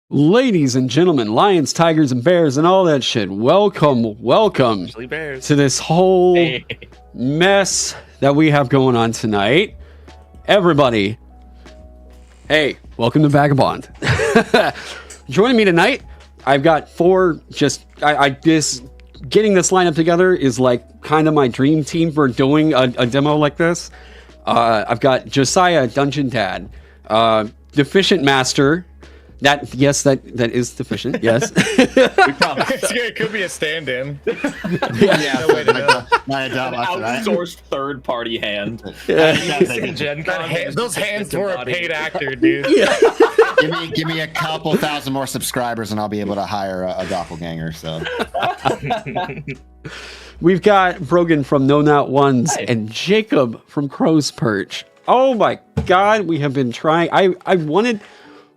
Ladies and gentlemen, lions, tigers, and bears, and all that shit, welcome to this whole mess that we have going on tonight. Everybody, hey, welcome to Vagabond. Joining me tonight, I've got four, getting this lineup together is like kind of my dream team for doing a demo like this. I've got Josiah, Dungeon Dad, Deficient Master. That is deficient. Yes. It could be a stand-in. Yeah, no way to know. Outsourced third-party hand. Those hands for a paid actor, dude. Yeah. Give me a couple thousand more subscribers, and I'll be able to hire a doppelganger. So we've got Brogan from No Not Ones and Jacob from Crow's Perch. Oh my God, we have been trying. I wanted.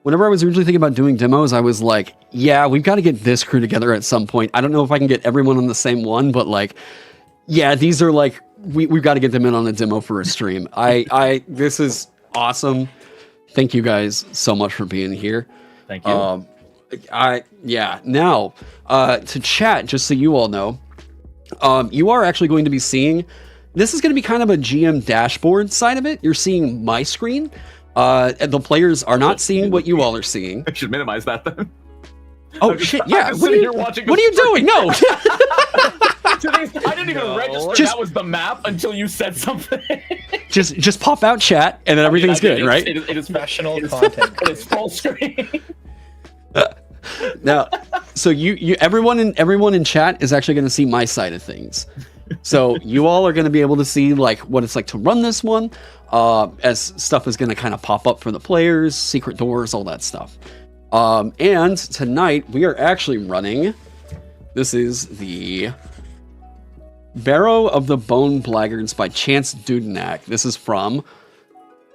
Whenever I was originally thinking about doing demos, I was like, yeah, we've got to get this crew together at some point. I don't know if I can get everyone on the same one, but like, yeah, these are like, we've got to get them in on a demo for a stream. This is awesome. Thank you guys so much for being here. Thank you. Now, to chat, just so you all know, you are actually going to be seeing, this is going to be kind of a GM dashboard side of it. You're seeing my screen. The players are not seeing what you all are seeing. I should minimize that then. Oh shit! Yeah. What are you doing? No. I didn't even register that was the map until you said something. just pop out chat, and then everything's good, right? It is professional content. It's full screen. Now, so everyone in chat is actually going to see my side of things. So you all are going to be able to see like what it's like to run this one, as stuff is going to kind of pop up for the players, secret doors, all that stuff. And tonight we are actually running. This is the Barrow of the Bone Blackguards by Chance Dudenak. This is from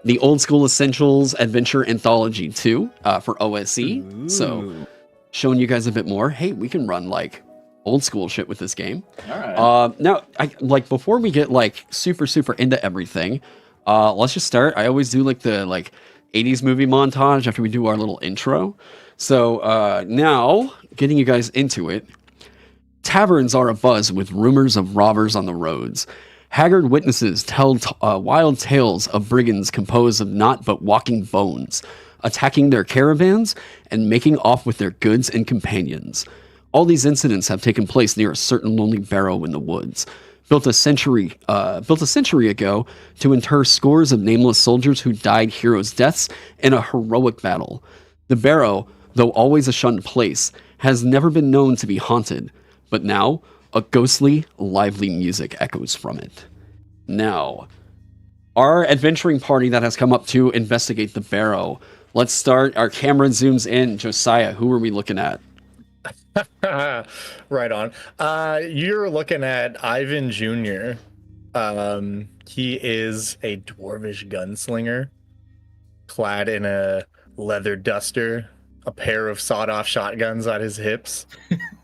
the Old School Essentials Adventure Anthology 2 for OSE. Ooh. So showing you guys a bit more. Hey, we can run like old school shit with this game. All right. Now, before we get like super into everything, let's just start. I always do like the 80s movie montage after we do our little intro. So now, getting you guys into it, taverns are abuzz with rumors of robbers on the roads. Haggard witnesses tell wild tales of brigands composed of naught but walking bones, attacking their caravans and making off with their goods and companions. All these incidents have taken place near a certain lonely barrow in the woods, built a century ago to inter scores of nameless soldiers who died heroes' deaths in a heroic battle. The barrow, though always a shunned place, has never been known to be haunted, but now a ghostly, lively music echoes from it. Now, our adventuring party that has come up to investigate the barrow. Let's start. Our camera zooms in. Josiah, who are we looking at? Right on. You're looking at Ivan Jr. He is a dwarvish gunslinger, clad in a leather duster, a pair of sawed-off shotguns at his hips,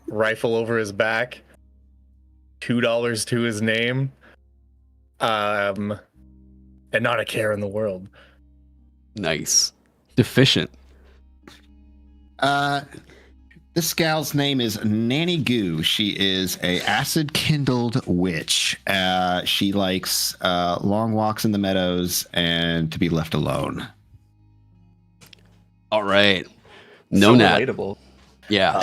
rifle over his back, $2 to his name, and not a care in the world. Nice. Deficient. this gal's name is Nanny Goo. She is a acid-kindled witch. She likes long walks in the meadows and to be left alone. All right. No, so relatable. Yeah.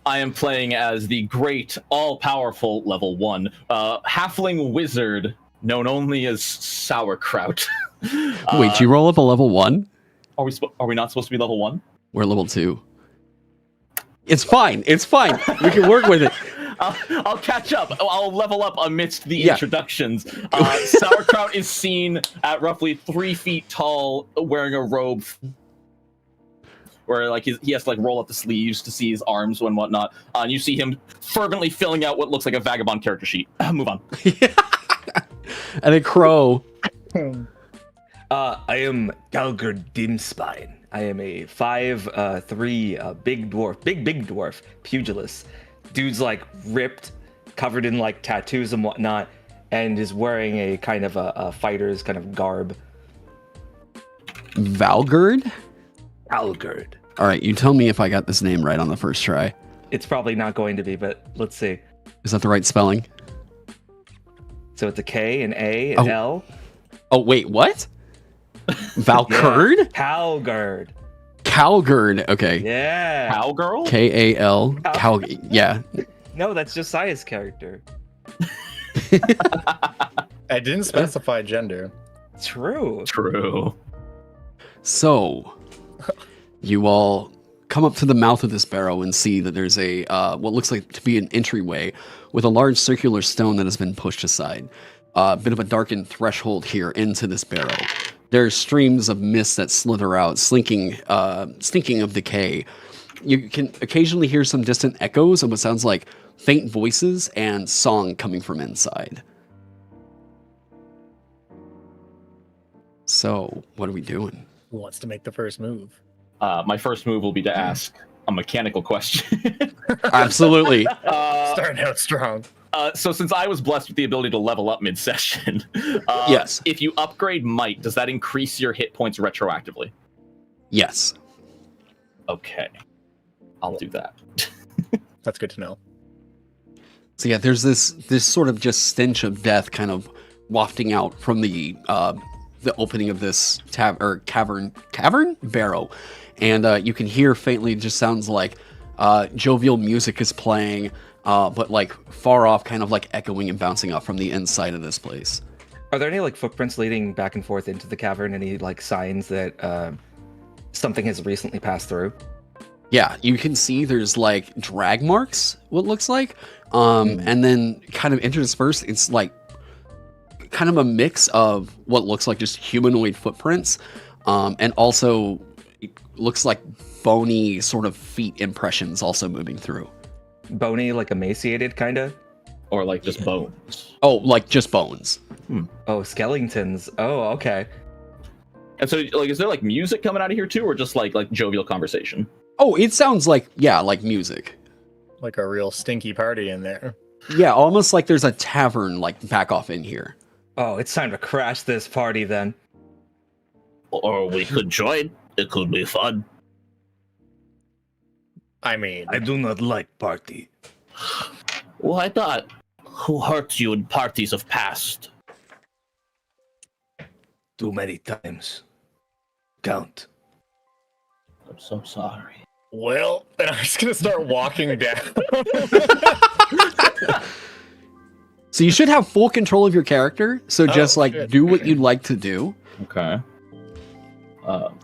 I am playing as the great, all-powerful level 1 halfling wizard, known only as Sauerkraut. Wait, you roll up a level 1? Are we not supposed to be level 1? We're level 2. It's fine. It's fine. We can work with it. I'll catch up. I'll level up amidst the introductions. Sauerkraut is seen at roughly 3 feet tall, wearing a robe where he has to roll up the sleeves to see his arms and whatnot. And you see him fervently filling out what looks like a Vagabond character sheet. Move on. And a crow. I am Galger Dimspine. I am a 5'3" big dwarf, pugilist. Dude's ripped, covered in tattoos and whatnot, and is wearing a kind of a fighter's kind of garb. Valgerd? Algerd. All right, you tell me if I got this name right on the first try. It's probably not going to be, but let's see. Is that the right spelling? So it's a K, an A, an Oh. L. Oh, wait, what? Valkyrd? Yeah. Calgird. Calgird. Okay. Yeah. Cowgirl? K-A-L. Cal. Yeah. No, that's just Saya's character. I didn't specify gender. True. True. So, you all come up to the mouth of this barrow and see that there's a what looks like to be an entryway with a large circular stone that has been pushed aside. A bit of a darkened threshold here into this barrow. There's streams of mist that slither out, slinking of decay. You can occasionally hear some distant echoes of what sounds like faint voices and song coming from inside. So, what are we doing? Who wants to make the first move? My first move will be to ask a mechanical question. Absolutely. Starting out strong. So since I was blessed with the ability to level up mid-session, Yes. if you upgrade Might, does that increase your hit points retroactively? Yes. Okay. I'll do that. That's good to know. So yeah, there's this sort of just stench of death kind of wafting out from the opening of this cavern barrow, and you can hear faintly. It just sounds like jovial music is playing, but like far off, kind of like echoing and bouncing up from the inside of this place. Are there any like footprints leading back and forth into the cavern? Any like signs that something has recently passed through? Yeah, you can see there's like drag marks, what looks like, and then kind of interspersed, it's like kind of a mix of what looks like just humanoid footprints, and also it looks like bony sort of feet impressions also moving through. Bony, like emaciated, kind of. Or like just bones. Oh, like just bones. Oh, skeletons. Oh, okay. And so, like, is there like music coming out of here too, or just like jovial conversation? Oh, it sounds like, yeah, like music. Like a real stinky party in there. Yeah, almost like there's a tavern like back off in here. Oh, it's time to crash this party then. Or we could join. It could be fun. I mean, I do not like party. Well, I thought, who hurt you in parties of past? Too many times. Count. I'm so sorry. well, and I'm just gonna start walking down. So you should have full control of your character. So just like shit. do what you'd like to do. Okay.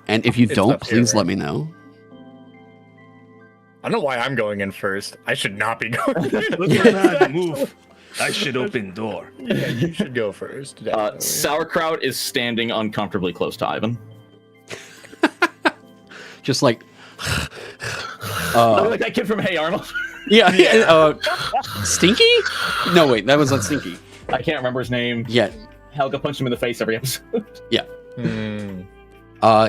And if you It's don't, up here, please right? let me know. I don't know why I'm going in first. I should not be going in. Move. I should open door. Yeah, you should go first. definitely. Sauerkraut is standing uncomfortably close to Ivan. Just like Like that kid from Hey Arnold. yeah. Stinky? No, wait, that was not Stinky. I can't remember his name. Yeah. Helga punched him in the face every episode. Hmm.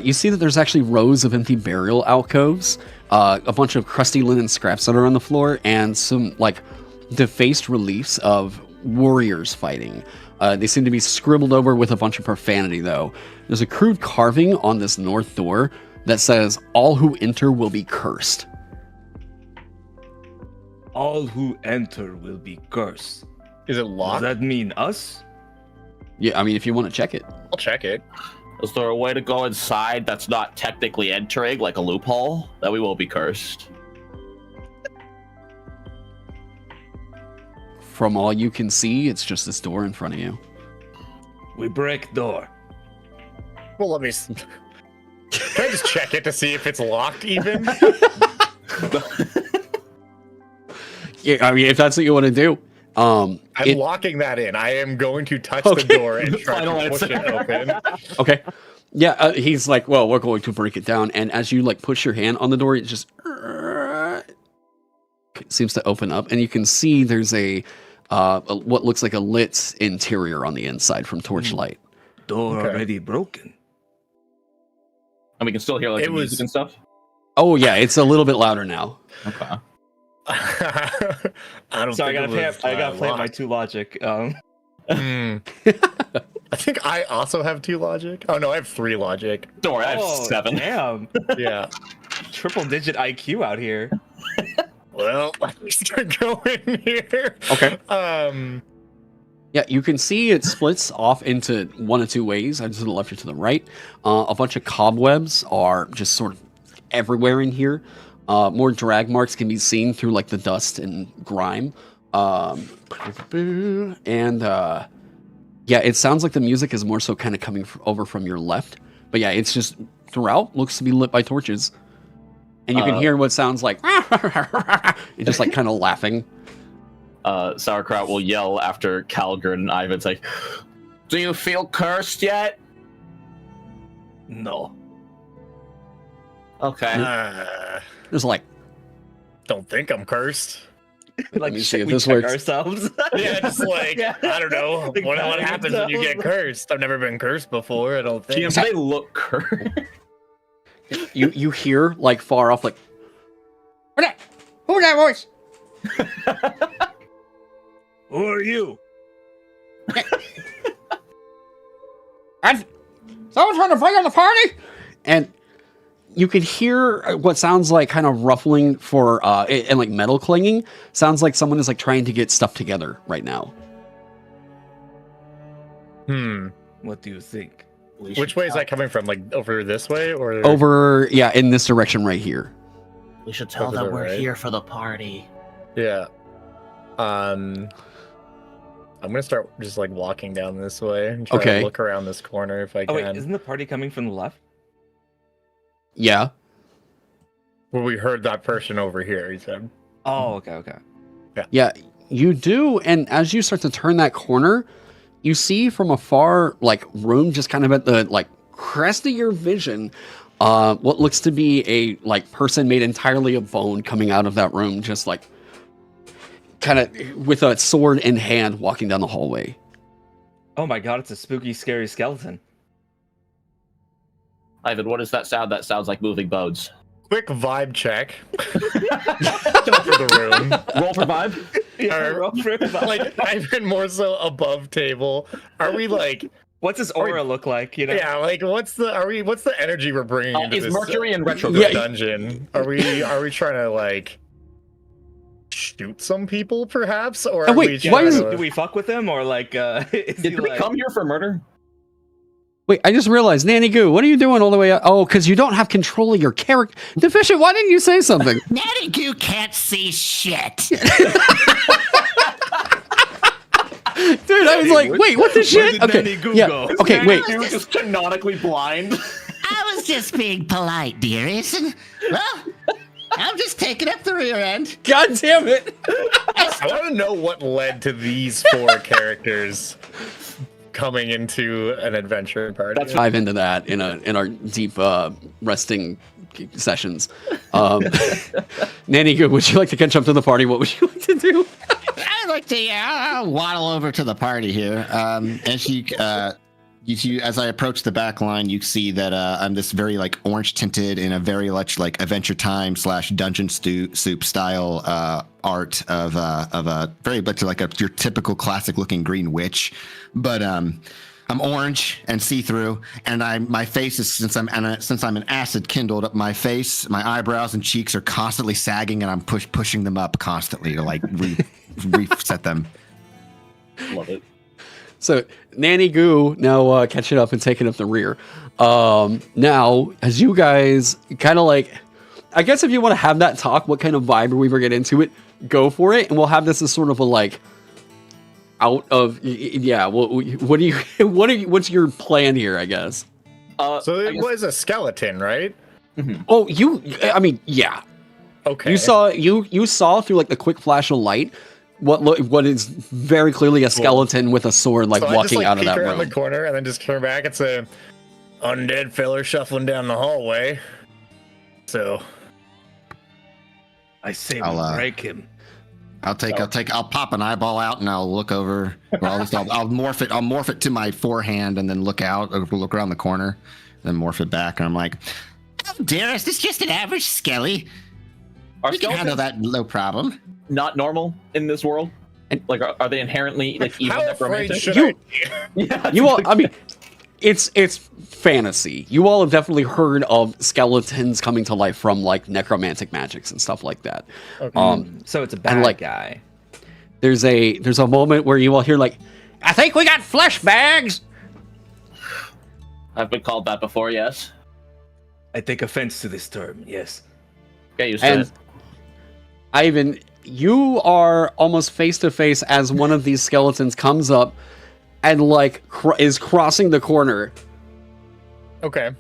You see that there's actually rows of empty burial alcoves, a bunch of crusty linen scraps that are on the floor, and some like defaced reliefs of warriors fighting. They seem to be scribbled over with a bunch of profanity, though. There's a crude carving on this north door that says, "All who enter will be cursed." All who enter will be cursed. Is it Does locked? that mean us? Yeah, I mean, if you want to check it. I'll check it. Is there a way to go inside that's not technically entering, like a loophole? That we will be cursed. From all you can see, it's just this door in front of you. We break door. Well, let me. Can I just check it to see if it's locked even? Yeah, I mean, if that's what you want to do. I'm It- locking that in. I am going to touch Okay. the door and try Final to push answer. it open. Okay. Yeah, he's like, well, we're going to break it down. And as you like push your hand on the door, it just seems to open up. And you can see there's a what looks like a lit interior on the inside from torchlight. Door Okay. already broken. And we can still hear like It the was- music and stuff. Oh, yeah, it's a little bit louder now. Okay. I don't Sorry, I think gotta play my two logic. I think I also have 2 logic. Oh no, I have 3 logic. Don't worry, I have Oh, 7. Damn. Yeah. triple digit IQ out here. Well, let's start going here. Okay. Yeah, you can see it splits off into one of two ways, either to the left or to the right. A bunch of cobwebs are just sort of everywhere in here. More drag marks can be seen through like the dust and grime. Yeah, it sounds like the music is more so kind of coming over from your left. But yeah, it's just throughout looks to be lit by torches. And you can hear what sounds like and just like kind of laughing. Sauerkraut will yell after Calgren and Ivan's like, "Do you feel cursed yet?" No. Okay. Just like, don't think I'm cursed. Like, me see if we this check works. ourselves. Yeah, just like, Yeah. I don't know. Like, What patting happens when you get themselves. cursed? I've never been cursed before, I don't think. GM, they look cursed. you hear like far off like, who's that voice? Who are you? Someone's trying to break on the party, and you could hear what sounds like kind of ruffling and like metal clanging. Sounds like someone is like trying to get stuff together right now. What do you think? Which way is that coming from? Like over this way or Over, yeah, in this direction right here. We should tell Over them there, we're right? here for the party. Yeah. I'm gonna start just like walking down this way and try Okay. to look around this corner if I Oh can. wait, isn't the party coming from the left? Yeah. Well, we heard that person over here, he said. Oh, okay. Yeah, you do. And as you start to turn that corner, you see from afar, like room just kind of at the like crest of your vision, what looks to be a like person made entirely of bone coming out of that room, just like kind of with a sword in hand walking down the hallway. Oh my god, it's a spooky, scary skeleton. Ivan, what is that sound? That sounds like moving bones. Quick vibe check. For the room. Roll for vibe. Like I've been more so above table. Are we like What's his aura look like? You know? yeah, like what's the energy we're bringing into Is this Mercury in this retrograde? dungeon? Are we trying to like shoot some people perhaps? Or Oh, are wait, we why trying is- to- Do we fuck with him or like? Is Did he we like? come here for murder? Wait, I just realized, Nanny Goo, what are you doing all the way up? Oh, because you don't have control of your character. Deficient, why didn't you say something? Natty Goo can't see shit. Dude, I was like, wait, what the shit? Okay, yeah, okay, wait. You were just canonically blind. I was just being polite, dearest. Well, I'm just taking up the rear end. God damn it. I want to know what led to these four characters coming into an adventure party. Let's dive into that in our deep resting sessions. Nanny Goo, would you like to catch up to the party? What would you like to do? I'd like to waddle over to the party here. As as I approach the back line, you see that I'm this very like orange tinted in a very much like Adventure Time / Dungeon Soup style art of a very much like your typical classic looking green witch, but I'm orange and see through, and my face is since I'm an acid kindled, my face, my eyebrows and cheeks are constantly sagging, and I'm pushing them up constantly to like reset them. Love it. So Nanny Goo now catching up and taking up the rear. Now, as you guys kind of like, I guess if you want to have that talk, what kind of vibe are we ever get into it? Go for it, and we'll have this as sort of a like out of yeah. What's your plan here? I guess. So it was a skeleton, right? Oh, I mean, yeah. Okay. You saw through like the quick flash of light what is very clearly a skeleton with a sword like So I walking just, like, out of that peek around room. the corner and then just turn back. It's a undead filler shuffling down the hallway. So I say we I'll, break him. I'll pop an eyeball out and I'll look over. Well, I'll morph it to my forehand and then look around the corner, then morph it back. And I'm like, oh, dearest, it's just an average skelly. Are We can handle skeletons that no problem. not normal in this world? And like, are they inherently like evil how afraid necromantic? should You- I be? Yeah, You all, I mean, it's fantasy. You all have definitely heard of skeletons coming to life from like necromantic magics and stuff like that. Okay. So it's a bad like- guy. There's a moment where you all hear like, I think we got flesh bags. I've been called that before, yes. I take offense to this term. Yes. Get used to And it. Ivan, you are almost face to face as one of these skeletons comes up and like is crossing the corner. Okay.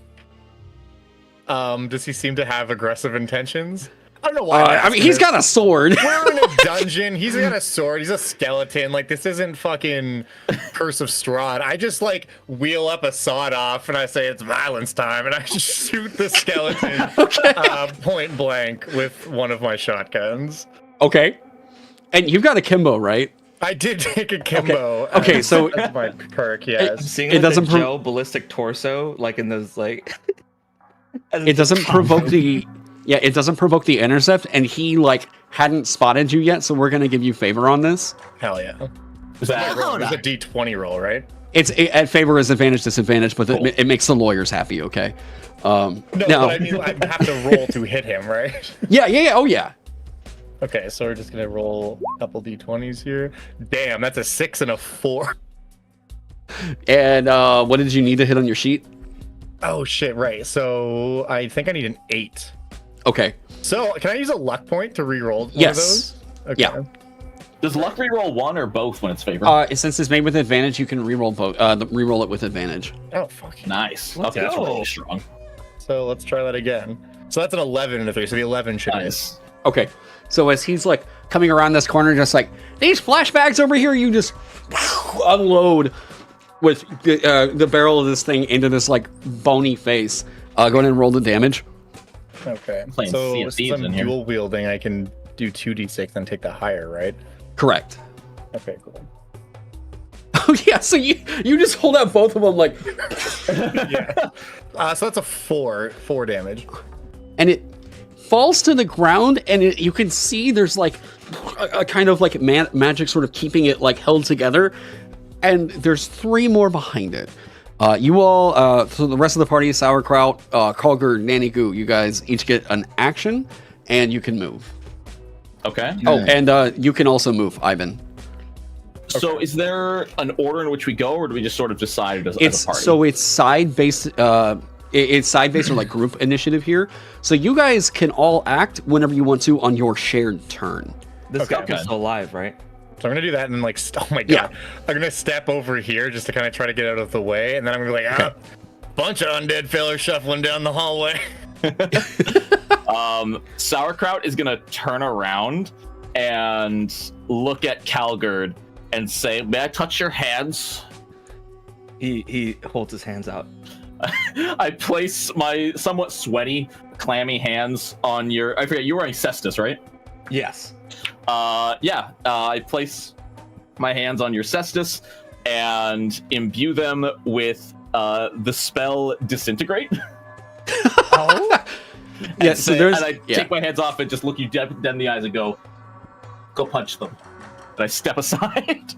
Does he seem to have aggressive intentions? I don't know why. I mean, he's got a sword. We're in a dungeon. He's got a sword. He's a skeleton. Like, this isn't fucking Curse of Strahd. I just, like, wheel up a sawed off and I say it's violence time and I just shoot the skeleton point blank with one of my shotguns. Okay. And you've got a Kimbo, right? I did take a Kimbo. Okay, so- that's my perk, I'm yes. seeing It like doesn't the pro- Joe ballistic torso, like in those like. It doesn't provoke the it doesn't provoke the intercept, and he like hadn't spotted you yet, so we're gonna give you favor on this. Hell yeah. Is that Hold It's a on. D20 roll, right? At favor is advantage, disadvantage, but it makes the lawyers happy. Okay. No, now- but I mean, I have to roll to hit him, right? yeah. Oh yeah. Okay, so we're just gonna roll a couple D20s here. Damn, that's a 6 and a 4. And what did you need to hit on your sheet? Oh shit, right. So I think I need an 8. Okay. So can I use a luck point to re-roll one Yes. of those? Okay. Yeah. Does luck reroll one or both when it's favored? Since it's made with advantage, you can reroll both. Reroll it with advantage. Oh fuck. Nice. Let's Okay, that's go. really strong. So let's try that again. So that's an 11 and a 3. So the 11 should miss. Nice. Okay. So as he's like coming around this corner, just like these flashbacks over here, you just unload with the barrel of this thing into this like bony face. Go ahead and roll the damage. Okay. Playing So Sea of since Thieves I'm in here. dual wielding, I can do 2d6 and take the higher, right? Correct. Okay, cool. Oh yeah. So you just hold out both of them like, Yeah. So that's a 4 damage. and it falls to the ground, and you can see there's like a kind of like magic sort of keeping it like held together, and there's 3 more behind it. You all, so the rest of the party, Sauerkraut, Kalger, Nanny Goo, you guys each get an action, and you can move. Okay. Oh, and you can also move, Ivan. So is there an order in which we go, or do we just sort of decide as a party? It's side based. It's side based or like group initiative here. So you guys can all act whenever you want to on your shared turn. This Okay. guy is still alive, right? So I'm gonna do that and like, oh my god, Yeah. I'm gonna step over here just to kind of try to get out of the way, and then I'm gonna be like, bunch of undead fellas shuffling down the hallway. Sauerkraut is gonna turn around and look at Calgerd and say, "May I touch your hands?" He holds his hands out. I place my somewhat sweaty, clammy hands on your. I forget, you're wearing cestus, right? Yes. I place my hands on your cestus and imbue them with the spell disintegrate. Yeah, so there's. and I take my hands off and just look you dead in the eyes and go punch them. And I step aside.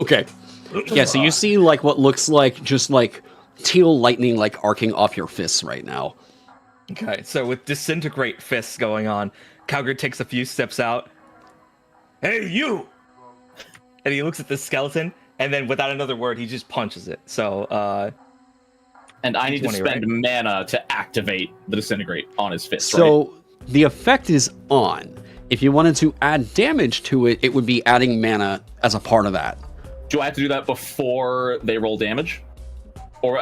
Okay. Yeah, so you see like what looks like just like teal lightning like arcing off your fists right now. Okay, so with disintegrate fists going on, Calgary takes a few steps out. Hey, you! And he looks at the skeleton, and then without another word, he just punches it. So, And I need to 20, spend right? mana to activate the disintegrate on his fist, So right? the effect is on. If you wanted to add damage to it, it would be adding mana as a part of that. Do I have to do that before they roll damage? Or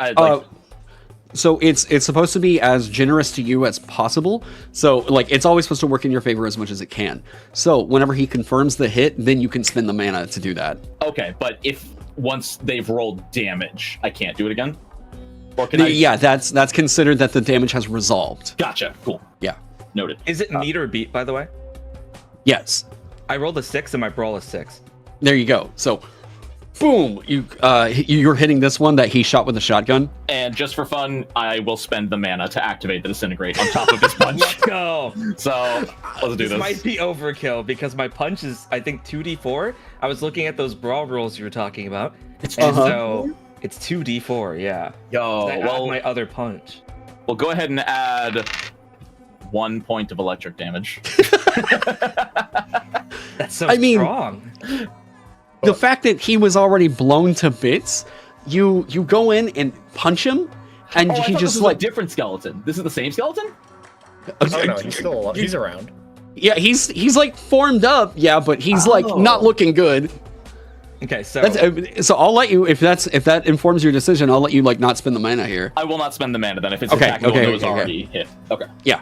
So it's supposed to be as generous to you as possible. So like it's always supposed to work in your favor as much as it can. So whenever he confirms the hit, then you can spend the mana to do that. okay, but if once they've rolled damage, I can't do it again? Or can I? Yeah, that's considered that the damage has resolved. Gotcha. Cool. Yeah. Noted. is it meet or beat, by the way? Yes. I rolled a 6 and my brawl is 6. There you go. So boom, you're hitting this one that he shot with the shotgun. And just for fun, I will spend the mana to activate the disintegrate on top of this punch. Let's go! So let's do This this. might be overkill because my punch is, I think, 2d4. I was looking at those brawl rolls you were talking about. And so It's 2d4, yeah. Yo, I add well, my other punch. well, go ahead and add 1 point of electric damage. That's so I mean- strong. The fact that he was already blown to bits, you go in and punch him, and Oh, I he thought just this was like a different skeleton. This is the same skeleton? Oh no, he's around. yeah, he's like formed up, yeah, but he's like Oh. not looking good. Okay, so So I'll let you if that informs your decision. I'll let you like not spend the mana here. I will not spend the mana then if it's Okay, attacking okay, one that was okay, already hit. Okay. Yeah.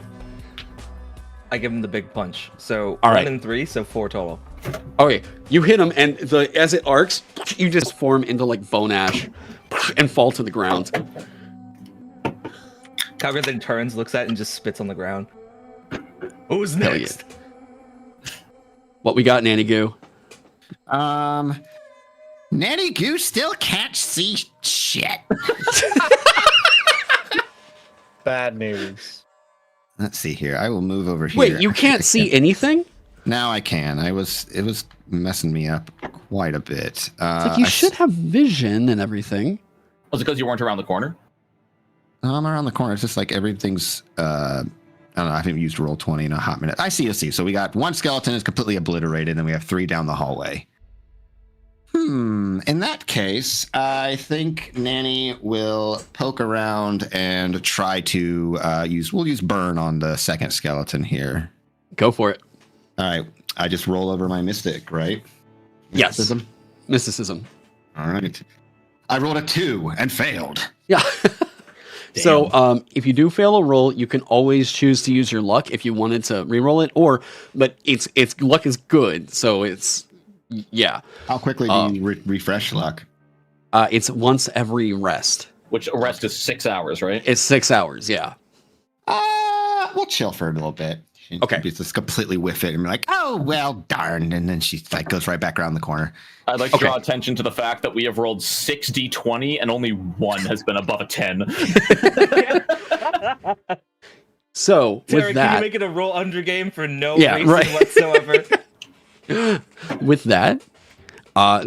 I give him the big punch. So All 1 right. and 3, so 4 total. Okay, you hit him, and as it arcs, you just form into like bone ash, and fall to the ground. Calgar then turns, looks at it, and just spits on the ground. Who's Hell yeah. next? What we got, Nanny Goo? Nanny Goo still can't see shit. Bad news. Let's see here. I will move over here. Wait, you can't see anything? Now I can. It was messing me up quite a bit. It's like you should have vision and everything. Was it because you weren't around the corner? I'm around the corner. It's just like everything's. I don't know. I haven't used roll 20 in a hot minute. I see. So we got 1 skeleton is completely obliterated, and we have 3 down the hallway. In that case, I think Nanny will poke around and try to We'll use burn on the second skeleton here. Go for it. All right. I just roll over my mystic, right? Yes. Mysticism? Mysticism. All right. I rolled a 2 and failed. Yeah. So if you do fail a roll, you can always choose to use your luck if you wanted to reroll it, but it's luck is good, so it's yeah. How quickly do you refresh luck? It's once every rest. Which a rest is 6 hours, right? It's 6 hours, yeah. We'll chill for a little bit. She Okay. just completely whiff it and be like, oh, well, darn. And then she like goes right back around the corner. I'd like to Okay. draw attention to the fact that we have rolled 6d20 and only 1 has been above a 10. So Taryn, with can you that, make it a roll under game for no Yeah, reason right. whatsoever? with that,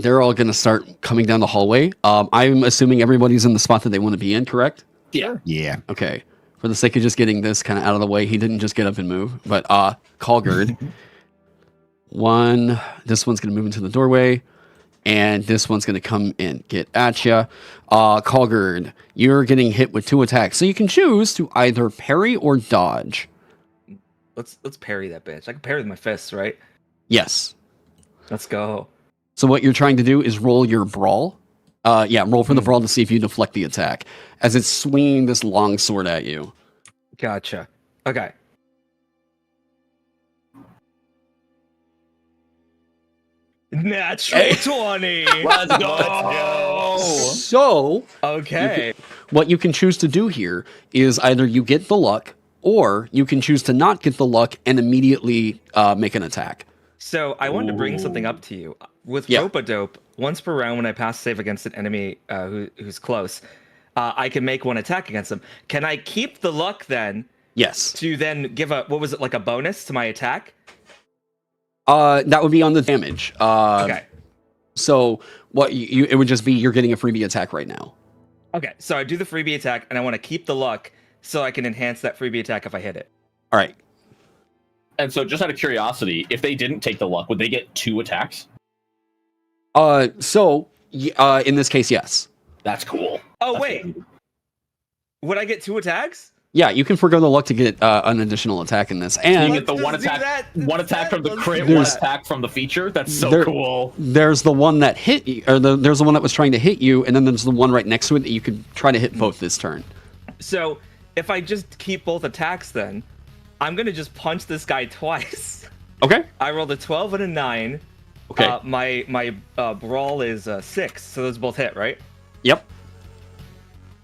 they're all going to start coming down the hallway. I'm assuming everybody's in the spot that they want to be in, correct? Yeah. Yeah. Okay. For the sake of just getting this kind of out of the way, he didn't just get up and move. But Calgard, this one's going to move into the doorway, and this one's going to come and get at you. Calgard, you're getting hit with 2 attacks, so you can choose to either parry or dodge. Let's parry that bitch. I can parry with my fists, right? Yes. Let's go. So what you're trying to do is roll your brawl. Roll for the brawl to see if you deflect the attack as it's swinging this long sword at you. Gotcha. Okay. Natural 20. Let's go. So Okay. what you can choose to do here is either you get the luck, or you can choose to not get the luck and immediately make an attack. So I wanted to bring something up to you. With Yeah. Rope-a-Dope, once per round when I pass save against an enemy who's close, I can make 1 attack against them. Can I keep the luck then Yes. to then give like a bonus to my attack? That would be on the damage. Okay. So what it would just be you're getting a freebie attack right now. Okay, so I do the freebie attack, and I want to keep the luck so I can enhance that freebie attack if I hit it. All right. And so, just out of curiosity, if they didn't take the luck, would they get 2 attacks? In this case, yes. That's cool. Oh, wait. Would I get 2 attacks? Yeah, you can forgo the luck to get an additional attack in this. You And get the Let's one just do attack, that one attack from the instead. crit, Let's one do that. attack from the feature. That's so There- cool. there's the one that hit you, or there's the one that was trying to hit you, and then there's the one right next to it that you could try to hit both this turn. So if I just keep both attacks, then I'm gonna just punch this guy twice. Okay. I rolled a 12 and a 9. Okay. My brawl is 6, so those both hit, right? Yep.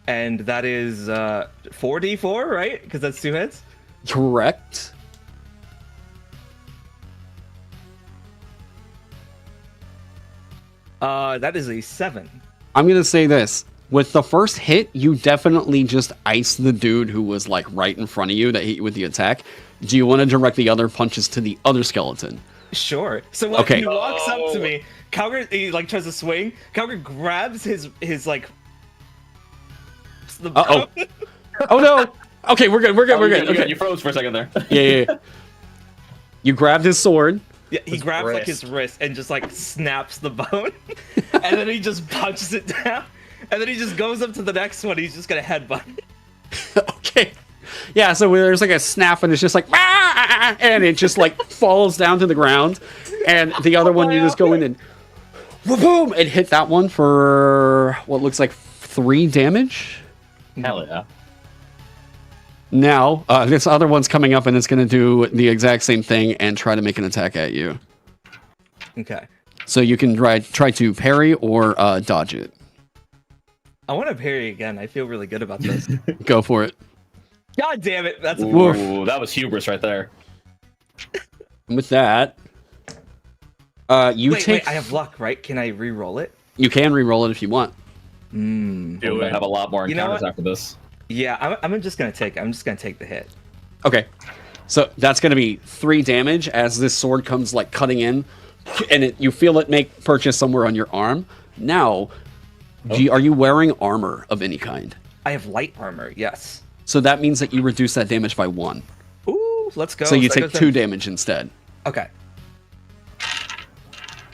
And that is 4d4, right? Because that's 2 hits. Correct. That is a 7. I'm gonna say this. With the first hit, you definitely just iced the dude who was like right in front of you that hit you with the attack. Do you want to direct the other punches to the other skeleton? Sure. So when Okay. he walks up to me, Calgary he like tries to swing. Calgary grabs his like the Uh-oh. bone. Oh no. Okay, we're good. We're good. Oh, We're you good. good, you good. Okay. You froze for a second there. Yeah. You grabbed his sword. Yeah, he grabs like his wrist and just like snaps the bone, and then he just punches it down, and then he just goes up to the next one. He's just gonna headbutt. Okay. Yeah, so there's like a snap and it's just like, "Ah!" and it just like falls down to the ground. And the other one, you just go in and boom, and hit that one for what looks like 3 damage. Hell yeah. Now, this other one's coming up and it's going to do the exact same thing and try to make an attack at you. Okay. So you can try to parry or dodge it. I want to parry again. I feel really good about this. Go for it. God damn it! That's a Woof. Ooh, that was hubris right there. And with that, you wait, I have luck, right? Can I re-roll it? You can re-roll it if you want. We're gonna have a lot more You know encounters what? after this. Yeah, I'm just gonna take the hit. Okay. So that's going to be 3 damage as this sword comes like cutting in, and you feel it make purchase somewhere on your arm. Now, are you wearing armor of any kind? I have light armor. Yes. So that means that you reduce that damage by 1. Ooh, let's go. So you That take goes 2 down. damage instead. Okay.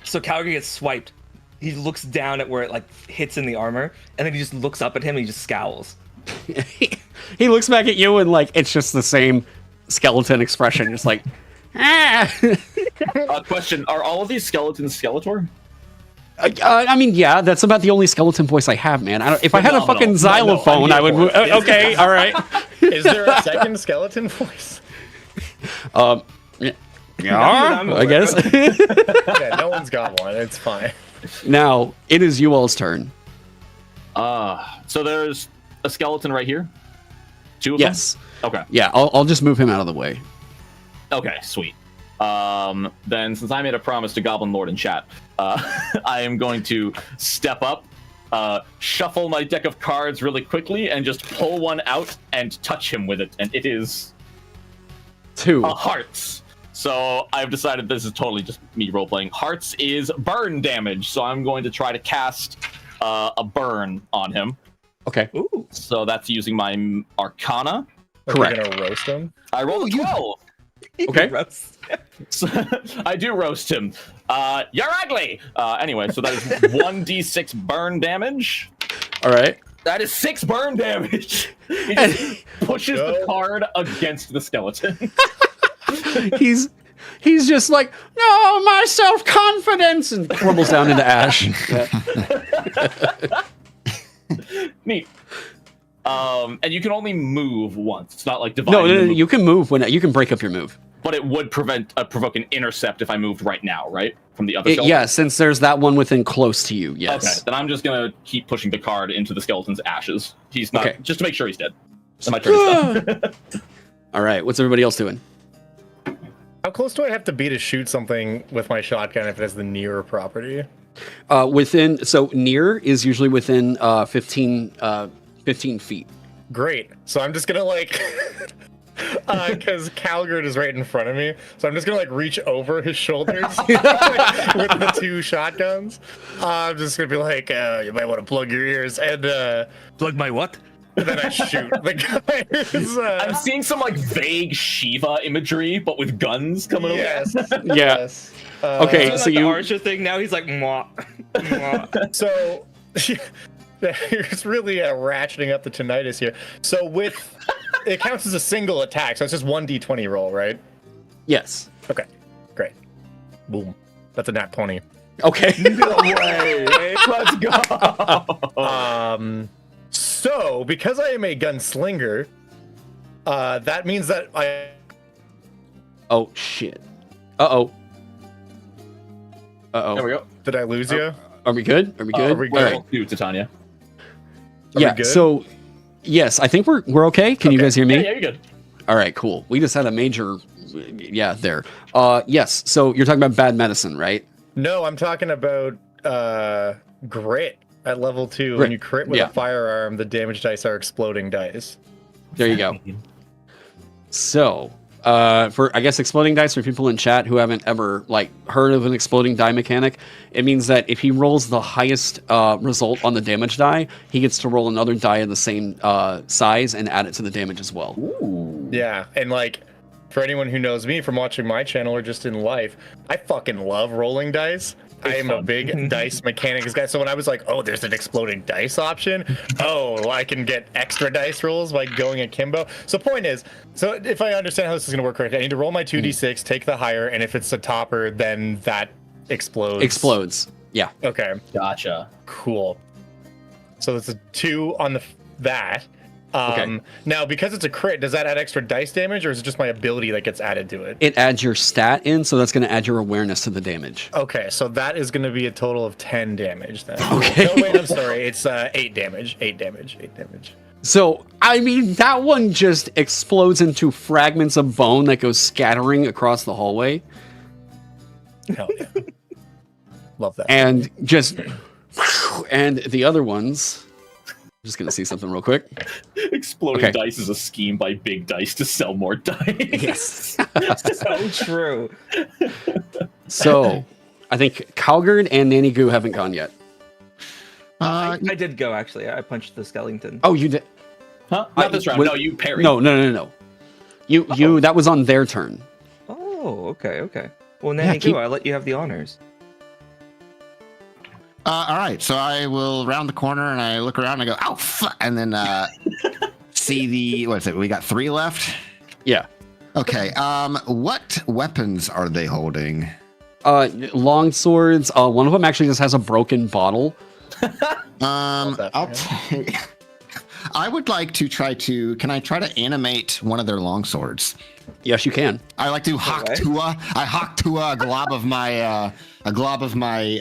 So Calgary gets swiped. He looks down at where it like hits in the armor, and then he just looks up at him and he just scowls. He looks back at you and like it's just the same skeleton expression, just like, ah. Question: are all of these skeletons Skeletor? I mean, yeah, that's about the only skeleton voice I have, man. If I had a Phenomenal. fucking No, xylophone, no, I would. Okay, all right. Is there a second skeleton voice? Yeah, I'm I guess. Yeah, no one's got one. It's fine. Now it is you all's turn. So there's a skeleton right here. 2 of Yes. them. Okay. Yeah, I'll just move him out of the way. Okay. Sweet. Then since I made a promise to Goblin Lord in chat, I am going to step up, shuffle my deck of cards really quickly, and just pull one out and touch him with it, and it is 2. a hearts. So I've decided this is totally just me role-playing. Hearts is burn damage, so I'm going to try to cast a burn on him. Okay. Ooh. So that's using my Arcana. Like Correct. You're gonna roast him. I rolled a 12. Okay. Gross. So, I do roast him. You're ugly! Anyway, so that is 1d6 burn damage. All right. That is 6 burn damage. He just pushes the Go. card against the skeleton. He's just like, no, my self-confidence, and crumbles down into ash. Neat. And you can only move once. It's not like divine. No, you can move when you can break up your move. But it would provoke an intercept if I moved right now, right? From the other skeleton? Yeah, since there's that one within close to you. Okay, Yes. then I'm just gonna keep pushing the card into the skeleton's ashes. He's not, Okay. just to make sure he's dead. So my turn is done. All right. What's everybody else doing? How close do I have to be to shoot something with my shotgun if it has the nearer property? So near is usually within 15 feet. Great. So I'm just gonna like, because Calgard is right in front of me, so I'm just gonna like reach over his shoulders with the 2 shotguns. I'm just gonna be like, you might want to plug your ears, and Plug my what? then I shoot the guy. who's, I'm seeing some like vague Shiva imagery, but with guns coming over. yes. Yeah. Yes. Okay, Doing, so like, the you- Archer thing now. He's like, mwah, mwah. So it's really ratcheting up the tinnitus here. So it counts as a single attack, so it's just 1d20 roll, right? Yes. Okay, great. Boom. That's a nat 20. Okay. No way. Let's go. So because I am a gunslinger, that means that I. Oh shit. Uh-oh. Uh-oh. There we go. Did I lose you? Are we good? Are we good? Are we All good? right. You, Titania. we Yeah. good? So, yes, I think we're okay. Can you Okay. guys hear me? Yeah, you're good. All right, cool. We just had a major, yeah, there. Yes. So you're talking about bad medicine, right? No, I'm talking about grit at level 2. Grit. When you crit with Yeah. a firearm, the damage dice are exploding dice. There you go. So, for I guess exploding dice for people in chat who haven't ever like heard of an exploding die mechanic, it means that if he rolls the highest result on the damage die, he gets to roll another die of the same size and add it to the damage as well. Ooh. Yeah, and like for anyone who knows me from watching my channel or just in life, I fucking love rolling dice. I am a big dice mechanics guy. So when I was like, oh, there's an exploding dice option. Oh, I can get extra dice rolls by going akimbo. So point is, so if I understand how this is going to work correctly, I need to roll my 2d6, take the higher, and if it's a topper, then that explodes. Explodes. Yeah. Okay. Gotcha. Cool. So it's a 2 on that. Okay. Now, because it's a crit, does that add extra dice damage, or is it just my ability that gets added to it? It adds your stat in, so that's going to add your awareness to the damage. Okay, so that is going to be a total of 10 damage then. Okay. No, wait, I'm sorry. It's 8 damage. 8 damage. 8 damage. So, I mean, that one just explodes into fragments of bone that goes scattering across the hallway. Hell yeah. Love that. And just... And the other ones... I'm just going to see something real quick. Exploding Okay. dice is a scheme by Big Dice to sell more dice. Yes. So true. So, I think Calgard and Nanny Goo haven't gone yet. I did go, actually. I punched the skeleton. Oh, you did? Huh? Not this round. Wait, No, you parry. No. You. That was on their turn. Oh, okay. Well, Nanny keep- Goo, I let you have the honors. All right, so I will round the corner and I look around and I go, "Ow, fuck!" And then see the what is it? We got 3 left. Yeah. Okay. What weapons are they holding? Long swords. One of them actually just has a broken bottle. I'll take. I would like to try to. Can I try to animate one of their long swords? Yes, you can. I like to Haktua. I Haktua a glob of my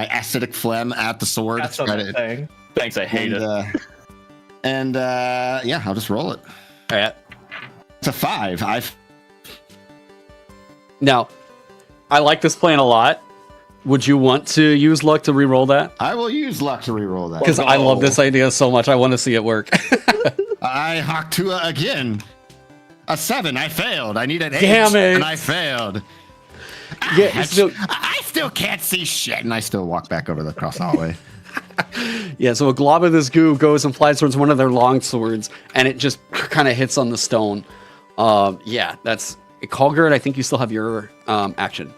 acidic phlegm at the sword. That's what I'm saying. Thanks, I hate it. Yeah, I'll just roll it. All right. It's a 5. Now, I like this plan a lot. Would you want to use luck to re-roll that? I will use luck to reroll that. Because I love this idea so much. I want to see it work. I Haktua again. A 7. I failed. I need an 8. Damn it. And I failed. Yeah, so, I still can't see shit, and I still walk back over the cross hallway. yeah, so a glob of this goo goes and flies towards one of their long swords, and it just kind of hits on the stone. Yeah, that's... Calgard, I think you still have your action.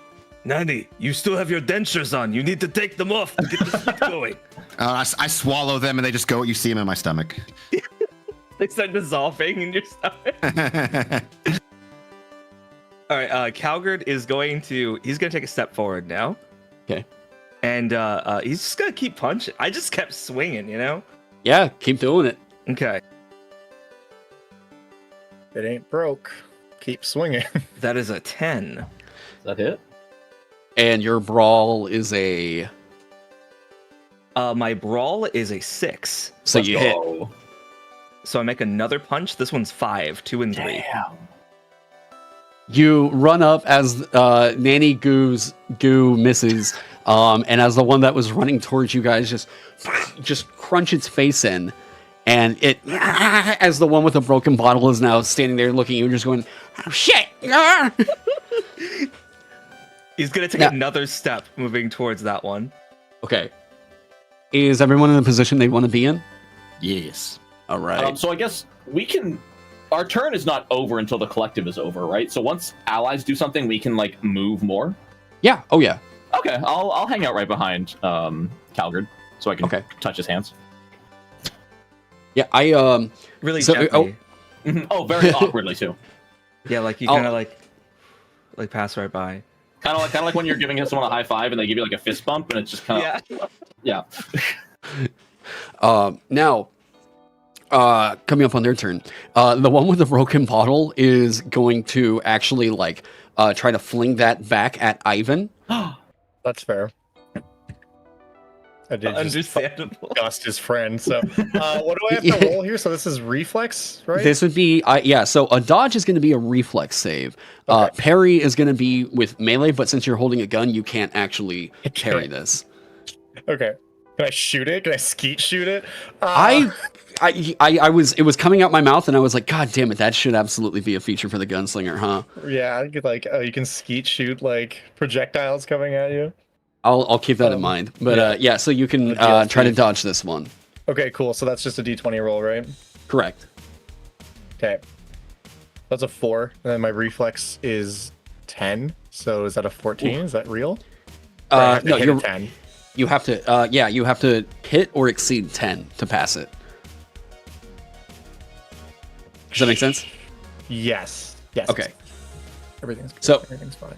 Nanny, you still have your dentures on. You need to take them off to get this fight going. I swallow them, and they just go. You see them in my stomach. They start dissolving in your stomach. All right, Calgard is going to take a step forward now. Okay. And he's just gonna keep punching. I just kept swinging, you know? Yeah, keep doing it. Okay. It ain't broke. Keep swinging. That is a 10. Is that it? And your brawl is a... My brawl is a 6. So Let's you hit. go. So I make another punch. This one's 5, 2 and 3. Damn. You run up as Nanny Goo's goo misses, and as the one that was running towards you guys just crunch its face in, and it as the one with the broken bottle is now standing there looking at you, just going, oh, shit! He's gonna take another step, moving towards that one. Okay. Is everyone in the position they want to be in? Yes. All right. So I guess we can. Our turn is not over until the collective is over, right? So once allies do something, we can like move more. Yeah. Oh yeah. Okay, I'll hang out right behind Calgard so I can touch his hands. Yeah. I Really So- gently. Oh, very awkwardly too. Yeah, like you Oh. kind of like pass right by. Kind of like when you're giving someone a high five and they give you like a fist bump and it's just kind of yeah. now, coming up on their turn, the one with the broken bottle is going to actually like try to fling that back at Ivan. That's fair. I did just Understandable. dust his friend. So, what do I have to roll here? So this is reflex, right? This would be yeah. So a dodge is going to be a reflex save. Okay. Parry is going to be with melee, but since you're holding a gun, you can't actually parry this. Okay. Can I shoot it? Can I skeet shoot it? It was coming out my mouth, and I was like, God damn it, that should absolutely be a feature for the gunslinger, huh? Yeah, you could, like, you can skeet shoot like projectiles coming at you. I'll keep that in mind. But yeah, so you can try to dodge this one. Okay, cool. So that's just a d20 roll, right? Correct. Okay. That's a 4, and then my reflex is 10. So is that a 14? Is that real? Or I have to No, hit a you're 10. you have to you have to hit or exceed 10 to pass it. Does that make sense? Yes. Yes. Okay. Everything's good. So- Everything's fine.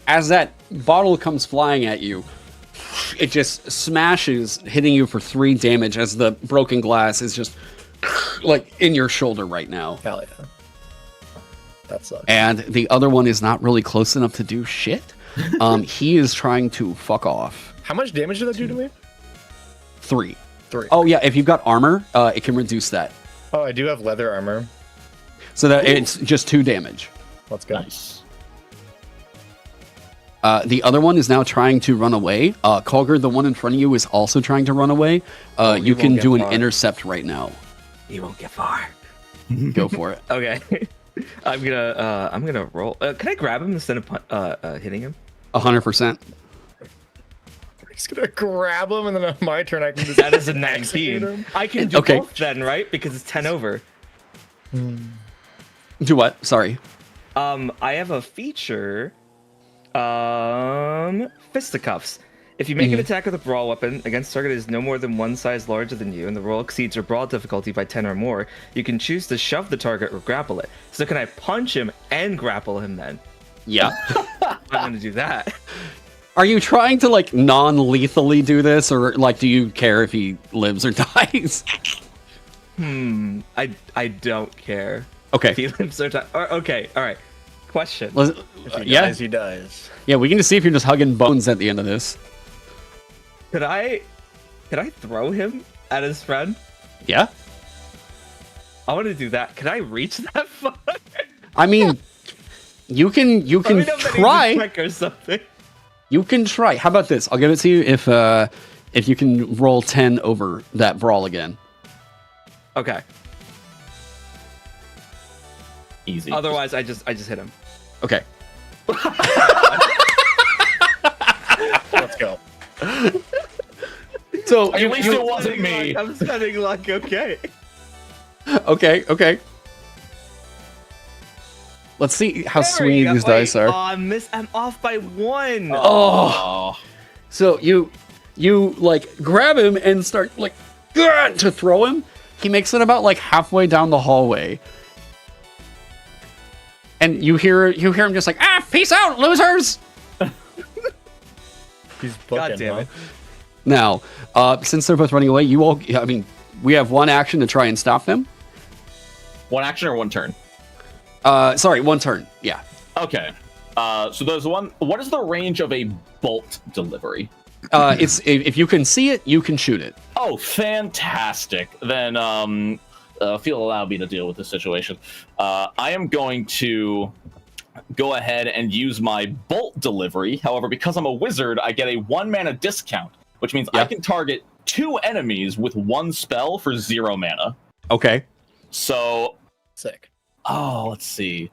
As that bottle comes flying at you, it just smashes, hitting you for 3 damage as the broken glass is just like in your shoulder right now. Hell yeah. That sucks. And the other one is not really close enough to do shit. He is trying to fuck off. How much damage did that do to me? 3. 3. Oh yeah, if you've got armor, it can reduce that. Oh, I do have leather armor. So that it's just 2 damage. Let's go. Nice. The other one is now trying to run away. Colger, the one in front of you, is also trying to run away. You won't can get do an far. intercept right now. He won't get far. Go for it. Okay. I'm gonna roll. Can I grab him instead of hitting him? 100%. He's gonna grab him, and then on my turn I can just That is a execute 19. him. I can do Okay. both then, right? Because it's 10 over. Do what? Sorry. I have a feature. Fisticuffs. If you make an attack with a brawl weapon against target that is no more than 1 size larger than you, and the roll exceeds your brawl difficulty by 10 or more, you can choose to shove the target or grapple it. So can I punch him and grapple him then? Yeah. I'm gonna do that. Are you trying to like non-lethally do this, or like do you care if he lives or dies? I don't care. Okay. If he lives or dies. Okay, alright. Question. Let's- If he yeah. dies, he dies. Yeah, we can just see if you're just hugging bones at the end of this. Could I throw him at his friend? Yeah. I want to do that. Can I reach that far? I mean, you can Let me know if that needs a try. trick or something. You can try. How about this? I'll give it to you if you can roll 10 over that brawl again. Okay. Easy. Otherwise, I just hit him. Okay. Let's go. So At least it wasn't me. I'm spending luck. Okay. Okay. Let's see how There we swingy go. these Wait, dice are. Oh, I'm off by 1. Oh. So you like grab him and start like to throw him. He makes it about like halfway down the hallway. And you hear him just like, peace out, losers. He's booking, God damn it. Now, since they're both running away, we have one action to try and stop them. 1 action or 1 turn? Sorry, 1 turn. Yeah. Okay. So there's one. What is the range of a bolt delivery? It's if you can see it, you can shoot it. Oh, fantastic. Then feel allow me to deal with this situation. I am going to go ahead and use my bolt delivery. However, because I'm a wizard, I get a 1 mana discount, which means I can target 2 enemies with 1 spell for 0 mana. Okay. So, Sick. let's see.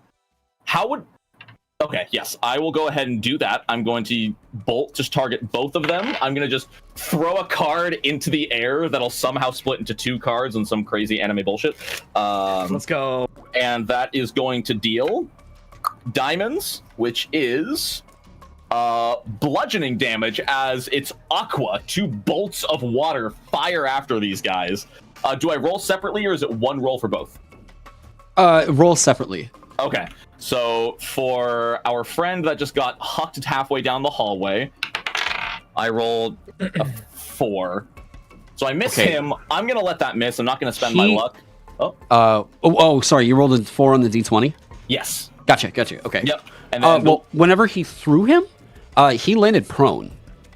Okay, yes, I will go ahead and do that. I'm going to bolt, just target both of them. I'm going to just throw a card into the air that'll somehow split into 2 cards and some crazy anime bullshit. Let's go. And that is going to deal diamonds, which is bludgeoning damage as it's aqua. 2 bolts of water fire after these guys. Do I roll separately, or is it 1 roll for both? Roll separately. Okay, so for our friend that just got hucked halfway down the hallway, I rolled a 4. So I miss him. I'm going to let that miss. I'm not going to spend my luck. Oh. Sorry, you rolled a 4 on the d20? Yes. Gotcha. Okay. Yep. And then well, whenever he threw him, he landed prone.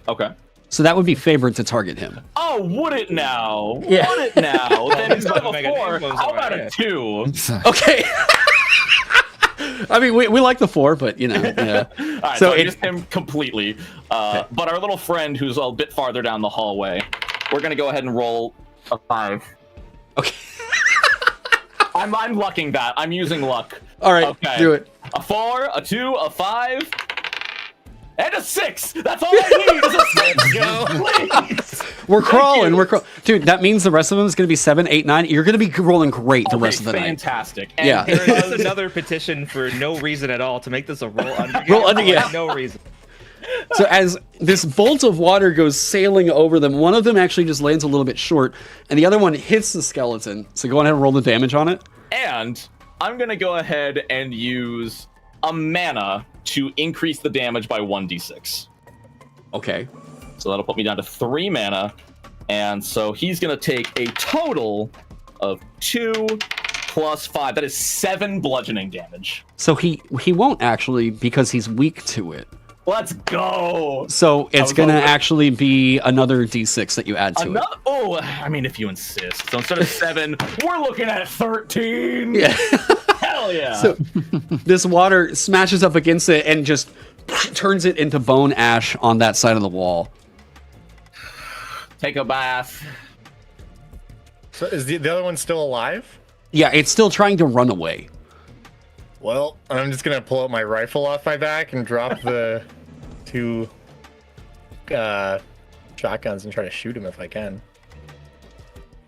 Okay. So that would be favored to target him. Oh, would it now? Yeah. Would it now? Then instead of a Mega 4, Name how about yeah. a 2? Okay. I mean, we like the 4, but you know. Yeah. All right, So so I it- missed him completely. But our little friend who's a bit farther down the hallway, we're going to go ahead and roll a 5. Okay. I'm lucking that. I'm using luck. All right, Okay. do it. A 4, a 2, a 5, and a 6. That's all I need is a 6. Go. Please. We're crawling. you. We're crawling. Dude, that means the rest of them is going to be 7, 8, 9. You're going to be rolling great the rest of the night. Fantastic. Yeah. And There is another petition for no reason at all to make this a roll under. Roll under, yeah. No reason. So as this bolt of water goes sailing over them, one of them actually just lands a little bit short, and the other one hits the skeleton. So go ahead and roll the damage on it. And I'm going to go ahead and use a mana to increase the damage by 1d6. Okay. So that'll put me down to 3 mana. And so he's going to take a total of 2 plus 5. That is 7 bludgeoning damage. So he won't actually, because he's weak to it. Let's go. So it's was going to hoping. actually be another d6 that you add to it. Oh, I mean, if you insist. So instead of 7, we're looking at 13. Yeah. Hell yeah. So this water smashes up against it and just turns it into bone ash on that side of the wall. Take a bath. So is the other one still alive? Yeah, it's still trying to run away. Well, I'm just gonna pull out my rifle off my back and drop the 2 shotguns and try to shoot him if I can.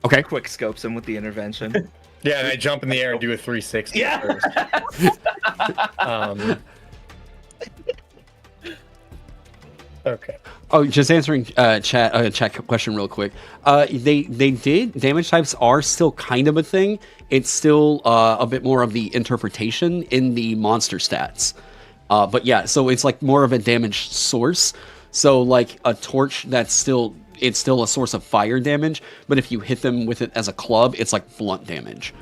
Okay. Quick scopes him with the intervention. Yeah, and I jump in the air and do a 360 Yeah. first. Okay. Oh, just answering chat question real quick. They did damage types are still kind of a thing. It's still a bit more of the interpretation in the monster stats. But yeah, so it's like more of a damage source. So like a torch it's still a source of fire damage, but if you hit them with it as a club, it's like blunt damage.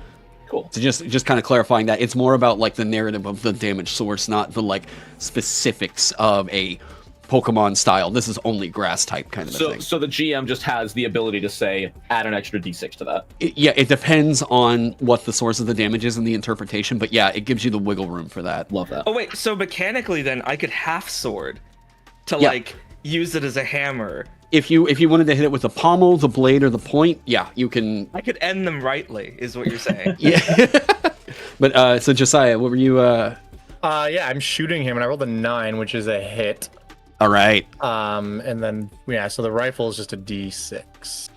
Cool. So just kind of clarifying that it's more about like the narrative of the damage source, not the like specifics of a Pokemon style. This is only grass type kind of a thing. So the GM just has the ability to say, add an extra d6 to that. It depends on what the source of the damage is and the interpretation, but yeah, it gives you the wiggle room for that. Love that. Oh wait, so mechanically then I could half sword to Yeah. like use it as a hammer. If you wanted to hit it with the pommel, the blade, or the point, yeah, you can. I could end them rightly, is what you're saying. Yeah. But so Josiah, what were you? Yeah, I'm shooting him and I rolled a 9, which is a hit. All right, And then yeah, so the rifle is just a D6.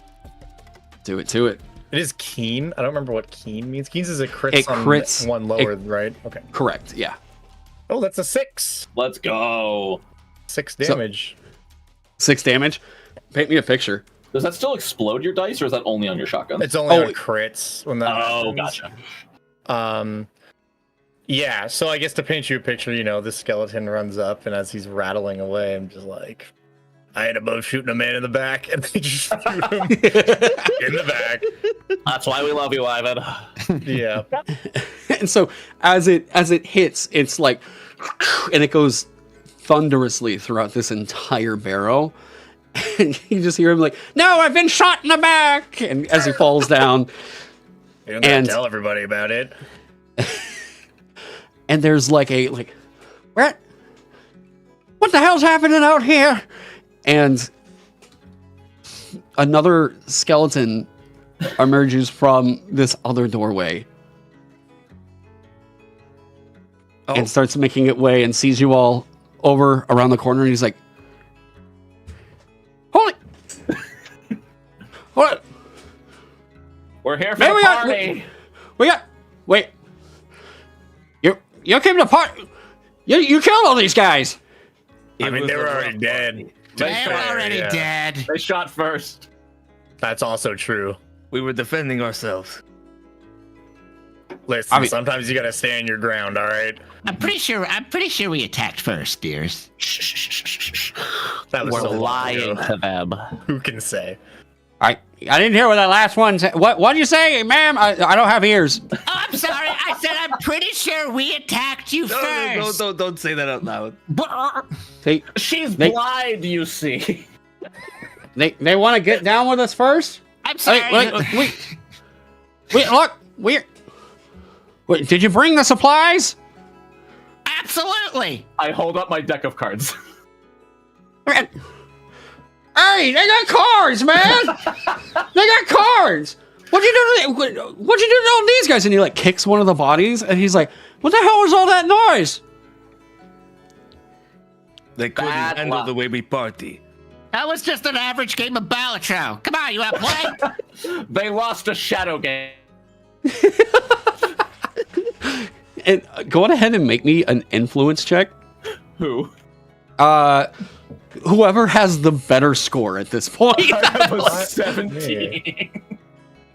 do it to it. It is keen. I don't remember what keen means. Keen is a crit It on crits- one lower, right? Okay. Correct. Yeah. Oh, that's a 6. Let's go. 6 damage. 6 damage. Paint me a picture. Does that still explode your dice, or is that only on your shotgun? It's only Oh, on crits when that Oh, happens. gotcha. Yeah, so I guess to paint you a picture, the skeleton runs up, and as he's rattling away, I'm just like, I had above shooting a man in the back, and they just shoot him in the back. That's why we love you, Ivan. Yeah. And so as it hits, it's like, and it goes thunderously throughout this entire barrow. And you just hear him like, "No, I've been shot in the back!" And as he falls down, You don't gotta And- tell everybody about it. and there's like what the hell's happening out here? And another skeleton emerges from this other doorway and starts making its way and sees you all over around the corner, and he's like, "Holy, what? We're here for Man, the we got- party. Wait, you came to party? You killed all these guys." I mean, they were already dead. They're already Yeah. dead. They shot first. That's also true. We were defending ourselves. Listen, I mean- sometimes you gotta stand your ground, all right? I'm pretty sure we attacked first, dears. That was We're so long lying ago. to them. Who can say? I didn't hear what that last one said. What did you say, ma'am? I don't have ears. Oh, I'm sorry. I said I'm pretty sure we attacked you first. Don't say that out loud. They She's They- blind, you see. they want to get down with us first. I'm sorry. Wait, did you bring the supplies? Absolutely. I hold up my deck of cards. Hey, they got cards, man. They got cards. What'd you do to all these guys? And he like kicks one of the bodies, and he's like, what the hell was all that noise? They couldn't Bad handle luck. the way we party. That was just an average game of Balatro. Come on, you have play. They lost a shadow game. And go on ahead and make me an influence check. Who? Whoever has the better score at this point. I was 17.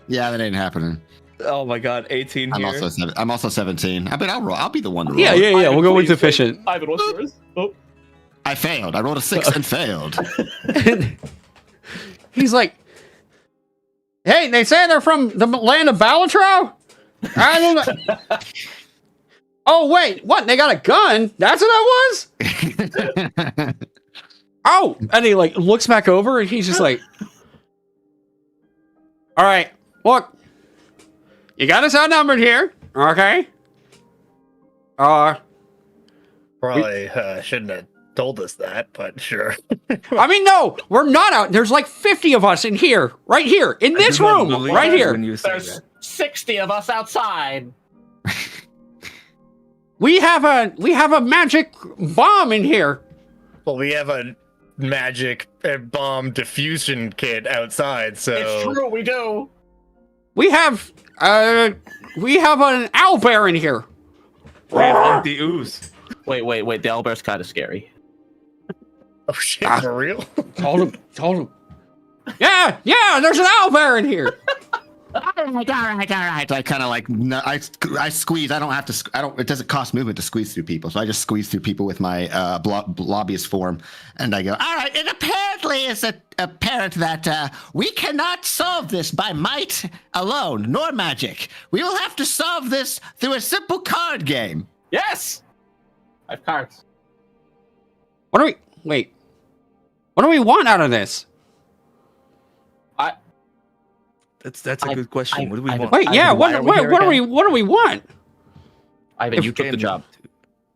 Yeah, that ain't happening. Oh my god, 18 I'm here. also 17. I mean, I'll roll. I'll be the one to roll. yeah. Ivan, We'll go with please, efficient. wait. Ivan, what's yours? Oh. I failed. I rolled a 6 and failed. And he's like, hey, they say they're from the land of Balatro? I don't know. Oh, wait, what? They got a gun? That's what that was? Oh, and he like looks back over and he's just like, all right, look, you got us outnumbered here, okay? Probably shouldn't have told us that, but sure. I mean, no, we're not out. There's like 50 of us in here, right here, in this I do not room, believe right it here. When you say There's that. 60 of us outside. We have a magic bomb in here. Well, we have a magic bomb diffusion kit outside, so It's true, we do. We have an owlbear in here. We have the ooze. Wait. The owlbear's kind of scary. oh shit, for real? Told him. Yeah, there's an owlbear in here. All right. I kind of like, no, I squeeze. I don't have to, it doesn't cost movement to squeeze through people. So I just squeeze through people with my lobbyist form. And I go, All right, it apparently is apparent that we cannot solve this by might alone, nor magic. We will have to solve this through a simple card game. Yes! I have cards. What do we want out of this? That's a good question. What do we want? Wait, yeah, Ivan, why are we here again? what do we want? Ivan, you took the Again, job.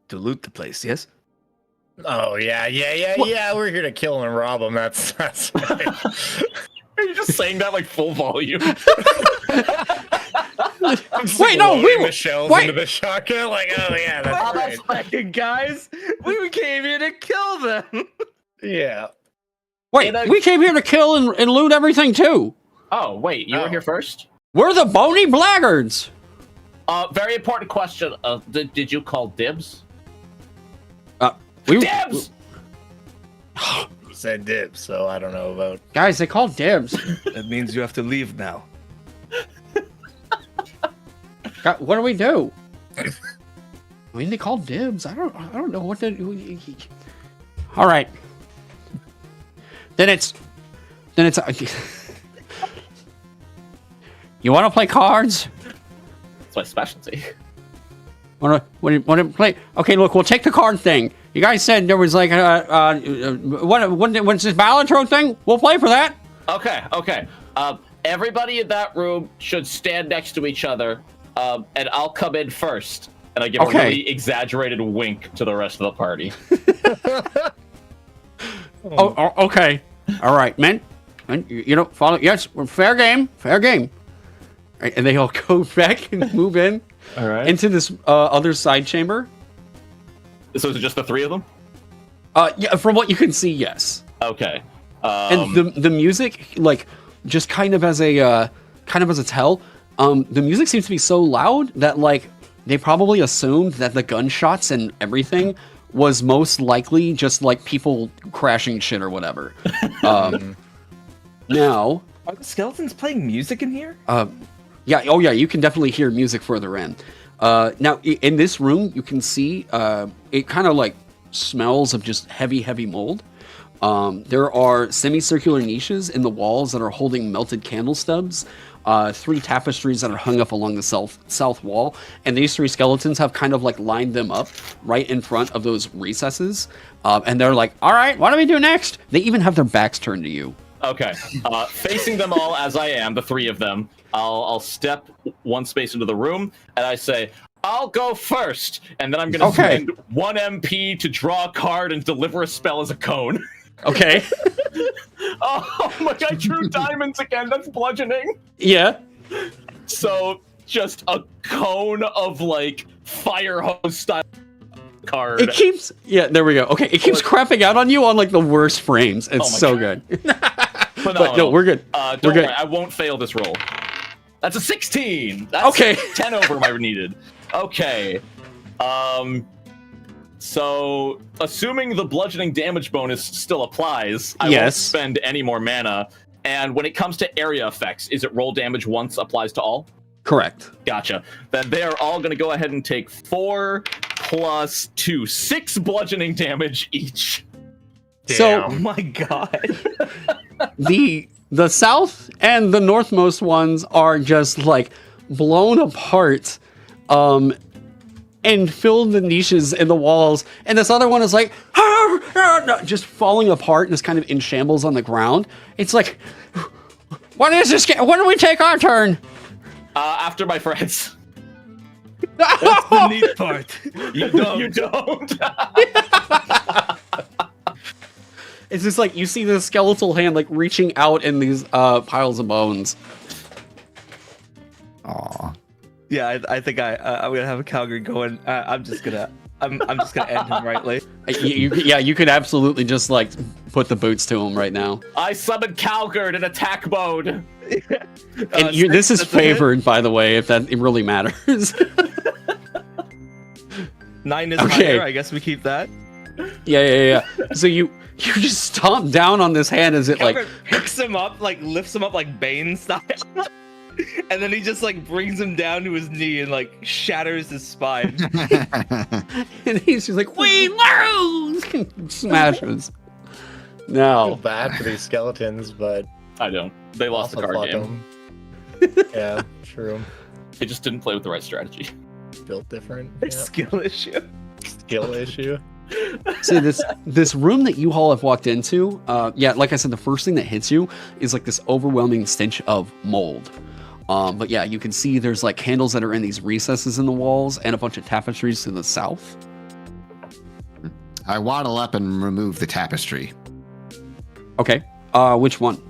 To loot the place, yes? Oh yeah. We're here to kill and rob them. That's right. Are you just saying that like full volume? Wait, no, Loading the shells wait. into the shotgun. Like, oh yeah, Oh, that's right. Fucking guys, we came here to kill them. Yeah. Wait, we came here to kill and loot everything too. Oh, wait, you were here first? We're the bony blackguards. Very important question. Did you call dibs? Dibs! He said dibs, so I don't know about. Guys, they call dibs. That means you have to leave now. God, what do we do? I mean, they call dibs. I don't know what to do. All right. Then it's. You want to play cards? That's my specialty. Want to play? Okay, look, we'll take the card thing. You guys said there was like what's this Balatro thing? We'll play for that. Okay. Everybody in that room should stand next to each other, and I'll come in first. And I give a really exaggerated wink to the rest of the party. Oh, okay. All right, men. You know, follow. Yes, we're fair game. Right, and they all go back and move in into this other side chamber. So is it just the three of them? Yeah, from what you can see, yes. Okay. And the music, like, just kind of as a tell, the music seems to be so loud that like they probably assumed that the gunshots and everything was most likely just like people crashing shit or whatever. Now, Are the skeletons playing music in here? yeah, oh yeah, you can definitely hear music further in. Now, in this room, you can see it kind of like smells of just heavy mold. There are semicircular niches in the walls that are holding melted candle stubs, 3 tapestries that are hung up along the south wall, and these 3 skeletons have kind of like lined them up right in front of those recesses. And they're like, all right, what do we do next? They even have their backs turned to you. Okay. Facing them all as I am, the 3 of them, I'll step 1 space into the room, and I say, I'll go first, and then I'm going to spend 1 MP to draw a card and deliver a spell as a cone. Okay. Oh my god, I drew diamonds again. That's bludgeoning. Yeah. So just a cone of like fire hose style card. It keeps, yeah, there we go. Okay, it keeps crapping out on you on like the worst frames. It's so good. But no, we're good. Don't we're good. worry, I won't fail this roll. That's a 16. That's Okay. 10 over my needed. Okay. So assuming the bludgeoning damage bonus still applies, I won't spend any more mana. And when it comes to area effects, is it roll damage once applies to all? Correct. Gotcha. Then they are all going to go ahead and take 4 plus 2, 6 bludgeoning damage each. So, Oh my god. the south and the northmost ones are just like blown apart, and filled the niches in the walls, and this other one is like just falling apart and is kind of in shambles on the ground. It's like, when is this? When do we take our turn? After my friends. That's the neat part. You don't. It's just like you see the skeletal hand like reaching out in these piles of bones. Aw. Yeah, I think I'm gonna have a Calgary going. I'm just gonna end him rightly. You could absolutely just like put the boots to him right now. I summon Calgard in attack mode. And this is favored, by the way, if that it really matters. 9 is Okay. higher. I guess we keep that. Yeah. So you just stomp down on this hand as it like Calgard picks him up, like lifts him up like Bane style. And then he just like brings him down to his knee and like shatters his spine. and he's just like, we lose! Smashes. I feel Now, bad for these skeletons, but I don't. They lost the also card fuck game. 'em. Yeah, true. They just didn't play with the right strategy. Built different. There's Yeah. skill issue. Skill issue. see this room that you all have walked into, like I said, the first thing that hits you is like this overwhelming stench of mold. But yeah, you can see there's like candles that are in these recesses in the walls and a bunch of tapestries to the south. I waddle up and remove the tapestry. Okay. Which one?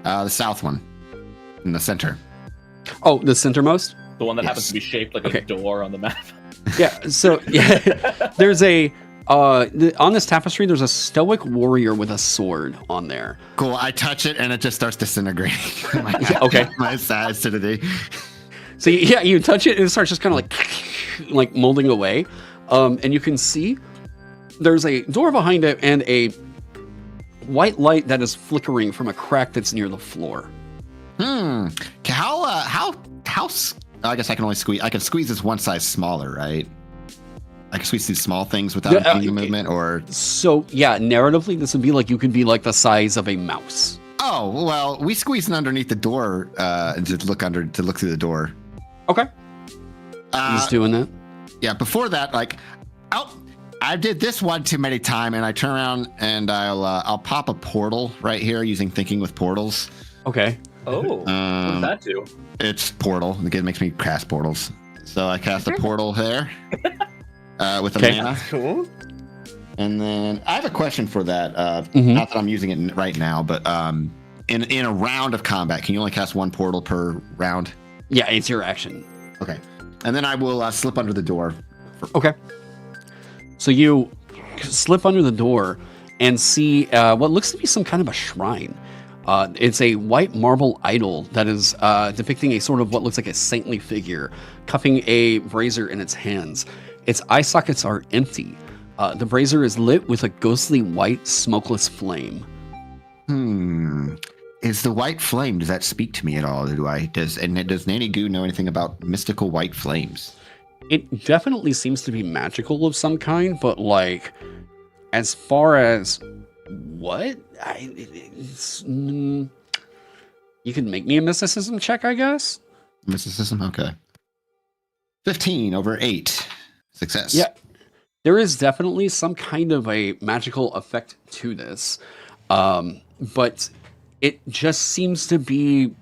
The south one. In the center. Oh, the centermost? The one that happens Yes. to be shaped like Okay. a door on the map. Yeah, so there's a on this tapestry there's a stoic warrior with a sword on there. Cool. I touch it and it just starts disintegrating. Okay. My acidity. So you touch it and it starts just kind of like molding away. And you can see there's a door behind it and a white light that is flickering from a crack that's near the floor. How I guess I can only squeeze. I can squeeze this one size smaller, right? I can squeeze these small things without impeding movement, or So yeah, narratively this would be like you could be like the size of a mouse. oh well, we squeezed underneath the door to look through the door. Okay. He's doing that. Yeah. Before that, like, I did this one too many times, and I turn around and I'll pop a portal right here using thinking with portals. Okay. Oh. What does that do? It's portal. It makes me cast portals. So I cast a portal there with a Okay. mana. Cool. And then I have a question for that. Mhm. Not that I'm using it right now, but in a round of combat, can you only cast one portal per round? Yeah, it's your action. Okay. And then I will slip under the door. Okay. So you slip under the door and see what looks to be some kind of a shrine. It's a white marble idol that is depicting a sort of what looks like a saintly figure, cupping a brazier in its hands. Its eye sockets are empty. The brazier is lit with a ghostly white, smokeless flame. Is the white flame, does that speak to me at all? Does Nanny Goo know anything about mystical white flames? It definitely seems to be magical of some kind, but like, as far as what? You can make me a mysticism check, I guess. Mysticism? Okay. 15 over 8. Success. Yeah. There is definitely some kind of a magical effect to this. But it just seems to be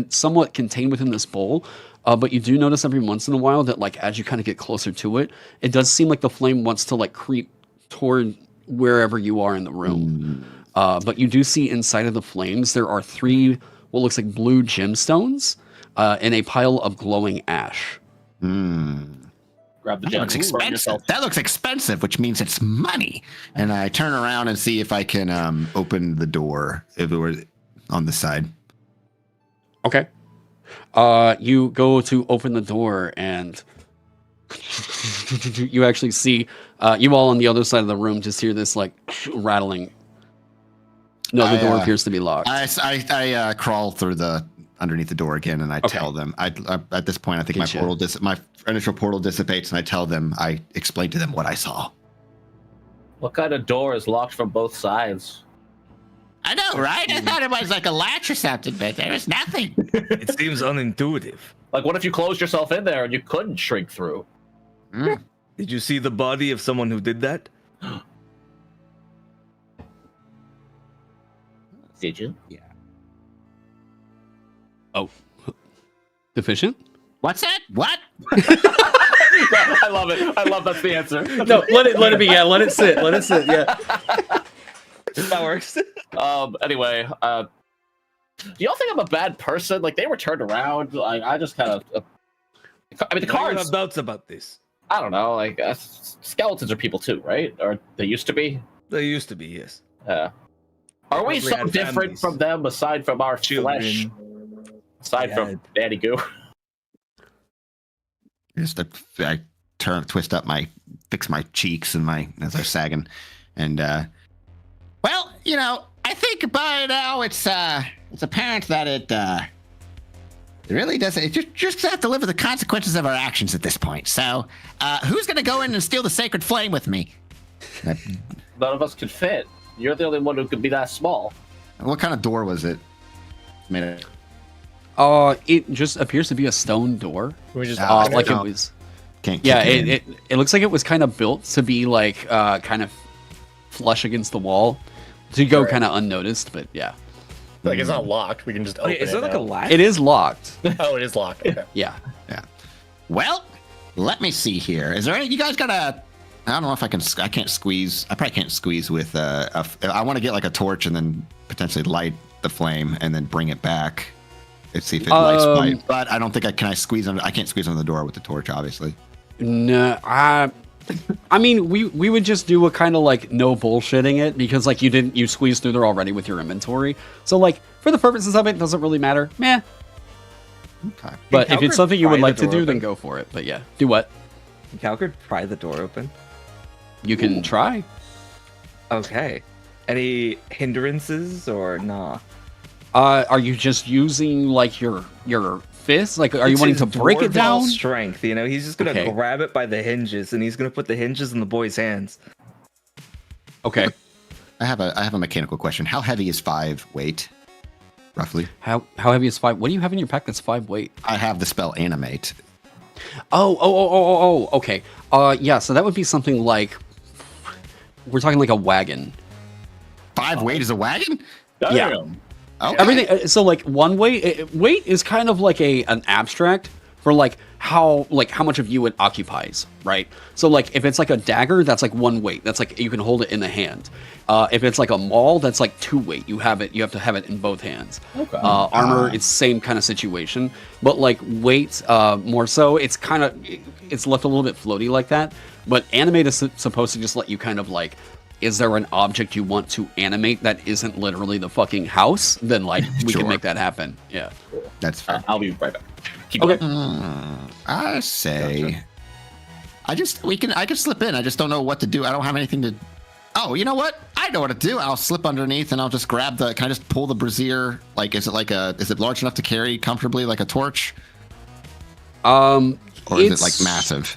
somewhat contained within this bowl. But you do notice every once in a while that, like, as you kind of get closer to it, it does seem like the flame wants to, like, creep toward wherever you are in the room. But you do see inside of the flames, there are 3 what looks like blue gemstones in a pile of glowing ash. Grab the That gem. looks Burn expensive. yourself. That looks expensive, which means it's money. And I turn around and see if I can open the door if it were on the side. Okay. You go to open the door and you actually see you all on the other side of the room just hear this like rattling. No, the door appears to be locked. I crawl through underneath the door again, and I tell them. At this point, I think my initial portal dissipates, and I tell them. I explain to them what I saw. What kind of door is locked from both sides? I know, right? I thought it was like a latch or something, but there was nothing. It seems unintuitive. Like, what if you closed yourself in there and you couldn't shrink through? Did you see the body of someone who did that? Did you? Yeah. Oh, deficient? What's that? What? I love it. I love that's the answer. No, let it be. Yeah, let it sit. Let it sit. Yeah. That works. Anyway, do y'all think I'm a bad person? Like, they were turned around. Like, I just kind of. I mean, the I cards. have doubts about this. I don't know. Like, skeletons are people too, right? Or they used to be. They used to be, yes. Yeah. Are we Probably so had different families. from them aside from our Children. flesh? Aside from Yeah. Daddy Goo. I twist up fix my cheeks and as they're sagging, and well, I think by now it's apparent that it really doesn't. It just have to live with the consequences of our actions at this point. So, who's gonna go in and steal the sacred flame with me? None of us could fit. You're the only one who could be that small. What kind of door was it? Made it. It just appears to be a stone door. We just Like it no. was. Can't. Yeah, kick in. it looks like it was kind of built to be like kind of flush against the wall to go Right. kind of unnoticed. But yeah, like it's not locked. We can just open Wait, is it there like a now. latch? it is locked. Oh, it is locked. Okay. Yeah. Well, let me see here. Is there any? You guys got a? I don't know if I can. I can't squeeze. I probably can't squeeze with I want to get like a torch and then potentially light the flame and then bring it back. And see if it lights. But I don't think I can. I squeeze under. I can't squeeze under the door with the torch, obviously. No, I mean, we would just do a kind of like no bullshitting it because like you squeezed through there already with your inventory. So like for the purposes of it, it doesn't really matter. Meh. Okay. But Can if it's Calgard something you pry would the like to door do, then open? go for it. But yeah, do what? Can Calgard pry the door open? You can try. Okay. Any hindrances or nah? Are you just using like your fist? Like, are you It's wanting to his break it dwarven down? Strength, he's just gonna Okay. grab it by the hinges, and he's gonna put the hinges in the boy's hands. Okay. I have a mechanical question. How heavy is 5 weight, roughly? How heavy is 5? What do you have in your pack that's 5 weight? I have the spell animate. Oh. Okay. Yeah. So that would be something like we're talking like a wagon. 5 weight is a wagon? Damn. Yeah. Okay. Everything. So like one weight. Weight is kind of like an abstract for like how much of you it occupies, right? So like if it's like a dagger, that's like 1 weight. That's like you can hold it in the hand. If it's like a maul, that's like 2 weight. You have to have it in both hands. Okay. Armor, it's same kind of situation, but like weight, more so. It's left a little bit floaty like that. But animate is supposed to just let you kind of like, is there an object you want to animate that isn't literally the fucking house? Then like we Sure. can make that happen. Yeah. That's fair. I'll be right back. Keep Okay. going. I say, I can slip in. I just don't know what to do. I don't have anything to. Oh, you know what? I know what to do. I'll slip underneath and I'll just grab can I just pull the brazier? Like, is it large enough to carry comfortably like a torch? Or is it like massive?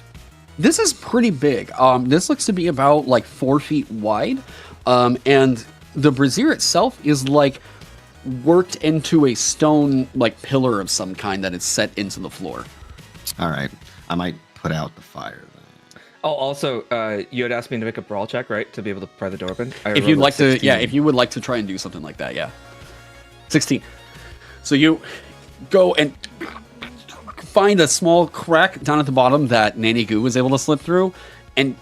This is pretty big. This looks to be about like 4 feet wide. And the brazier itself is like worked into a stone like pillar of some kind that is set into the floor. All right. I might put out the fire then. Oh, also, you had asked me to make a brawl check, right, to be able to pry the door open. If you'd like to, yeah, if you would like to try and do something like that, yeah. 16. So you go and find a small crack down at the bottom that Nanny Goo was able to slip through and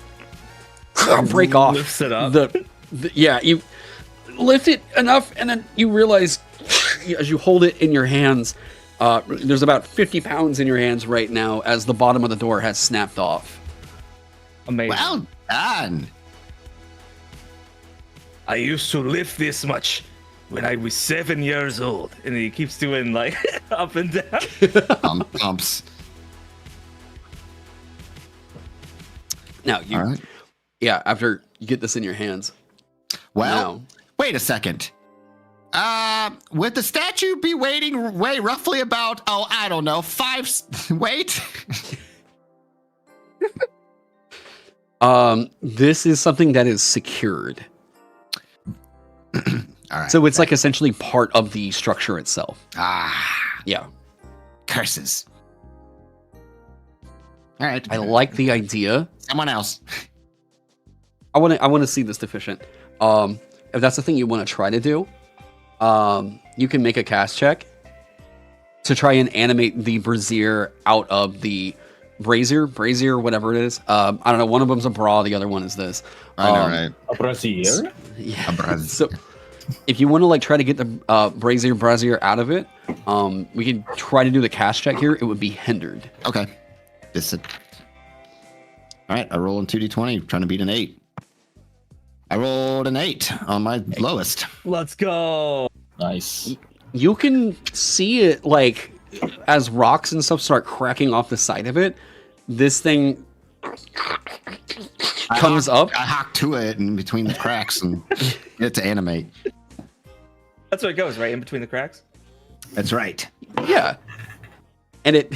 break off. Lifts it up. Yeah, you lift it enough and then you realize as you hold it in your hands, There's about 50 pounds in your hands right now as the bottom of the door has snapped off. Amazing. Well done. I used to lift this much when I was 7 years old. And he keeps doing like up and down. Pumps. Now, you, All right. yeah, after you get this in your hands. Well, now, wait a second. Would the statue be weigh roughly about, I don't know, 5 weight? this is something that is secured. All right. So it's like essentially part of the structure itself. Ah, Yeah. curses. All right. I like the idea. Someone else. I want to see this deficient. If that's the thing you want to try to do, you can make a cast check to try and animate the brazier out of the brazier, whatever it is. I don't know. One of them's a bra. The other one is this. I know, right? A brazier? Yeah. A brazier. So if you want to like try to get the brazier out of it, we can try to do the cast check here. It would be hindered. Okay. All right, I roll in 2d20, trying to beat an 8. I rolled an 8 on my lowest. Let's go. Nice. You can see it like as rocks and stuff start cracking off the side of it. This thing comes up. I hock to it in between the cracks and get it to animate. That's where it goes, right? In between the cracks? That's right. Yeah. And it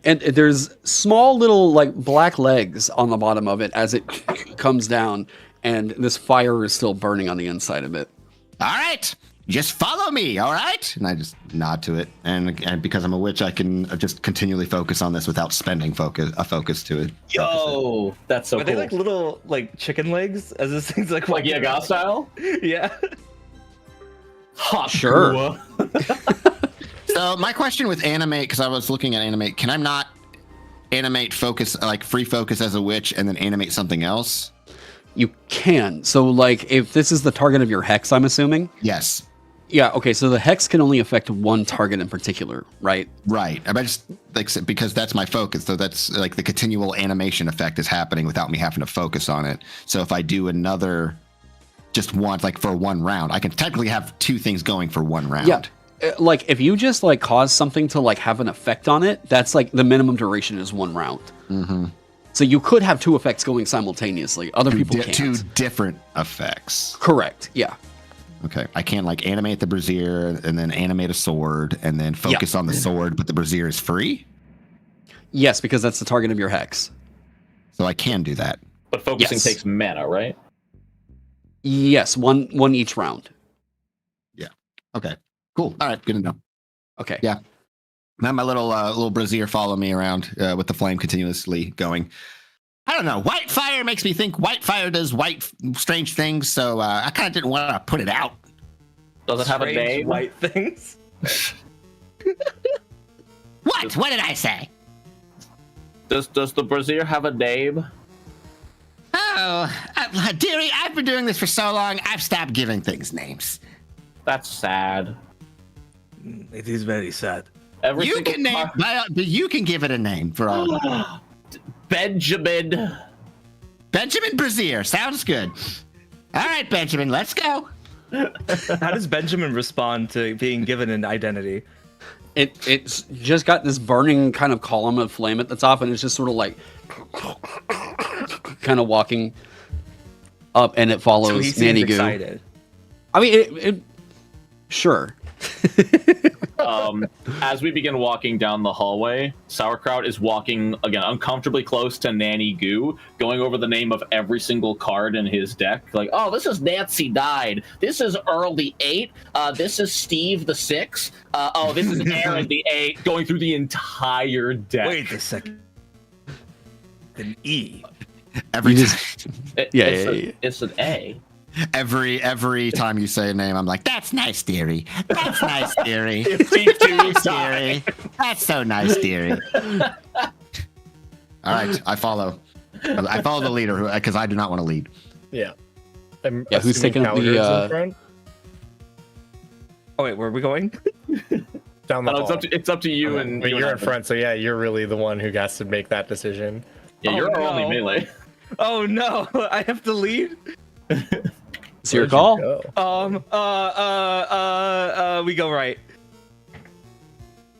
and there's small little like black legs on the bottom of it as it comes down, and this fire is still burning on the inside of it. All right, just follow me, all right? And I just nod to it, and because I'm a witch, I can just continually focus on this without spending a focus to it. Yo, that's so Are cool. they like little like chicken legs as this thing's like Like Yaga style? Yeah. Hot Sure. cool. So my question with animate, because I was looking at animate, can I not animate focus, like free focus as a witch, and then animate something else? You can. So like if this is the target of your hex, I'm assuming. Yes. Yeah, okay, so the hex can only affect one target in particular, right? Right. I just like because that's my focus. So that's like the continual animation effect is happening without me having to focus on it. So if I do another, just one, like for one round, I can technically have 2 things going for one round. Yeah. Like if you just like cause something to like have an effect on it, that's like the minimum duration is 1 round. Mm-hmm. So you could have 2 effects going simultaneously. Other people can't. 2 different effects. Correct. Yeah. Okay. I can't like animate the brazier and then animate a sword and then focus on the sword, but the brazier is free. Yes, because that's the target of your hex. So I can do that. But focusing Yes. takes mana, right? Yes, one each round. Okay. Cool. All right. Good to know. Okay. Yeah. Now my little brazier follow me around with the flame continuously going. I don't know. White fire makes me think white fire does strange things. So I kind of didn't want to put it out. Does it have a Strange name? white things. What? What did I say? Does the brazier have a name? Oh, dearie, I've been doing this for so long, I've stopped giving things names. That's sad. It is very sad. Every You single can name, but you can give it a name for all. Benjamin. Benjamin Brazier sounds good. All right, Benjamin, let's go. How does Benjamin respond to being given an identity? It's just got this burning kind of column of flame at the top, and it's just sort of like kind of walking up, and it follows So he seems Nanny Goo. excited. I mean, it sure. As we begin walking down the hallway, Sauerkraut is walking again uncomfortably close to Nanny Goo, going over the name of every single card in his deck. Like, oh, this is Nancy died. This is Earl the 8. This is Steve the 6. Oh, this is Aaron the 8. Going through the entire deck. Wait a second. An E. Every You time, It's an A. every time you say a name, I'm like, that's nice, dearie. That's nice, dearie. 52 Nice, dearie. That's so nice, dearie. All right, I follow. I follow the leader because I do not want to lead. Yeah. I'm Yeah, who's assuming taking up the, Cowher's in front? Oh wait, where are we going? Down the No, hall. it's up to you and I mean, you you're and in front, so yeah, you're really the one who has to make that decision. Yeah, you're Oh, our only no. melee. Oh no, I have to lead. It's your Where'd you call. go? We go right.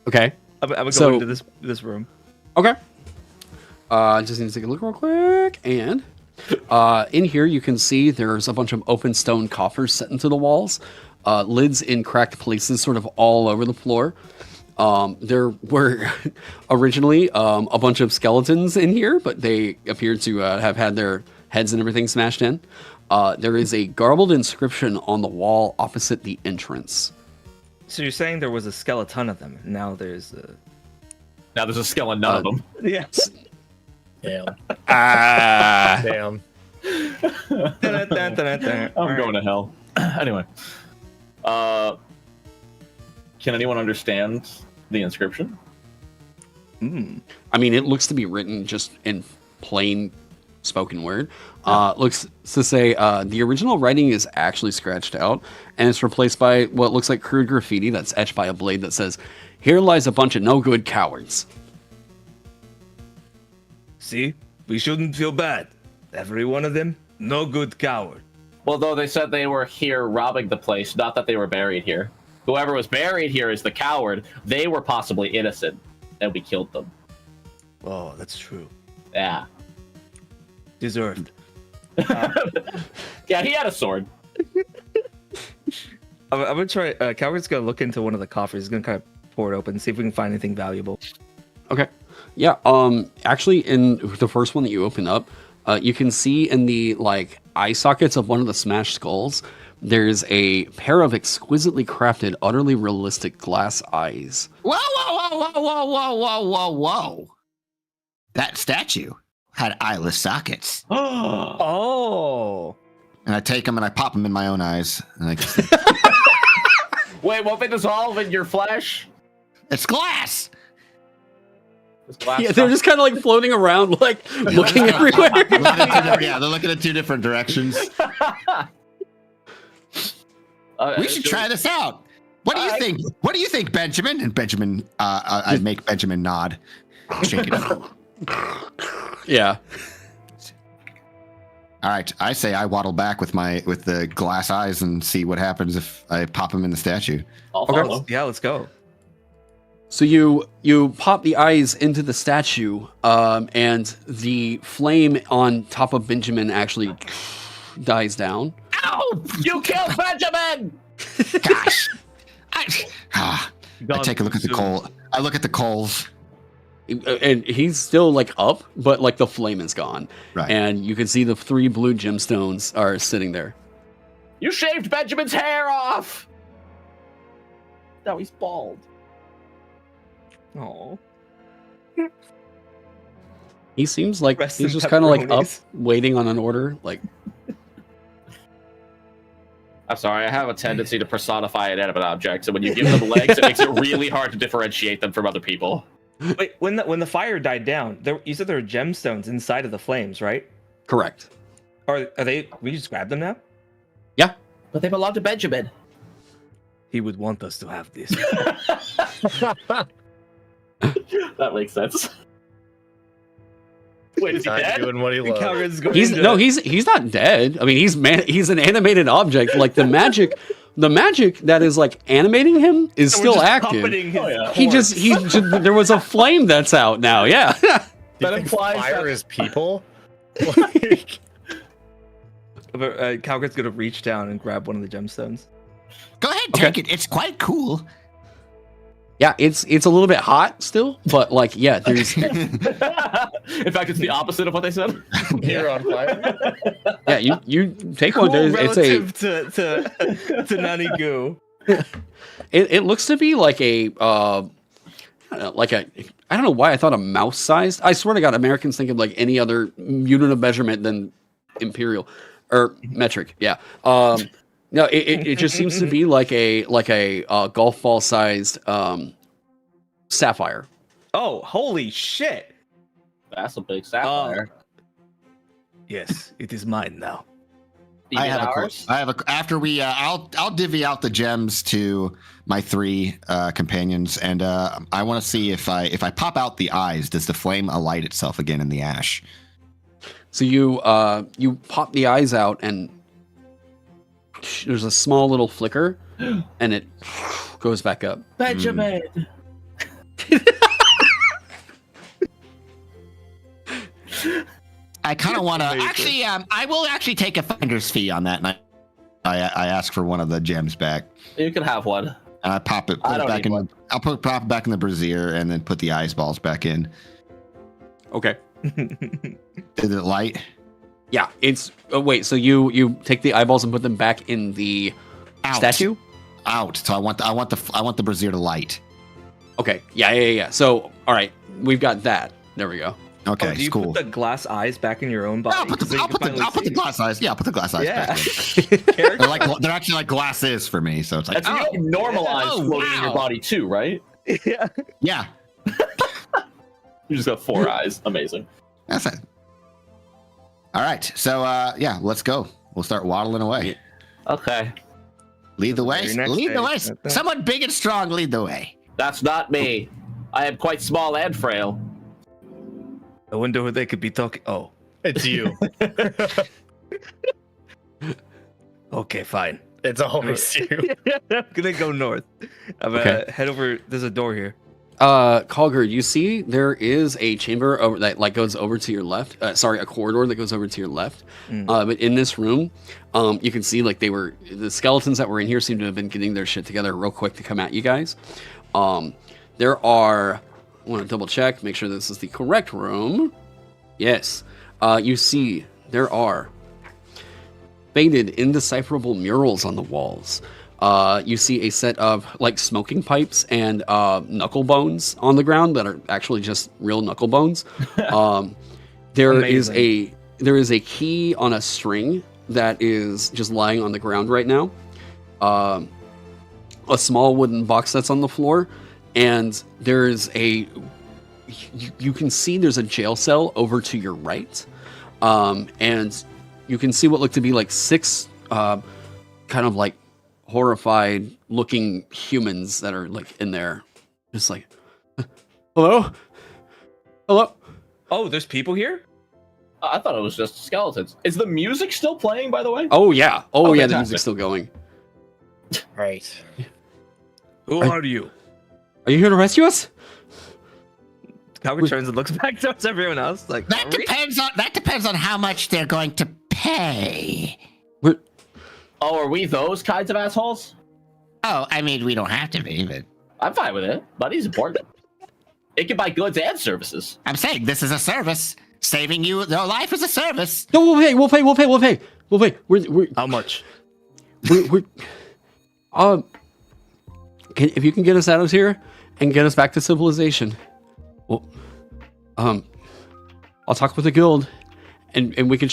Okay. I'm gonna So- go into this room. Okay. Just need to take a look real quick. And in here, you can see there's a bunch of open stone coffers set into the walls, lids in cracked places, sort of all over the floor. There were originally a bunch of skeletons in here, but they appear to have had their heads and everything smashed in. There is a garbled inscription on the wall opposite the entrance. So you're saying there was a skeleton of them. Now there's a... Now there's a skeleton, none of them. Yeah. Damn. Ah. Damn. I'm going to hell. Anyway, can anyone understand the inscription? I mean, it looks to be written just in plain spoken word. Looks to say the original writing is actually scratched out, and it's replaced by what looks like crude graffiti that's etched by a blade that says, "Here lies a bunch of no-good cowards." See, we shouldn't feel bad. Every one of them, no good coward. Well, though they said they were here robbing the place, not that they were buried here. Whoever was buried here is the coward. They were possibly innocent, and we killed them. Oh, that's true. Yeah. Deserved. Yeah, he had a sword. I'm gonna try. Coward's gonna look into one of the coffers. He's gonna kind of pour it open, see if we can find anything valuable. Okay. Yeah. Actually, in the first one that you open up, you can see in the like eye sockets of one of the smashed skulls, there's a pair of exquisitely crafted, utterly realistic glass eyes. Whoa, whoa, whoa, whoa, whoa, whoa, whoa, whoa, whoa. That statue had eyeless sockets. Oh. And I take them and I pop them in my own eyes. And I just, Wait, won't they dissolve in your flesh? it's glass. This glass Yeah, they're stuff? just kind of like floating around, like looking everywhere. Yeah, they're looking at two different directions. We should try this out. What do you think? What do you think, Benjamin? And Benjamin, I make Benjamin nod. Shake it up. Yeah. All right, I say I waddle back with the glass eyes and see what happens if I pop him in the statue. I'll follow. Yeah, let's go. So you pop the eyes into the statue, and the flame on top of Benjamin actually dies down. Ow! You killed Benjamin! Gosh. I take a look at the coal. I look at the coals. And he's still like up, but like the flame is gone. Right. And you can see the 3 blue gemstones are sitting there. You shaved Benjamin's hair off! Now he's bald. Oh. He seems like Rest he's in just kind of like up, pepperonis. waiting on an order. Like, I'm sorry, I have a tendency to personify inanimate objects, and when you give them legs, it makes it really hard to differentiate them from other people. Wait, when the fire died down, you said there were gemstones inside of the flames, right? correct. Are they? We just grab them now? Yeah. But they belong to Benjamin. He would want us to have this. That makes sense. Wait, is he Not dead? doing what he loves. Coward's going He's to- no, he's not dead. I mean, he's an animated object. Like the magic that is like animating him is We're still just active. puppeting his Oh, yeah. He just there was a flame that's out now. Yeah. Do you That think implies fire that- is people? Like, Coward's gonna reach down and grab one of the gemstones. Go ahead, Okay. take it. It's quite cool. Yeah, it's a little bit hot still, but like yeah, there's In fact, it's the opposite of what they said. you're on fire. yeah, you take one. There's it's a relative to Nanny Goo. it looks to be like a I don't know why I thought a mouse sized. I swear to God, Americans think of like any other unit of measurement than imperial or metric. Yeah. No, it just seems to be like a golf ball sized sapphire. Oh, holy shit! That's a big sapphire. Yes, it is mine now. You I get have ours? after we I'll divvy out the gems to my 3 companions, and I want to see if I pop out the eyes, does the flame alight itself again in the ash? So you pop the eyes out, and there's a small little flicker, and it goes back up. Benjamin. I kind of want to actually. I will actually take a finder's fee on that, and I ask for one of the gems back. You can have one. And I pop it, I don't back need in. one. I'll pop it back in the brazier, and then put the eyes balls back in. Okay. Is it light? Yeah, it's. Oh, wait, so you take the eyeballs and put them back in the Out. statue? Out. So I want the brazier to light. Okay. Yeah. So, all right, we've got that. There we go. Okay, Do you cool. put the glass eyes back in your own body? I'll put the glass eyes. Yeah, I'll put the glass eyes Yeah. back in. They're actually like glasses for me, so it's like That's you can normalize floating in your body too, right? Yeah. yeah. You just got 4 eyes. Amazing. That's it. All right, so yeah, let's go. We'll start waddling away. Okay. Lead the way. Very next Lead the way. day. Someone big and strong lead the way. That's not me. I am quite small and frail. I wonder who they could be talking. Oh, It's you. okay, fine. It's always you. I'm gonna go north. I'm gonna Okay. head over. There's a door here. Colger, you see there is a chamber over that like goes over to your left. A corridor that goes over to your left. But in this room, you can see like the skeletons that were in here seem to have been getting their shit together real quick to come at you guys. There are. I want to double check, make sure this is the correct room. Yes. You see there are faded, indecipherable murals on the walls. You see a set of like smoking pipes and knuckle bones on the ground that are actually just real knuckle bones. There is a key on a string that is just lying on the ground right now. A small wooden box that's on the floor, and there's you can see there's a jail cell over to your right, and you can see what look to be like 6 kind of like horrified looking humans that are like in there, just like, hello. Oh, there's people here. I thought it was just skeletons. Is the music still playing, by the way? Oh yeah, the fantastic. music's still going. Right. Who are you? Are you here to rescue us? Calvin turns and looks back towards everyone else. Like, That are we? depends on how much they're going to pay. Oh, are we those kinds of assholes? Oh, I mean, we don't have to be, but I'm fine with it. Money's important. It can buy goods and services. I'm saying this is a service. Saving you your life is a service. No, we'll pay. We're How much? if you can get us out of here and get us back to civilization, well, I'll talk with the guild, and we can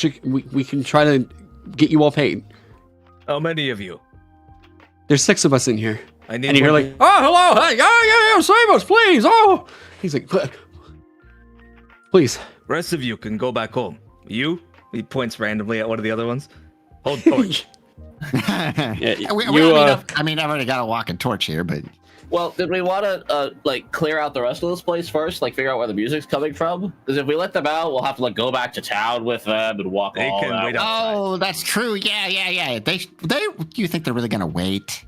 try to get you all paid. How many of you? There's 6 of us in here, I need. and you're one- like, oh, hello, hey, yeah, save us, please. Oh, he's like, please. Rest of you can go back home. You? He points randomly at one of the other ones. Hold torch. Yeah, I mean, I've already got a walking torch here, but Well, did we want to like clear out the rest of this place first? Like figure out where the music's coming from? Because if we let them out, we'll have to like go back to town with them and walk They all can that. wait outside. oh, that's true. Yeah. They. You think they're really gonna wait?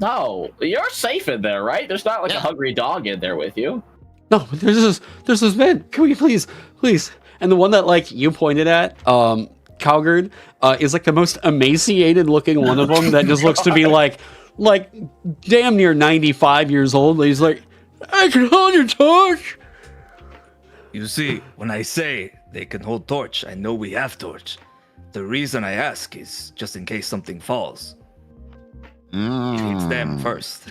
No, you're safe in there, right? There's not like a hungry dog in there with you. No, there's this man. Can we please? And the one that like you pointed at, Calgard, is like the most emaciated looking one of them that just looks to be like damn near 95 years old. He's like, I can hold your torch. You see, when I say they can hold torch, I know we have torch. The reason I ask is just in case something falls. It's them first.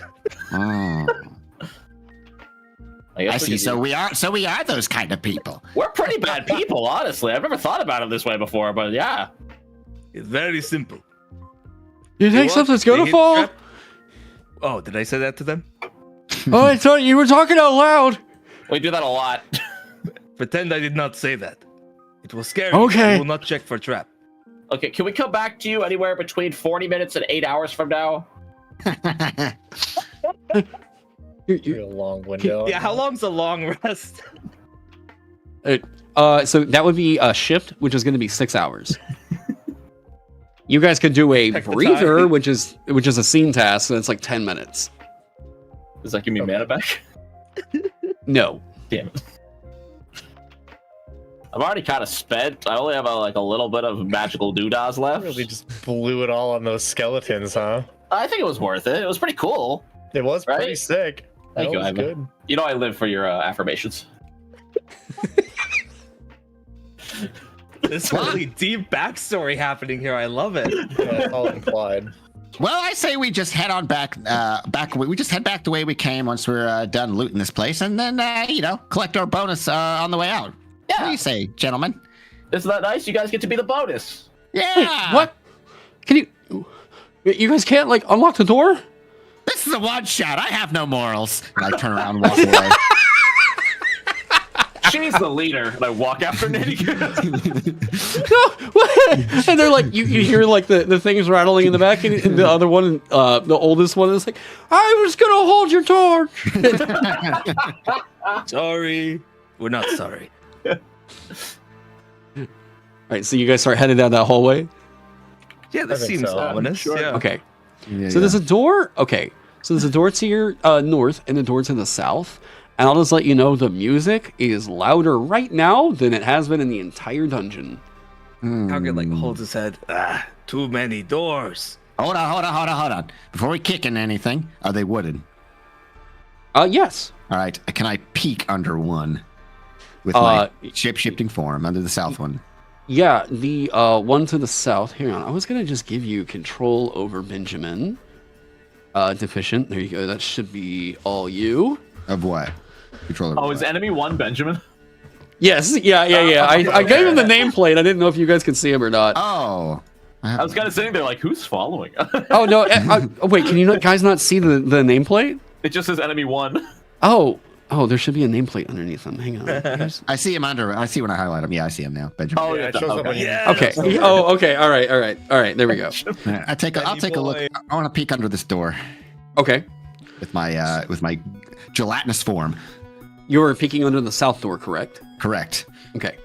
I see. So we are those kind of people. We're pretty bad people, honestly. I've never thought about it this way before, but yeah. It's very simple. You think want something's the gonna hit fall? trap? Oh, did I say that to them? Oh, I thought you were talking out loud. We do that a lot. Pretend I did not say that. It will scare Okay. you. I will not check for trap. Okay, can we come back to you anywhere between 40 minutes and 8 hours from now? A long window. Yeah, how long's a long rest? So that would be a shift, which is going to be 6 hours. You guys could do a Check the breather, time. which is a scene task, and it's like 10 minutes. Does that give me mana back? No. Damn it. I'm already kind of spent. I only have a little bit of magical doodahs left. Really just blew it all on those skeletons, huh? I think it was worth it. It was pretty cool. It was pretty Right? sick. Thank That you, was Ivan. good. You know I live for your affirmations. This really deep backstory happening here. I love it. Yeah, it's all implied. Well, I say we just head on back. We just head back the way we came once we're done looting this place, and then collect our bonus on the way out. What do Yeah. you say, gentlemen? Isn't that nice? You guys get to be the bonus. Yeah. What? Can you guys can't like unlock the door? This is a one shot. I have no morals. And I turn around and walk away. She's the leader, and I walk after Nanny. No. What? And they're like, you hear like the things rattling in the back, and the other one, the oldest one, is like, I was gonna hold your torch. Sorry. We're not sorry. All right, so you guys start heading down that hallway. Yeah, this I think seems so. ominous. Sure. Yeah. Okay. Yeah, So there's a door. Okay. So there's a door to your north and a door to the south. And I'll just let you know the music is louder right now than it has been in the entire dungeon. Calgary like holds his head. Too many doors. Hold on. Before we kick in anything, are they wooden? Yes. All right. Can I peek under one with Uh, my shape-shifting form under the south one? Yeah, the one to the south. Hang on. I was going to just give you control over Benjamin. Deficient. There you go. That should be all you. Of what? Controller. Oh, is enemy 1 Benjamin? Yes. Yeah. I gave him the nameplate. I didn't know if you guys could see him or not. Oh. I was kind of sitting there like, who's following? Oh, no. Wait, can you guys not see the nameplate? It just says enemy 1. Oh, there should be a nameplate underneath them. Hang on. Guys. I see him under. I see when I highlight him. Yeah, I see him now. Benjamin. Oh, Yeah, it shows up when you- Yeah. Okay. Oh, okay. All right. There we go. I'll take a look. boy. I want to peek under this door Okay. with my gelatinous form. You were peeking under the south door, correct? Correct. Okay.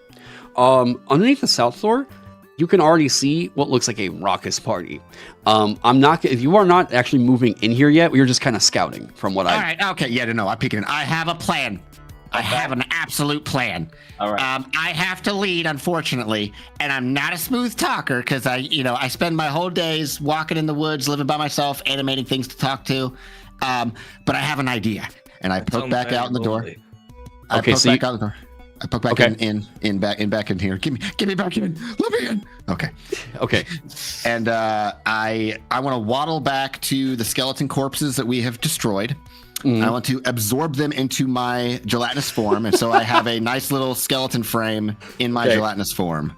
Underneath the south door, you can already see what looks like a raucous party. You are not actually moving in here yet. We are just kind of scouting from what All right. Okay. Yeah. No. I'm peeking in. I have a plan. I have an absolute plan. All right. I have to lead, unfortunately, and I'm not a smooth talker because I spend my whole days walking in the woods, living by myself, animating things to talk to. But I have an idea, and I poke back out in the door. I Okay, poke so back out the door. I poke back Okay. in back in here. Give me back in. Let me in. Okay. Okay. And I want to waddle back to the skeleton corpses that we have destroyed. I want to absorb them into my gelatinous form, and so I have a nice little skeleton frame in my Okay. gelatinous form.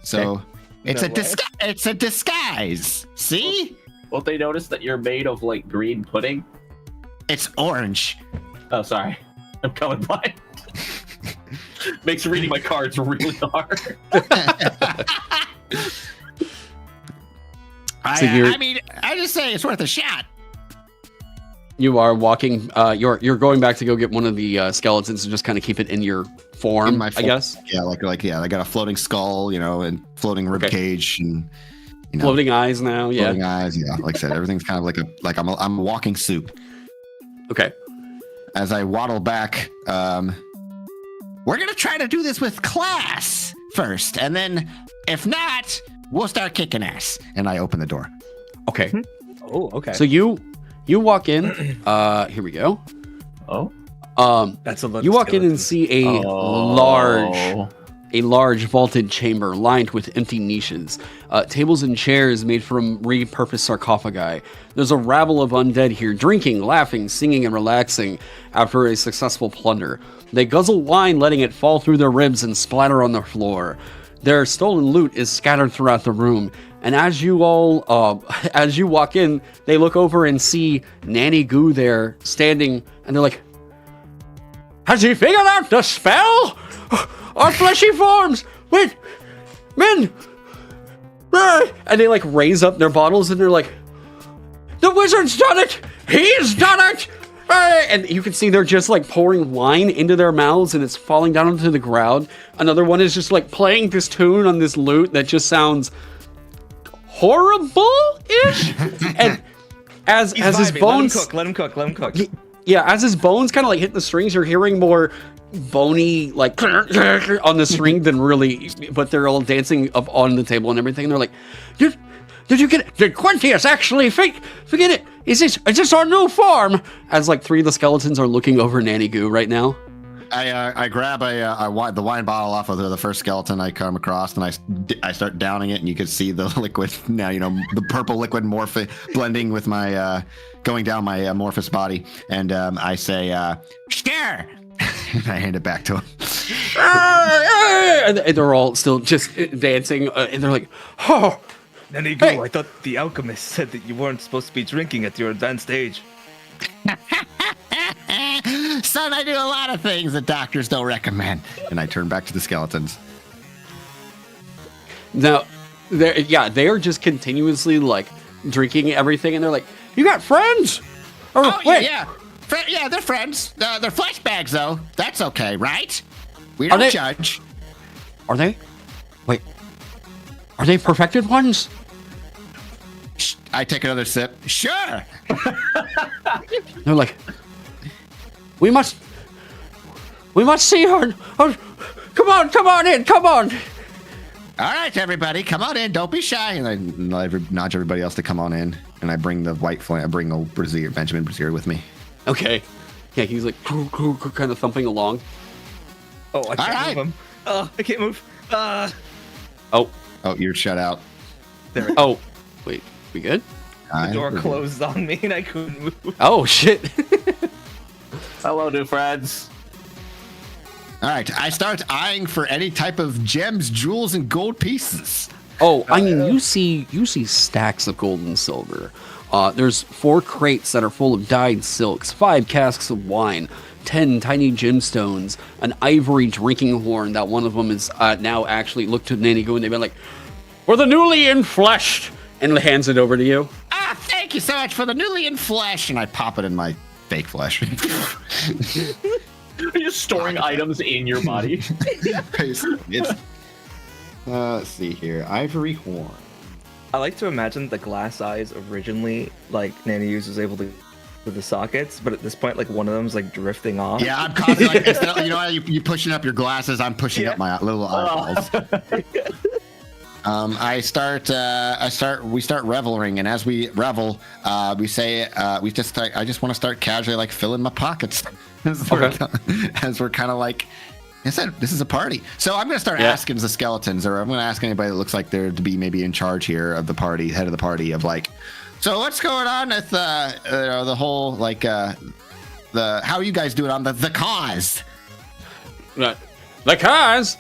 So it's No a way. it's a disguise. See? Won't they notice that you're made of like green pudding? It's orange. Oh, sorry. I'm colorblind. Makes reading my cards really hard. I mean, I just say it's worth a shot. You are walking. You're going back to go get one of the skeletons and just kind of keep it in your form, In my I form. guess. Yeah, I got a floating skull, and floating rib Okay. cage, and Floating eyes now. Yeah. floating eyes. Yeah, like I said, everything's kind of like I'm a walking soup. Okay. As I waddle back, we're gonna try to do this with class first, and then if not, we'll start kicking ass. And I open the door. Okay. Oh, okay. So you walk in. Here we go. Oh. That's a You walk in and see a large vaulted chamber lined with empty niches, tables and chairs made from repurposed sarcophagi. There's a rabble of undead here, drinking, laughing, singing, and relaxing after a successful plunder. They guzzle wine, letting it fall through their ribs and splatter on the floor. Their stolen loot is scattered throughout the room, and as you walk in, they look over and see Nanny Goo there standing, and they're like, "Has he figured out the spell? Our fleshy forms! Wait, men! And they like raise up their bottles and they're like, the wizard's done it! He's done it! And you can see they're just like pouring wine into their mouths and it's falling down onto the ground. Another one is just like playing this tune on this lute that just sounds horrible-ish. And as his bones... Let him cook. Yeah, as his bones kind of like hit the strings, you're hearing more bony like on the string than really, but they're all dancing up on the table and everything. And they're like, did you get it? Did Quintius actually forget it? Is this our new form? As like 3 of the skeletons are looking over Nanny Goo right now. I grab the wine bottle off of the first skeleton I come across, and I start downing it, and you can see the liquid now. The purple liquid blending with my going down my amorphous body, and I say, "Stir!" and I hand it back to him. And they're all still just dancing, and they're like, "Oh." Nanigu, Hey. I thought the alchemist said that you weren't supposed to be drinking at your advanced age. Son, I do a lot of things that doctors don't recommend. And I turn back to the skeletons. Now, they are just continuously like drinking everything, and they're like, "You got friends?" Oh, wait, yeah. Yeah, they're friends. They're flesh bags, though. That's okay, right? We Are don't they- judge. Are they? Wait, are they perfected ones? I take another sip. Sure. They're like, we must see her. Oh, come on in. All right, everybody, come on in. Don't be shy. And I nudge everybody else to come on in. And I bring the white flame. I bring old Brazier, Benjamin Brazier, with me. Okay. Yeah, he's like kind of thumping along. Oh, I can't move him. I can't move. Oh, you're shut out. There. oh, wait, we good? The door closed on me and I couldn't move. Oh shit. Hello, new friends. All right, I start eyeing for any type of gems, jewels, and gold pieces. Oh, I mean, you see stacks of gold and silver. There's 4 crates that are full of dyed silks, 5 casks of wine, 10 tiny gemstones, an ivory drinking horn that one of them is now actually look to Nanny Goo and they've been like, "For the newly infleshed," and hands it over to you. Thank you so much for the newly in flesh. And I pop it in my fake flesh. You're just storing items in your body. Let's see here. Ivory horn. I like to imagine the glass eyes originally, like Nanny was able to with the sockets, but at this point, like one of them's like drifting off. Yeah, I'm constantly like, instead of, you know how you pushing up your glasses, I'm pushing up my little eyeballs. We start reveling, and as we revel, we say, I just want to start casually like filling my pockets as we're kind of like, I said, this is a party. So I'm going to start asking the skeletons, or I'm going to ask anybody that looks like they're to be maybe in charge here of the party, head of the party, of like, so what's going on with the whole like how are you guys doing on the cause? The cause?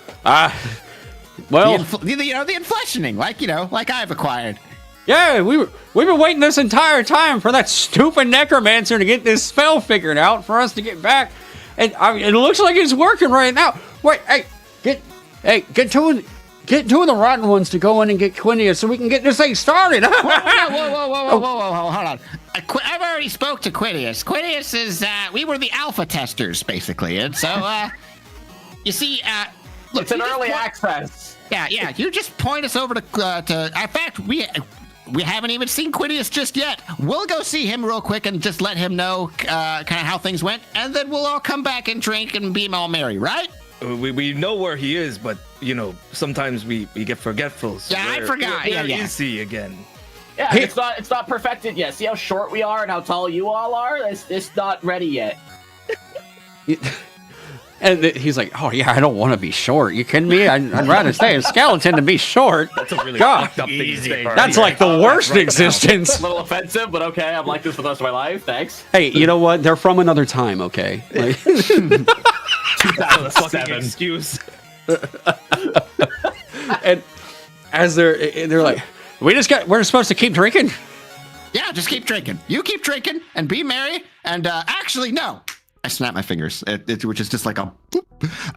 Well, the inflationing, like I've acquired. Yeah, we've been waiting this entire time for that stupid necromancer to get this spell figured out for us to get back, and it looks like it's working right now. Wait, get two of the rotten ones to go in and get Quintius so we can get this thing started. Whoa, hold on. I've already spoke to Quintius. Quintius is we were the alpha testers basically, and so you see, look, It's an early access. Yeah. You just point us over to. In fact, we haven't even seen Quintius just yet. We'll go see him real quick and just let him know kind of how things went, and then we'll all come back and drink and be all merry, right? We know where he is, but sometimes we get forgetful. So I forgot. Where is he again? Yeah, it's not perfected yet. See how short we are and how tall you all are? It's not ready yet. And he's like, "Oh yeah, I don't want to be short. You kidding me? I'd rather stay a skeleton than be short." That's a really God, fucked up thing to say. that's like the worst existence. A little offensive, but okay. I'm like this for the rest of my life. Thanks. Hey, you know what? They're from another time, okay? Like, That's a fucking excuse. and as they're like, we're supposed to keep drinking. Yeah, just keep drinking. You keep drinking and be merry. And actually, no. I snap my fingers, which is just like a.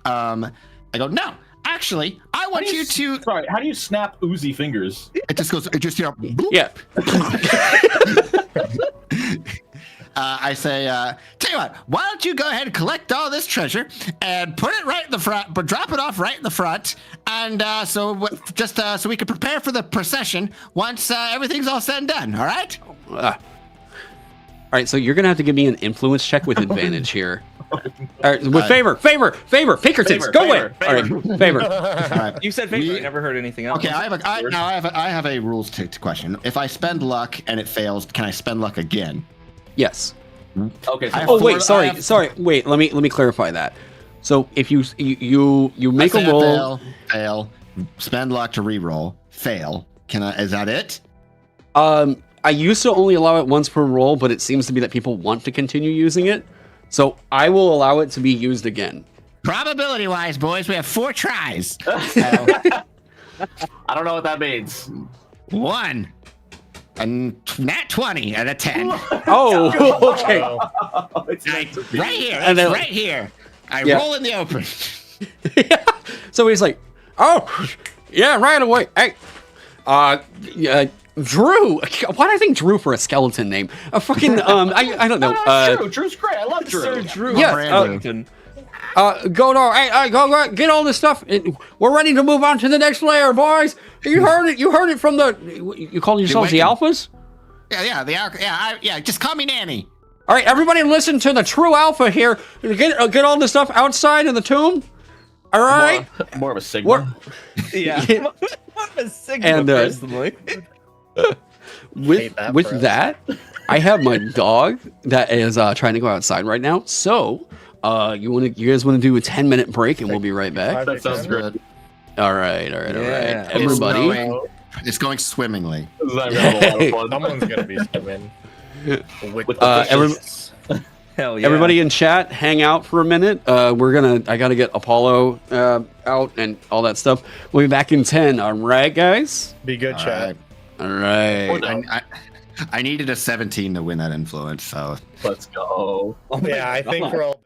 I go, no. Actually, I want you to. Sorry, how do you snap oozy fingers? It just goes. It just boop. Yeah. I say, tell you what, why don't you go ahead and collect all this treasure and put it right in the front, but drop it off right in the front, and so we can prepare for the procession once everything's all said and done. All right? All right, so you're gonna have to give me an influence check with advantage here. All right, with favor, Pinkertons, go away. All right, favor. All right. You said favor. I never heard anything else. Okay, I have a rules question. If I spend luck and it fails, can I spend luck again? Yes. Okay. So Oh wait, sorry. Wait, let me clarify that. So if you make a roll, fail, spend luck to re-roll, fail. Is that it? I used to only allow it once per roll, but it seems to be that people want to continue using it. So I will allow it to be used again. Probability-wise, boys, we have 4 tries. I don't know what that means. 1. A nat 20 and a 10. Oh, okay. Right here. And then- Right here. I Yeah. roll in the open. So he's like, "Oh, yeah, right away." Hey, Drew. Why do I think Drew for a skeleton name? A fucking I don't know. Drew. Drew's great. I love Drew. Sir Drew. Yeah, Brandon. Go to go get all this stuff. We're ready to move on to the next layer, boys. You heard it. You heard it from the. You call yourselves the alphas? Yeah. Just call me Nanny. All right, everybody, listen to the true alpha here. Get all this stuff outside in the tomb. All right. More of a sigma. We're- Yeah. I'm a Sigma, And, personally. with that, with bro. that, I have my dog that is trying to go outside right now. So, you guys want to do a 10-minute break, and we'll be right back. That sounds good. All right. Yeah. Everybody. It's going swimmingly. This is having a lot of fun. Someone's gonna be swimming. With Hell yeah. Everybody in chat, hang out for a minute. I gotta get Apollo out and all that stuff. We'll be back in 10. All right, guys. be good, All chat. right. All right. I needed a 17 to win that influence, so Let's go. Oh my Yeah, I think God. we're all.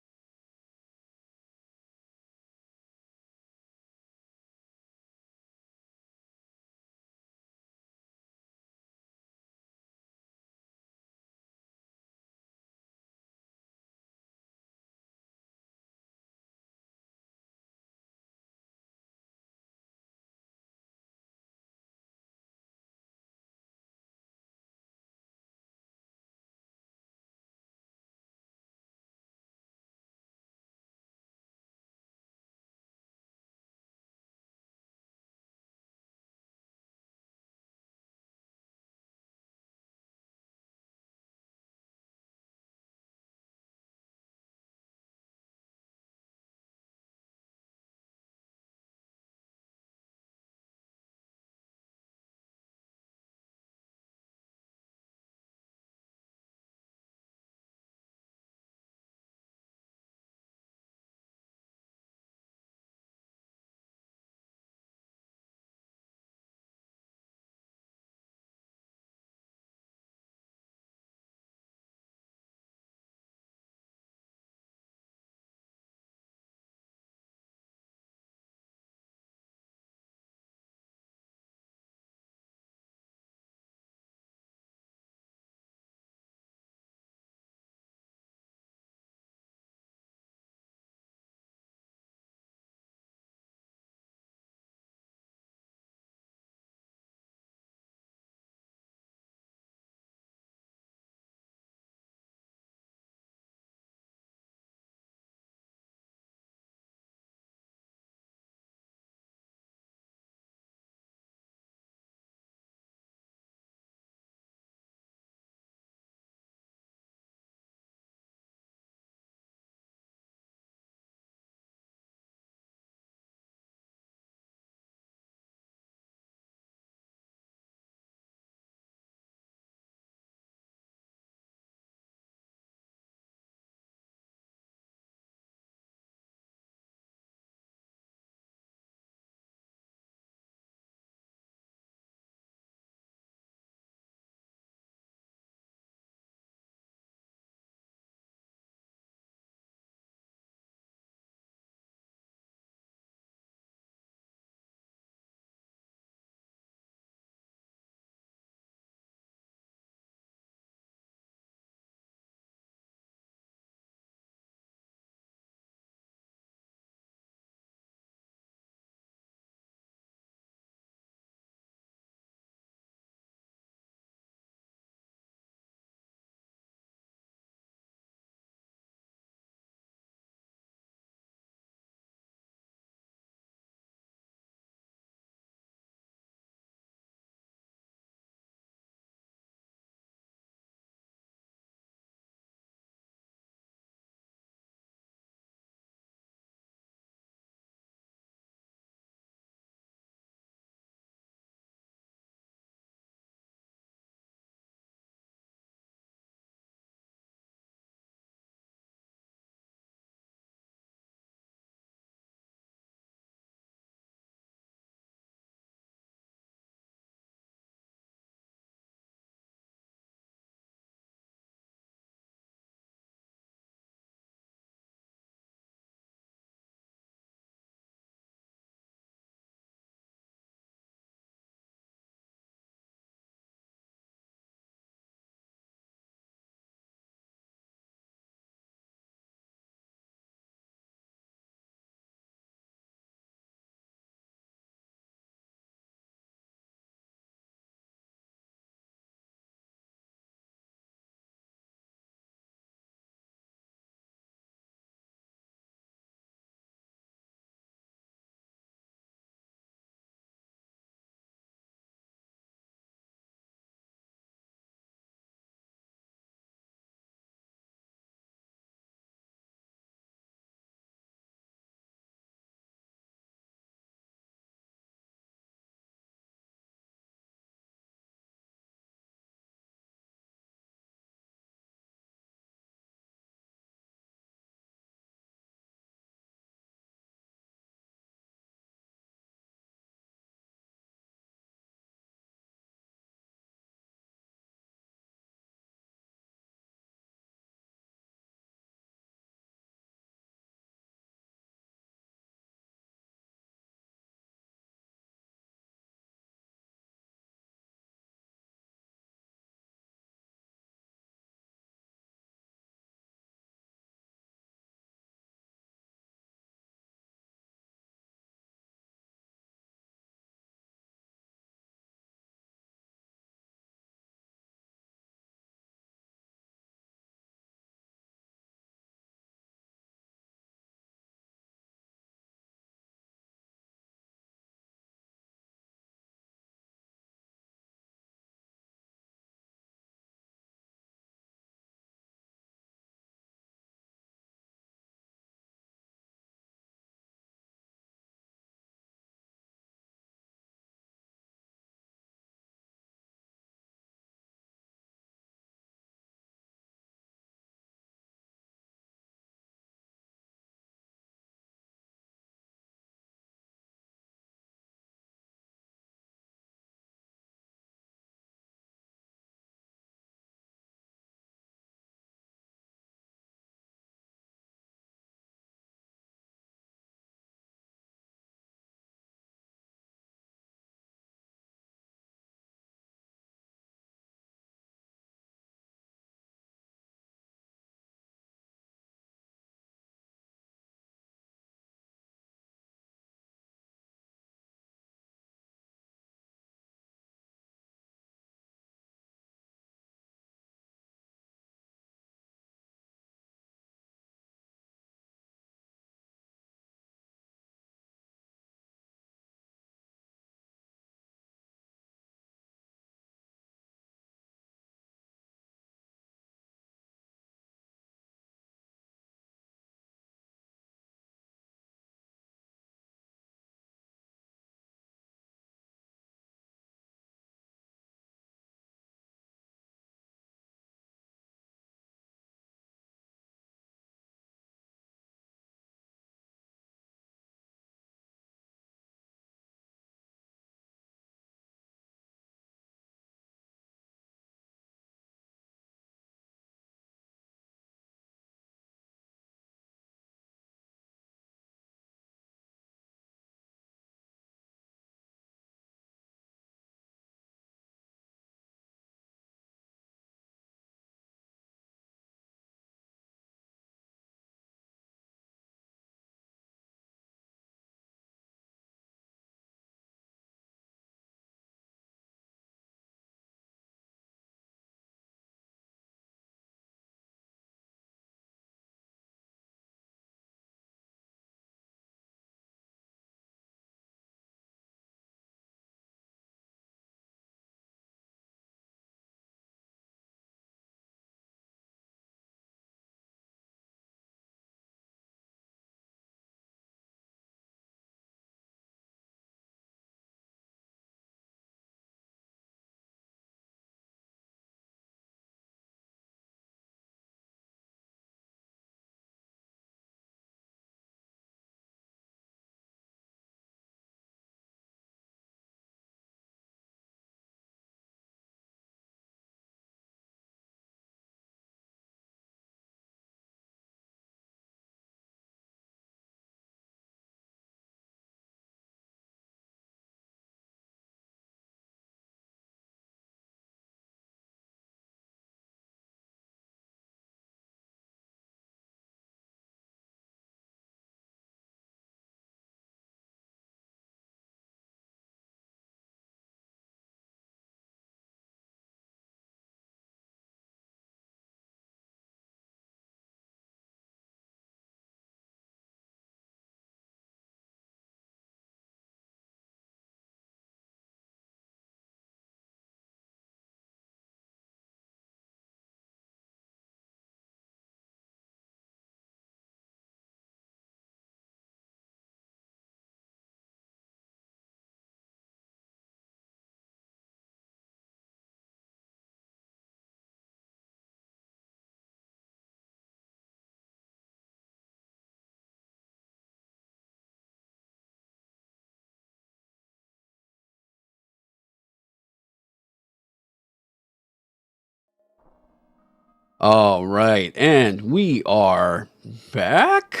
All right, and we are back.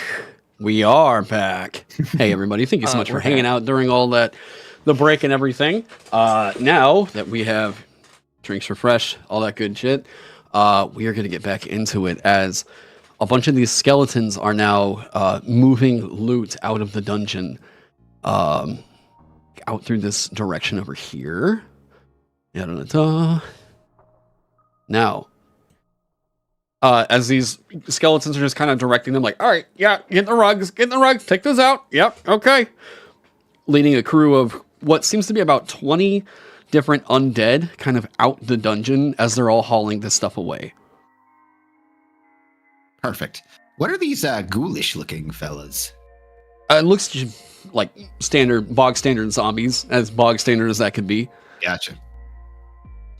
We are back. Hey, everybody! Thank you so much for we're hanging back. out during all that, the break and everything. Now that we have drinks refreshed, all that good shit, we are going to get back into it as a bunch of these skeletons are now moving loot out of the dungeon, out through this direction over here. Da-da-da-da. Now, as these skeletons are just kind of directing them, like, all right, yeah, get the rugs, take this out. Yep, okay. Leading a crew of what seems to be about 20 different undead kind of out the dungeon as they're all hauling this stuff away. Perfect. What are these ghoulish looking fellas? It looks just like bog standard zombies, as bog standard as that could be. Gotcha.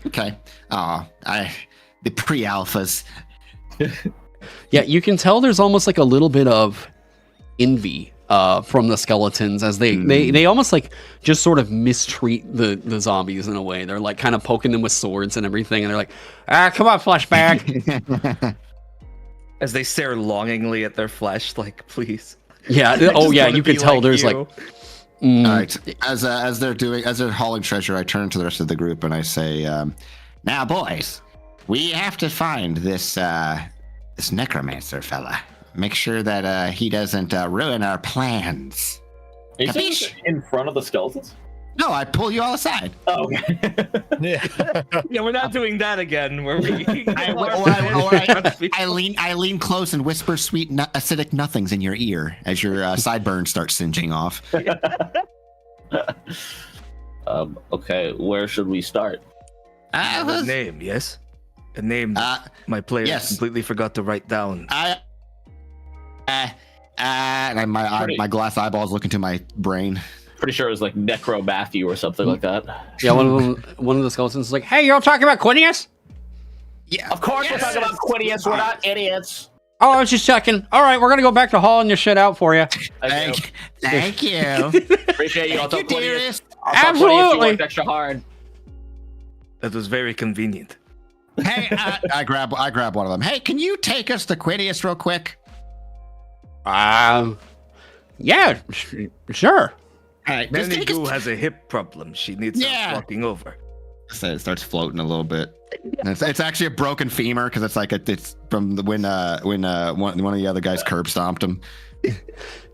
Okay. The pre-alphas. Yeah, you can tell there's almost like a little bit of envy from the skeletons as they almost like just sort of mistreat the zombies in a way. They're like kind of poking them with swords and everything, and they're like, come on, flashback. As they stare longingly at their flesh, like, please. Yeah. Oh yeah, you can tell there's All right. As they're hauling treasure, I turn to the rest of the group and I say, "Now, boys, we have to find this necromancer fella. Make sure that he doesn't ruin our plans." Are you saying this in front of the skeletons? No, I pull you all aside. Oh, okay. Yeah. Yeah, we're not doing that again. Where we I lean close and whisper sweet acidic nothings in your ear as your sideburns start singeing off. Okay, where should we start? a name, yes? A name that my player yes. completely forgot to write down. And my glass eyeballs look into my brain. Pretty sure it was like Necro Matthew or something like that. Yeah, one of the skeletons is like, "Hey, you're talking about Quinius?" Yeah, Of course, we're talking about Quinius. We're not idiots. Oh, I was just checking. All right, we're gonna go back to hauling your shit out for you. Thank you. Appreciate you. I'll tell Thank you, Quinius. dearest. I'll tell Quinius you Absolutely. worked extra hard. That was very convenient. Hey, I grab one of them. Hey, can you take us to Quidius real quick? Yeah, sure. All right, just Nanny take us Goo has a hip problem. She needs help walking over. So it starts floating a little bit. And it's actually a broken femur because it's from when one of the other guys curb stomped him.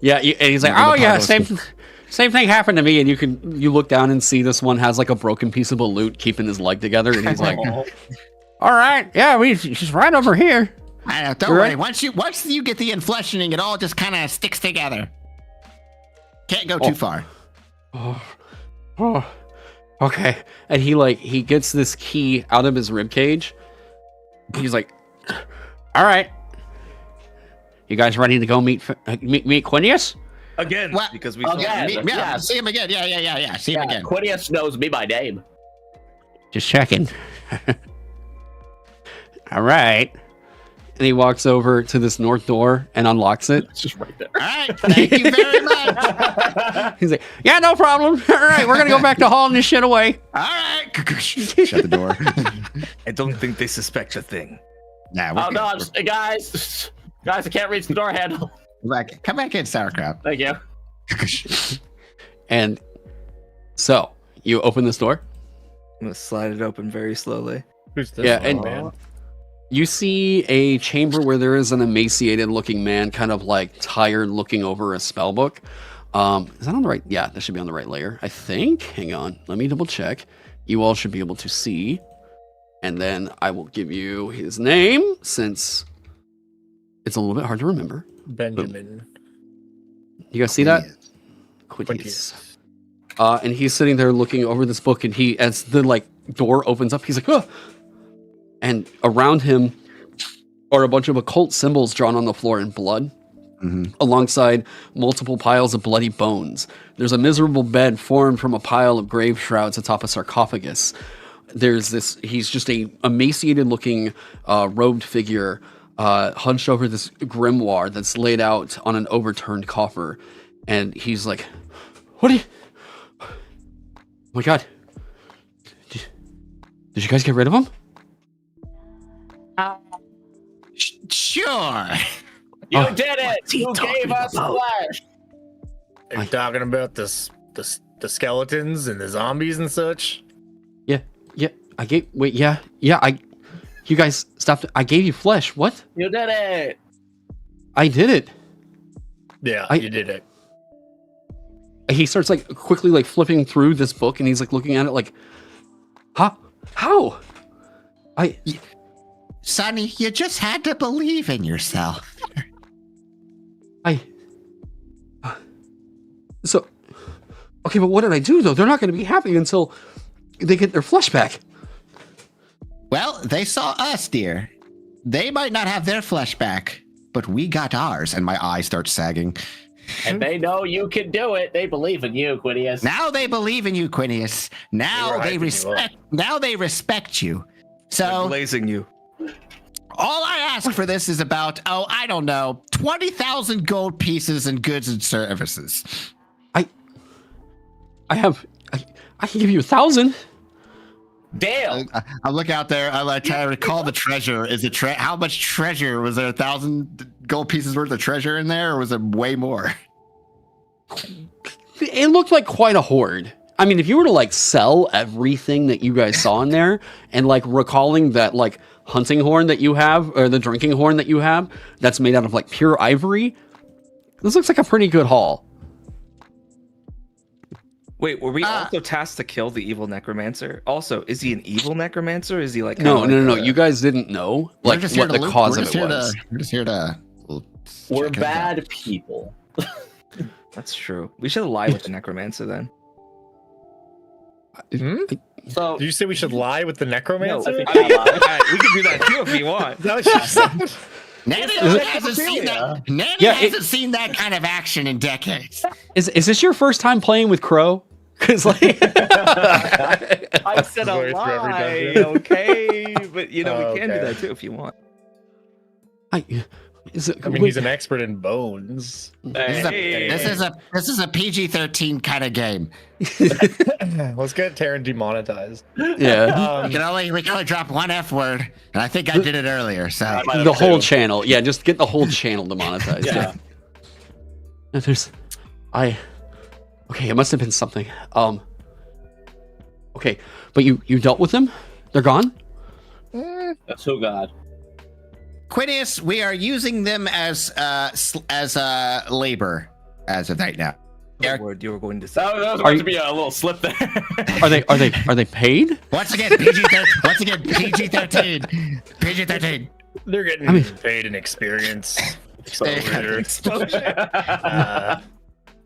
Yeah, and he's like, Yeah, "Oh the yeah, Pablos- same thing happened to me." And you look down and see this one has like a broken piece of a lute keeping his leg together, and he's like, "All right, yeah, she's right over here." Don't worry. Once you get the infleshioning, it all just kind of sticks together. Can't go too far. Oh, okay. And he gets this key out of his rib cage. He's like, "All right, you guys ready to go meet Quinius?" Again, What? because we Again. saw Yeah, see him again. Yeah. See him again. Quinius knows me by name. Just checking. All right. And he walks over to this north door and unlocks it. It's just right there. All right. Thank you very much. He's like, "Yeah, no problem. All right, we're gonna go back to hauling this shit away." All right. Shut the door. I don't think they suspect a thing. Nah, Oh no, guys, I can't reach the door handle. Come back in, sauerkraut. Thank you. And so you open this door. I'm gonna slide it open very slowly. Who's this? Yeah, one, and man? you see a chamber where there is an emaciated looking man, kind of like tired, looking over a spell book. Is that on the right? Yeah, that should be on the right layer, I think. Hang on, let me double check. You all should be able to see, and then I will give you his name since it's a little bit hard to remember. Benjamin. You guys see that? Quintius. Quintius. And he's sitting there looking over this book, and as the door opens up, he's like, "Oh!" And around him are a bunch of occult symbols drawn on the floor in blood, alongside multiple piles of bloody bones. There's a miserable bed formed from a pile of grave shrouds atop a sarcophagus. He's just a emaciated looking robed figure hunched over this grimoire that's laid out on an overturned coffer. And he's like, "What are you? Oh my God. Did you guys get rid of him?" door. You Oh. did it! You gave us flesh! Are you talking about the skeletons and the zombies and such? Yeah. You guys stopped. I gave you flesh. What? You did it! I did it. Yeah, I- you did it. He starts like quickly like flipping through this book, and he's like looking at it like, how? Sonny, you just had to believe in yourself. So, okay, but what did I do though? They're not going to be happy until they get their flesh back. Well, they saw us, dear. They might not have their flesh back, but we got ours. And my eye starts sagging. And they know you can do it. They believe in you, Quinius. Now they believe in you, Quinius. Now they respect. Now they respect you. So Blazing you. all I ask for this is about, I don't know, 20,000 gold pieces and goods and services. I can give you 1,000. Damn! I look out there. I try to recall the treasure. Is it how much treasure was there? 1,000 gold pieces worth of treasure in there, or was it way more? It looked like quite a hoard. I mean, if you were to like sell everything that you guys saw in there, and like recalling that like hunting horn that you have, or the drinking horn that you have, that's made out of like pure ivory, this looks like a pretty good haul. Wait, were we also tasked to kill the evil necromancer? Also, is he an evil necromancer? Is he like No. like You guys didn't know like what the cause of it was. We're just here to. We're bad people. That's true. We should lie with the necromancer then. So Did you say we should lie with the no, necromancer? I think I mean, I lied. we can do that too if you want. Is that what you said? Nanny hasn't seen that. Nanny hasn't seen that kind of action in decades. Is this your first time playing with Crow? Because like I said a Voice for every lie, dungeon. okay? But you know, we can do Okay. that too if you want. I mean, he's an expert in bones. This is a PG-13 kind of game. Let's get Taron demonetized. yeah. We can only drop one F word, and I think I did it earlier. So might have The whole too. channel. Yeah, just get the whole channel demonetized. Yeah. Okay, it must have been something. Okay, but you dealt with them? They're gone? That's so God. Quinius, we are using them as labor as of right now. What word you were going to say? That was Are about you- to be a little slip there. Are they paid? Once again, PG-13. PG-13. They're getting I mean- paid in experience.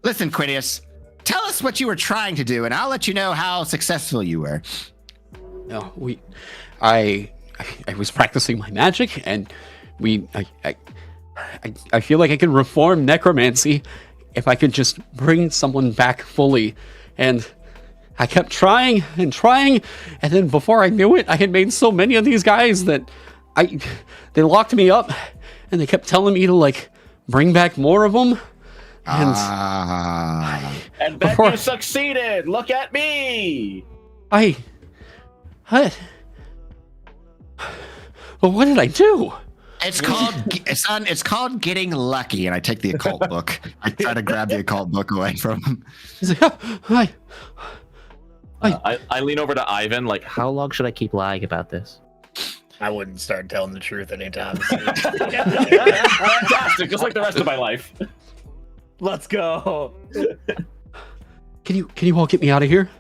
Listen, Quinius, tell us what you were trying to do, and I'll let you know how successful you were. No, I was practicing my magic, and I feel like I could reform necromancy if I could just bring someone back fully. And I kept trying, and then before I knew it, I had made so many of these guys that they locked me up, and they kept telling me to like bring back more of them. And And then Before- you succeeded. Look at me. What? But what did I do? It's called, son. It's called getting lucky. And I take the occult book. I try to grab the occult book away from him. He's like, I lean over to Ivan, like, How long should I keep lying about this? I wouldn't start telling the truth anytime soon. fantastic, just like the rest of my life. Let's go. can you all get me out of here?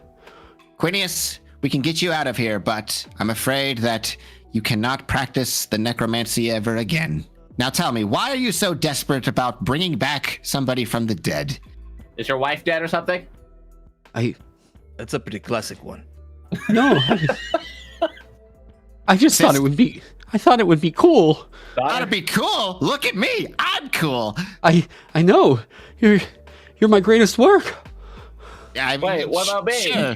Quinius, we can get you out of here, but I'm afraid that you cannot practice the necromancy ever again. Now tell me, why are you so desperate about bringing back somebody from the dead? Is your wife dead or something? That's a pretty classic one. No. I just thought it would be. I thought it would be cool. That'd be cool. Look at me. I'm cool. I know. You're my greatest work. I mean, Wait, what about me? Sure.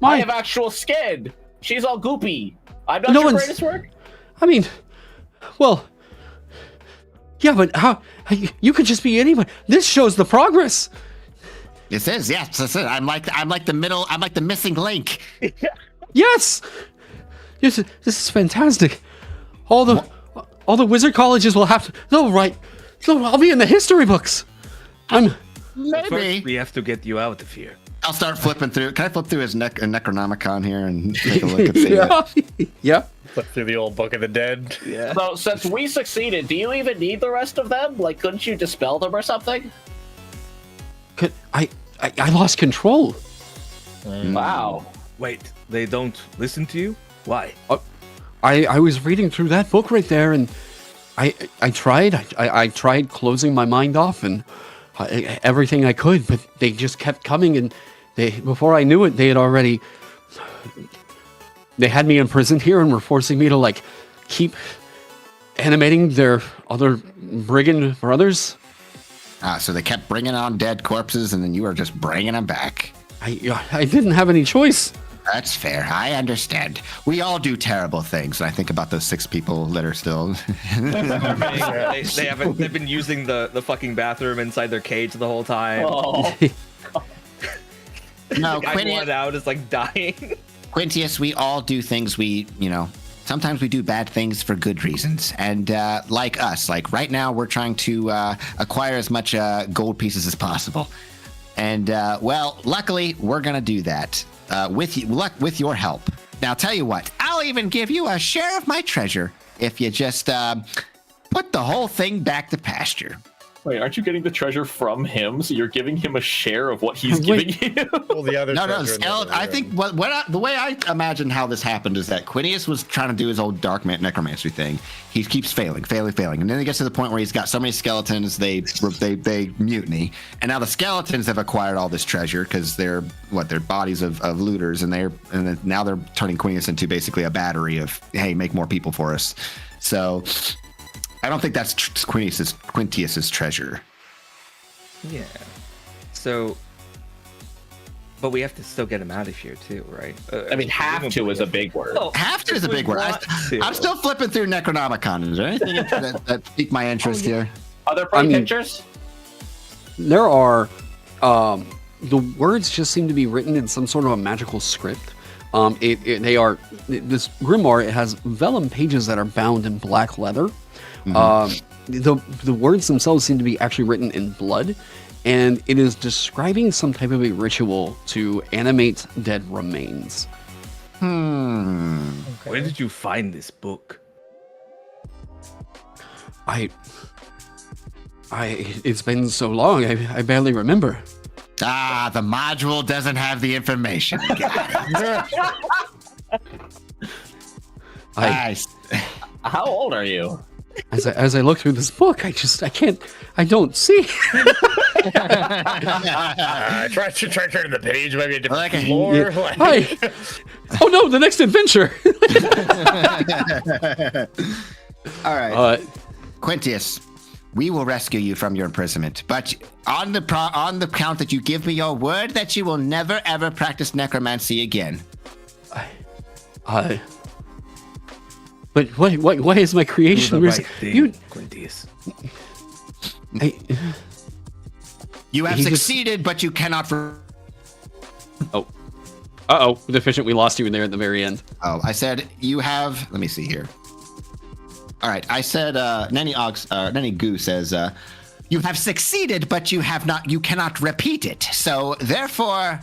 I have actual skin. She's all goopy. I'm not No your one's- greatest work. I mean, well, yeah, but how you could just be anyone. This shows the progress. This is, yes, this is. I'm like the middle. I'm like the missing link. Yes. This is fantastic. All the all the wizard colleges will have to. No, right. No, I'll be in the history books. I'm. First, we have to get you out of here. I'll start flipping through. Can I flip through his Necronomicon here and take a look and see it? Yeah. Flip through the old Book of the Dead. Yeah. So, since we succeeded, do you even need the rest of them? Like, couldn't you dispel them or something? I lost control. Wow. Wait, they don't listen to you? Why? I was reading through that book right there, and I tried closing my mind off and everything I could, but they just kept coming, and before I knew it, they had me imprisoned here and were forcing me to like keep animating their other brigand brothers. So they kept bringing on dead corpses, and then you were just bringing them back. I didn't have any choice. That's fair. I understand. We all do terrible things. And I think about those 6 people that are still. They've been using the fucking bathroom inside their cage the whole time. Oh. No, The guy wanted out is like dying. Quintius, we all do things sometimes we do bad things for good reasons. And like us, like right now, we're trying to acquire as much gold pieces as possible. And well, luckily, we're going to do that with your help. Now, tell you what, I'll even give you a share of my treasure if you just put the whole thing back to pasture. Wait, aren't you getting the treasure from him? So you're giving him a share of what he's giving you? Well, the other No, treasure in the skeleton. other I room. think the way I imagine how this happened is that Quinius was trying to do his old dark necromancy thing. He keeps failing, and then he gets to the point where he's got so many skeletons they mutiny, and now the skeletons have acquired all this treasure because they're bodies of looters, and now they're turning Quinius into basically a battery of hey, make more people for us. So I don't think that's Quintius's treasure. Yeah. So, but we have to still get him out of here too, right? I mean, have to is a big word. Oh, Have to is a if we big word. want to. I'm still flipping through Necronomicon. Is there anything that piqued my interest here? Are there pretty pictures? There are, the words just seem to be written in some sort of a magical script. This grimoire, it has vellum pages that are bound in black leather. The words themselves seem to be actually written in blood, and it is describing some type of a ritual to animate dead remains. Where did you find this book? It's been so long, I barely remember. Ah, the module doesn't have the information. Nice. How old are you? As I look through this book, I don't see. Try turning the page, maybe a different Like, floor. Yeah. Like, Hi. Oh no, the next adventure. All right, Uh, Quintius, we will rescue you from your imprisonment, but on the count that you give me your word that you will never ever practice necromancy again. But why is my Do creation the risk? right thing, You, Quintius. You have He just- succeeded, but you cannot. deficient. We lost you in there at the very end. Oh, I said you have. Let me see here. All right, I said Nenny Goo says you have succeeded, but you have not. You cannot repeat it. So therefore,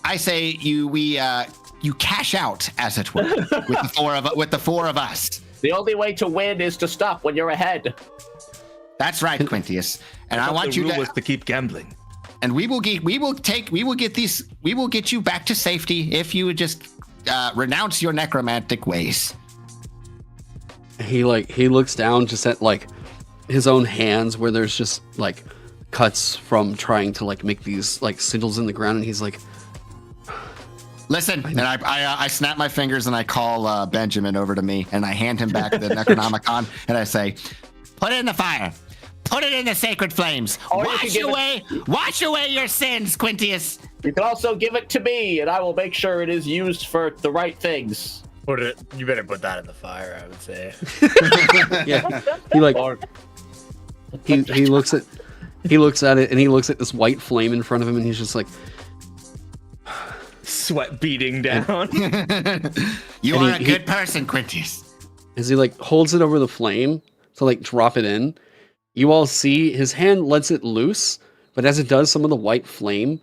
I say you cash out, as it were, with the four of us. The only way to win is to stop when you're ahead. That's right, Quintius. And I want you the rule to. was to keep gambling. And we will get you back to safety if you would just renounce your necromantic ways. He looks down just at like his own hands where there's just like cuts from trying to like make these like sigils in the ground, and he's like, Listen, and I snap my fingers and I call Benjamin over to me and I hand him back the Necronomicon and I say, put it in the fire. Put it in the sacred flames. Or you can Wash away your sins, Quintius. You can also give it to me, and I will make sure it is used for the right things. you better put that in the fire, I would say. yeah. He like Or he looks at it and he looks at this white flame in front of him and he's just like, Sweat beating down. You And are a good person, Quintius. as he like holds it over the flame to like drop it in, you all see his hand lets it loose, but as it does, some of the white flame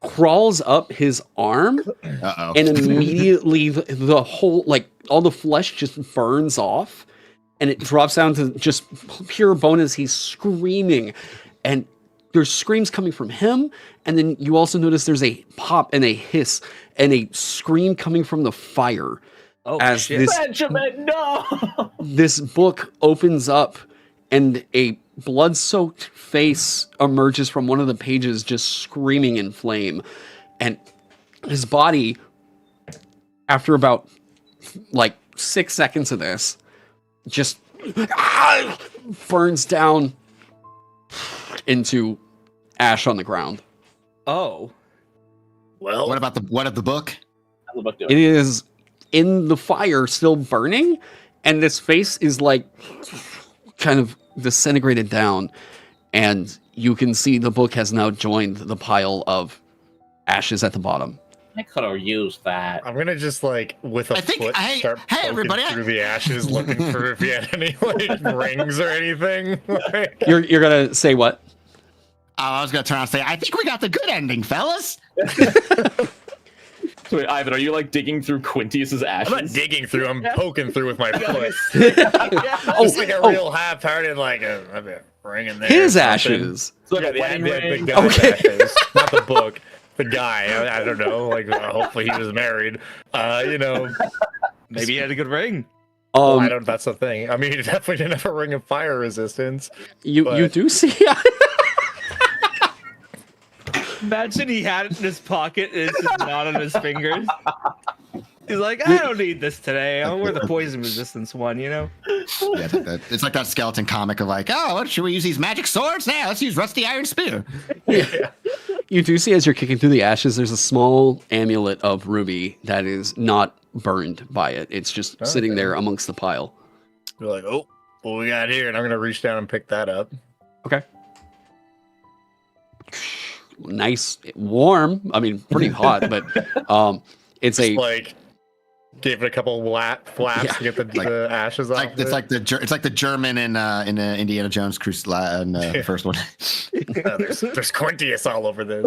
crawls up his arm, Uh-oh. and immediately the whole, like, all the flesh just burns off, and it drops down to just pure bone as he's screaming, and there's screams coming from him, and then you also notice there's a pop and a hiss and a scream coming from the fire. Oh, As shit. this Benjamin, no! this book opens up and a blood-soaked face emerges from one of the pages just screaming in flame, and his body, after about like 6 seconds of this, just burns down into ash on the ground. Oh. Well, What of the book? How's the book doing? It is in the fire, still burning, and this face is like kind of disintegrated down, and you can see the book has now joined the pile of ashes at the bottom. I could have used that. I'm gonna just like with a I think- foot hey, start hey, poking everybody, through the ashes, looking for if he had any like rings or anything. Like, You're gonna say what? Oh, I was gonna turn around and say, I think we got the good ending, fellas. So wait, Ivan, are you like digging through Quintius's ashes? I'm not digging through. I'm poking through with my foot. Oh, Just like a oh. real half-hearted, like a ring in there. His or something. ashes. So like Yeah, a the wedding ring? guy's Okay. ashes, not the book. The guy. I don't know. Like, hopefully he was married. You know. Maybe he had a good ring. I don't. That's the thing. I mean, he definitely didn't have a ring of fire resistance. You but- do see. Imagine he had it in his pocket and it's just not on his fingers. He's like, I don't need this today. I'll wear the poison resistance one, you know? Yeah, it's like that skeleton comic of like, oh, what, should we use these magic swords? Now let's use rusty iron spear. You do see as you're kicking through the ashes, there's a small amulet of ruby that is not burned by it. It's just sitting Okay. there amongst the pile. You're like, oh, what we got here? And I'm gonna reach down and pick that up. Okay. Nice, warm. I mean, pretty hot, but it's Just a like gave it a couple flaps Yeah. to get the ashes off. It's like the German in Indiana Jones Cruise in the first one. There's Quintius all over this.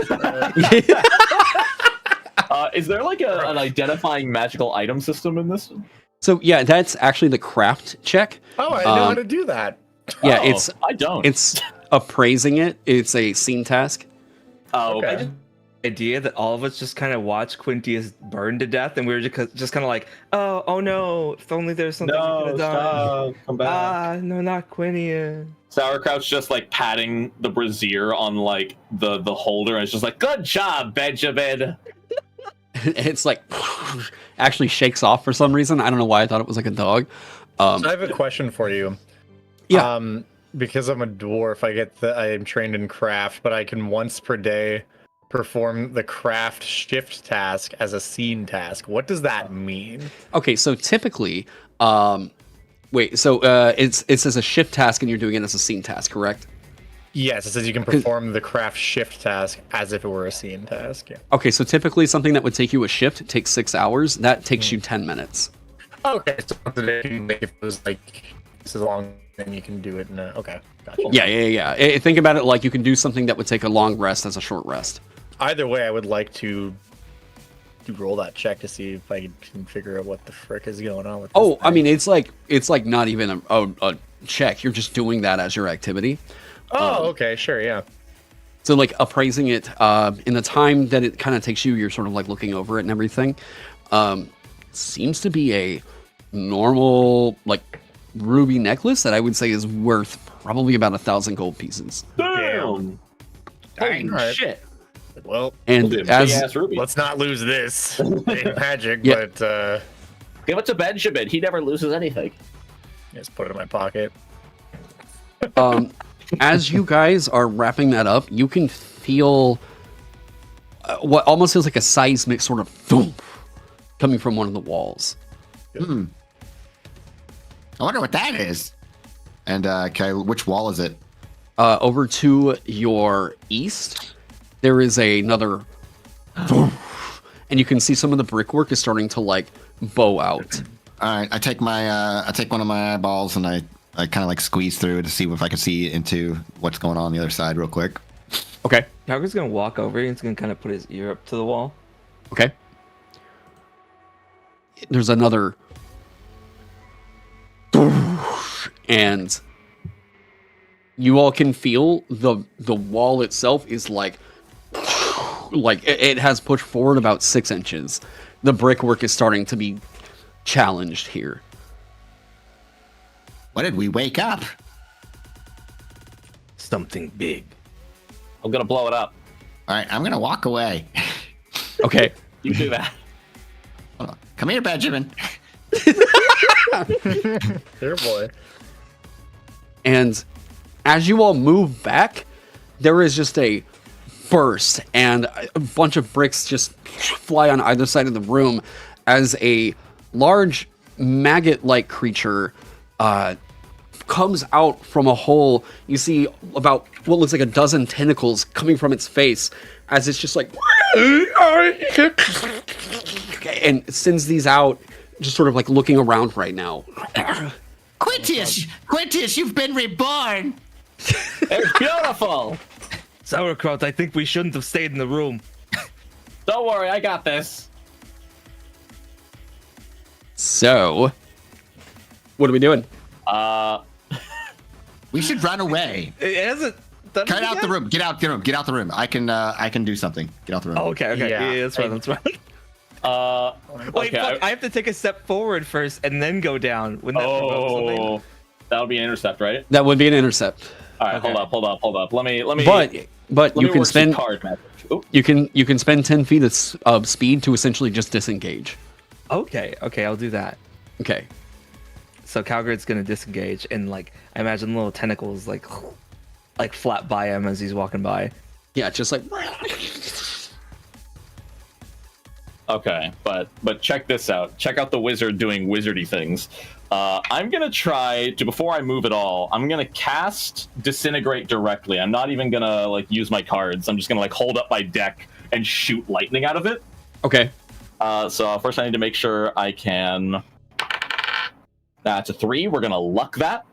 Is there like an identifying magical item system in this? So yeah, that's actually the craft check. Oh, I know how to do that. Yeah, Oh, it's I don't. it's appraising it. It's a scene task. Oh, Okay. Idea that all of us just kind of watch Quintius burn to death and we were just kind of like, oh no, if only there's something we could No, have done. stop. Come back. Ah, no, not Quintius. Sauerkraut's just like patting the brazier on like the holder, and it's just like, "Good job, Benjamin." It's like actually shakes off for some reason. I don't know why I thought it was like a dog. So I have a question for you. Yeah. Because I'm a dwarf, I am trained in craft, but I can once per day perform the craft shift task as a scene task. What does that mean? Okay, so typically, it says a shift task and you're doing it as a scene task, correct? Yes, it says you can perform the craft shift task as if it were a scene task. Yeah. Okay, so typically something that would take you a shift takes 6 hours. That takes you 10 minutes. Okay, so if it was like this is long, then you can do it in a, okay. Gotcha. Yeah. Think about it like you can do something that would take a long rest as a short rest. Either way, I would like to roll that check to see if I can figure out what the frick is going on with this Oh, I thing. mean, it's like not even a check. You're just doing that as your activity. Oh, okay, sure, yeah. So like appraising it in the time that it kind of takes you, you're sort of like looking over it and everything. Seems to be a normal like ruby necklace that I would say is worth probably about 1,000 gold pieces. Damn. Dang, Alright. shit. Well, And Big as ass ruby. let's not lose this. Ain't magic, Yeah. but Give it to Benjamin. He never loses anything. just put it in my pocket. as you guys are wrapping that up, you can feel what almost feels like a seismic sort of thump coming from one of the walls. I wonder what that is. And okay, which wall is it? Over to your east, there is another, and you can see some of the brickwork is starting to like bow out. All right, I take one of my eyeballs and I kind of like squeeze through to see if I can see into what's going on the other side real quick. Okay. Calgar's gonna walk over and he's gonna kind of put his ear up to the wall. Okay. There's another, and you all can feel the wall itself is like it has pushed forward about 6 inches. The brickwork is starting to be challenged here. What did we wake up? Something big. I'm gonna blow it up. All right, I'm gonna walk away. Okay. You do that. Hold on. Come here, Benjamin. Dear boy. And as you all move back, there is just a burst and a bunch of bricks just fly on either side of the room as a large maggot-like creature comes out from a hole. You see about what looks like a dozen tentacles coming from its face as it's just like and sends these out, just sort of like looking around right now. Quintius, you've been reborn. It's beautiful. Sauerkraut, I think we shouldn't have stayed in the room. Don't worry, I got this. So, what are we doing? We should run away. It hasn't done Cut it out yet? the room. Get out the room. I can do something. Get out the room. Oh, okay. Yeah. Yeah, that's right. That's right. Wait, Okay, fuck, I have to take a step forward first and then go down. Wouldn't that provoke something? Oh, that would be an intercept, right? That would be an intercept. All right, Okay. hold up. Let me. But let you me can work some spend card magic. Oop. you can spend 10 feet of speed to essentially just disengage. Okay, I'll do that. Okay. So Calgard's gonna disengage and like I imagine little tentacles like flap by him as he's walking by. Yeah, just like Okay, but check this out. Check out the wizard doing wizardy things. I'm gonna try to, before I move at all, I'm gonna cast Disintegrate directly. I'm not even gonna like use my cards. I'm just gonna like hold up my deck and shoot lightning out of it. okay. So first I need to make sure I can. That's a 3. We're gonna luck that.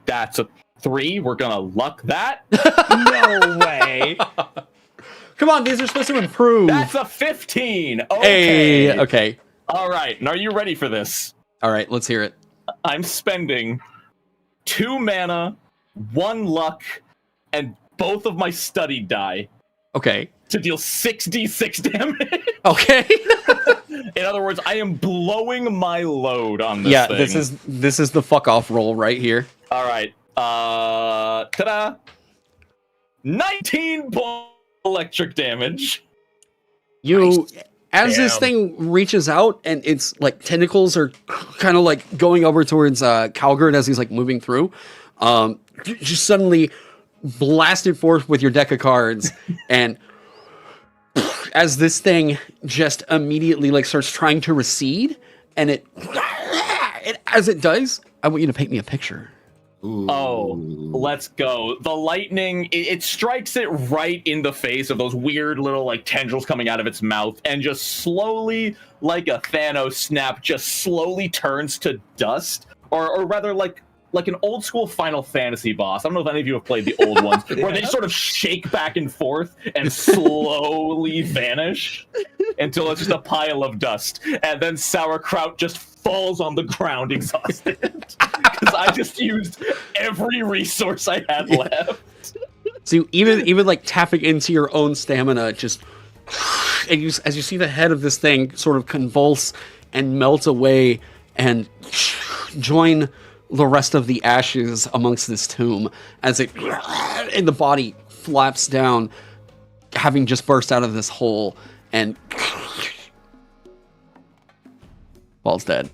That's a 3. We're gonna luck that. No way. Come on, these are supposed to improve. That's a 15. Okay. Hey, okay. All right. Now, are you ready for this? All right, let's hear it. I'm spending 2 mana, 1 luck, and both of my study die Okay. to deal 6d6 damage. Okay. In other words, I am blowing my load on this Yeah, thing. this is the fuck off roll right here. All right. Ta-da! 19 point electric damage. You as this Damn. thing reaches out and its like tentacles are kind of like going over towards Calgard as he's like moving through. You just suddenly blasted forth with your deck of cards and as this thing just immediately like starts trying to recede and it as it does, I want you to paint me a picture. Ooh. Oh, let's go. The lightning, it strikes it right in the face of those weird little like tendrils coming out of its mouth and just slowly, like a Thanos snap, just slowly turns to dust. Or rather like an old school Final Fantasy boss. I don't know if any of you have played the old ones, where they sort of shake back and forth and slowly vanish until it's just a pile of dust. And then Sauerkraut just falls on the ground exhausted. Because I just used every resource I had left. So you even like tapping into your own stamina, just and you, as you see the head of this thing sort of convulse and melt away and join the rest of the ashes amongst this tomb as it and the body flaps down, having just burst out of this hole and falls dead.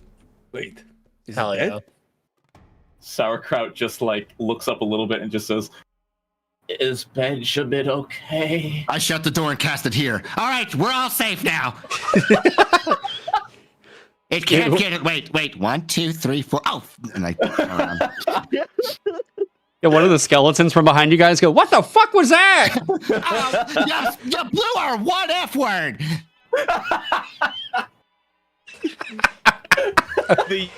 Wait. Is Hell he yeah. dead? Sauerkraut just like looks up a little bit and just says, "Is Benjamin okay?" I shut the door and cast it here. All right, we're all safe now. It can't get it. Wait. 1, 2, 3, 4. Oh, and I turn around. Yeah, one of the skeletons from behind you guys go, "What the fuck was that?" You blew our one F word. The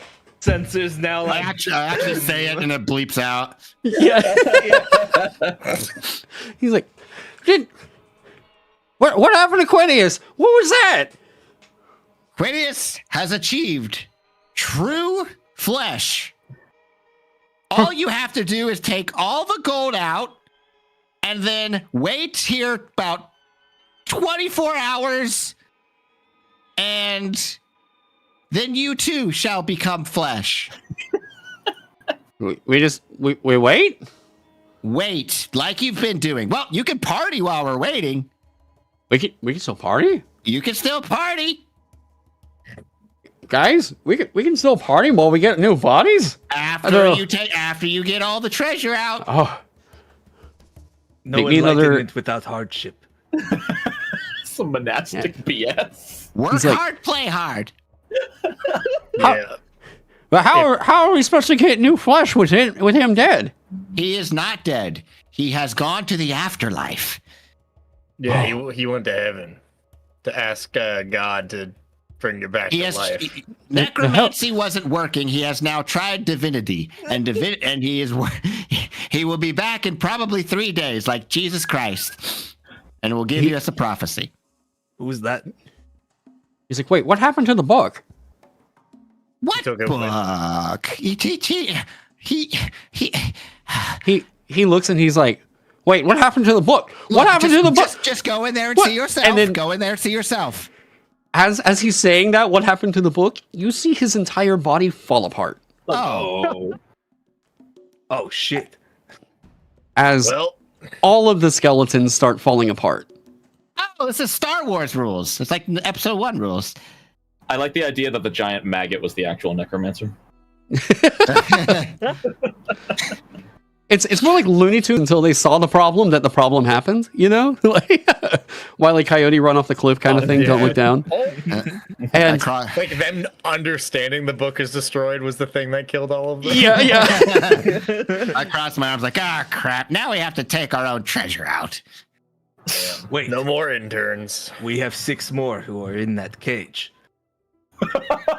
sensors now I like actually say it and it bleeps out. Yeah. He's like, what happened to Quinius? What was that? Quinius has achieved true flesh. All you have to do is take all the gold out and then wait here about 24 hours, and then you too shall become flesh. We wait? Wait, like you've been doing. Well, you can party while we're waiting. We can still party? You can still party. Guys, we can still party while we get new bodies? After you get all the treasure out. Oh. no Make me enlightenment another- without hardship. Some monastic BS. Work He's like- hard, play hard. Yeah. But how are we supposed to get new flesh with him dead? He is not dead. He has gone to the afterlife. Yeah, he went to heaven to ask God to bring you back to life. Necromancy wasn't working. He has now tried divinity, and he will be back in probably 3 days, like Jesus Christ, and will give us a prophecy. Who's that? He's like, wait, what happened to the book? What took it book? He looks and he's like, wait, what happened to the book? What happened to the book? Just go in there and What? see yourself. And then- Go in there and see yourself. As he's saying that, what happened to the book? You see his entire body fall apart. Oh, Oh shit. As Well, all of the skeletons start falling apart. oh, this is Star Wars rules. It's like Episode 1 rules. I like the idea that the giant maggot was the actual necromancer. It's more like Looney Tunes until they saw the problem that the problem happened, you know? Like Wile E. Coyote run off the cliff kind of thing, yeah. don't look down. I And cry. like them understanding the book is destroyed was the thing that killed all of them. yeah. I crossed my arms like, crap. Now we have to take our own treasure out. Wait, No more interns. we have 6 more who are in that cage. How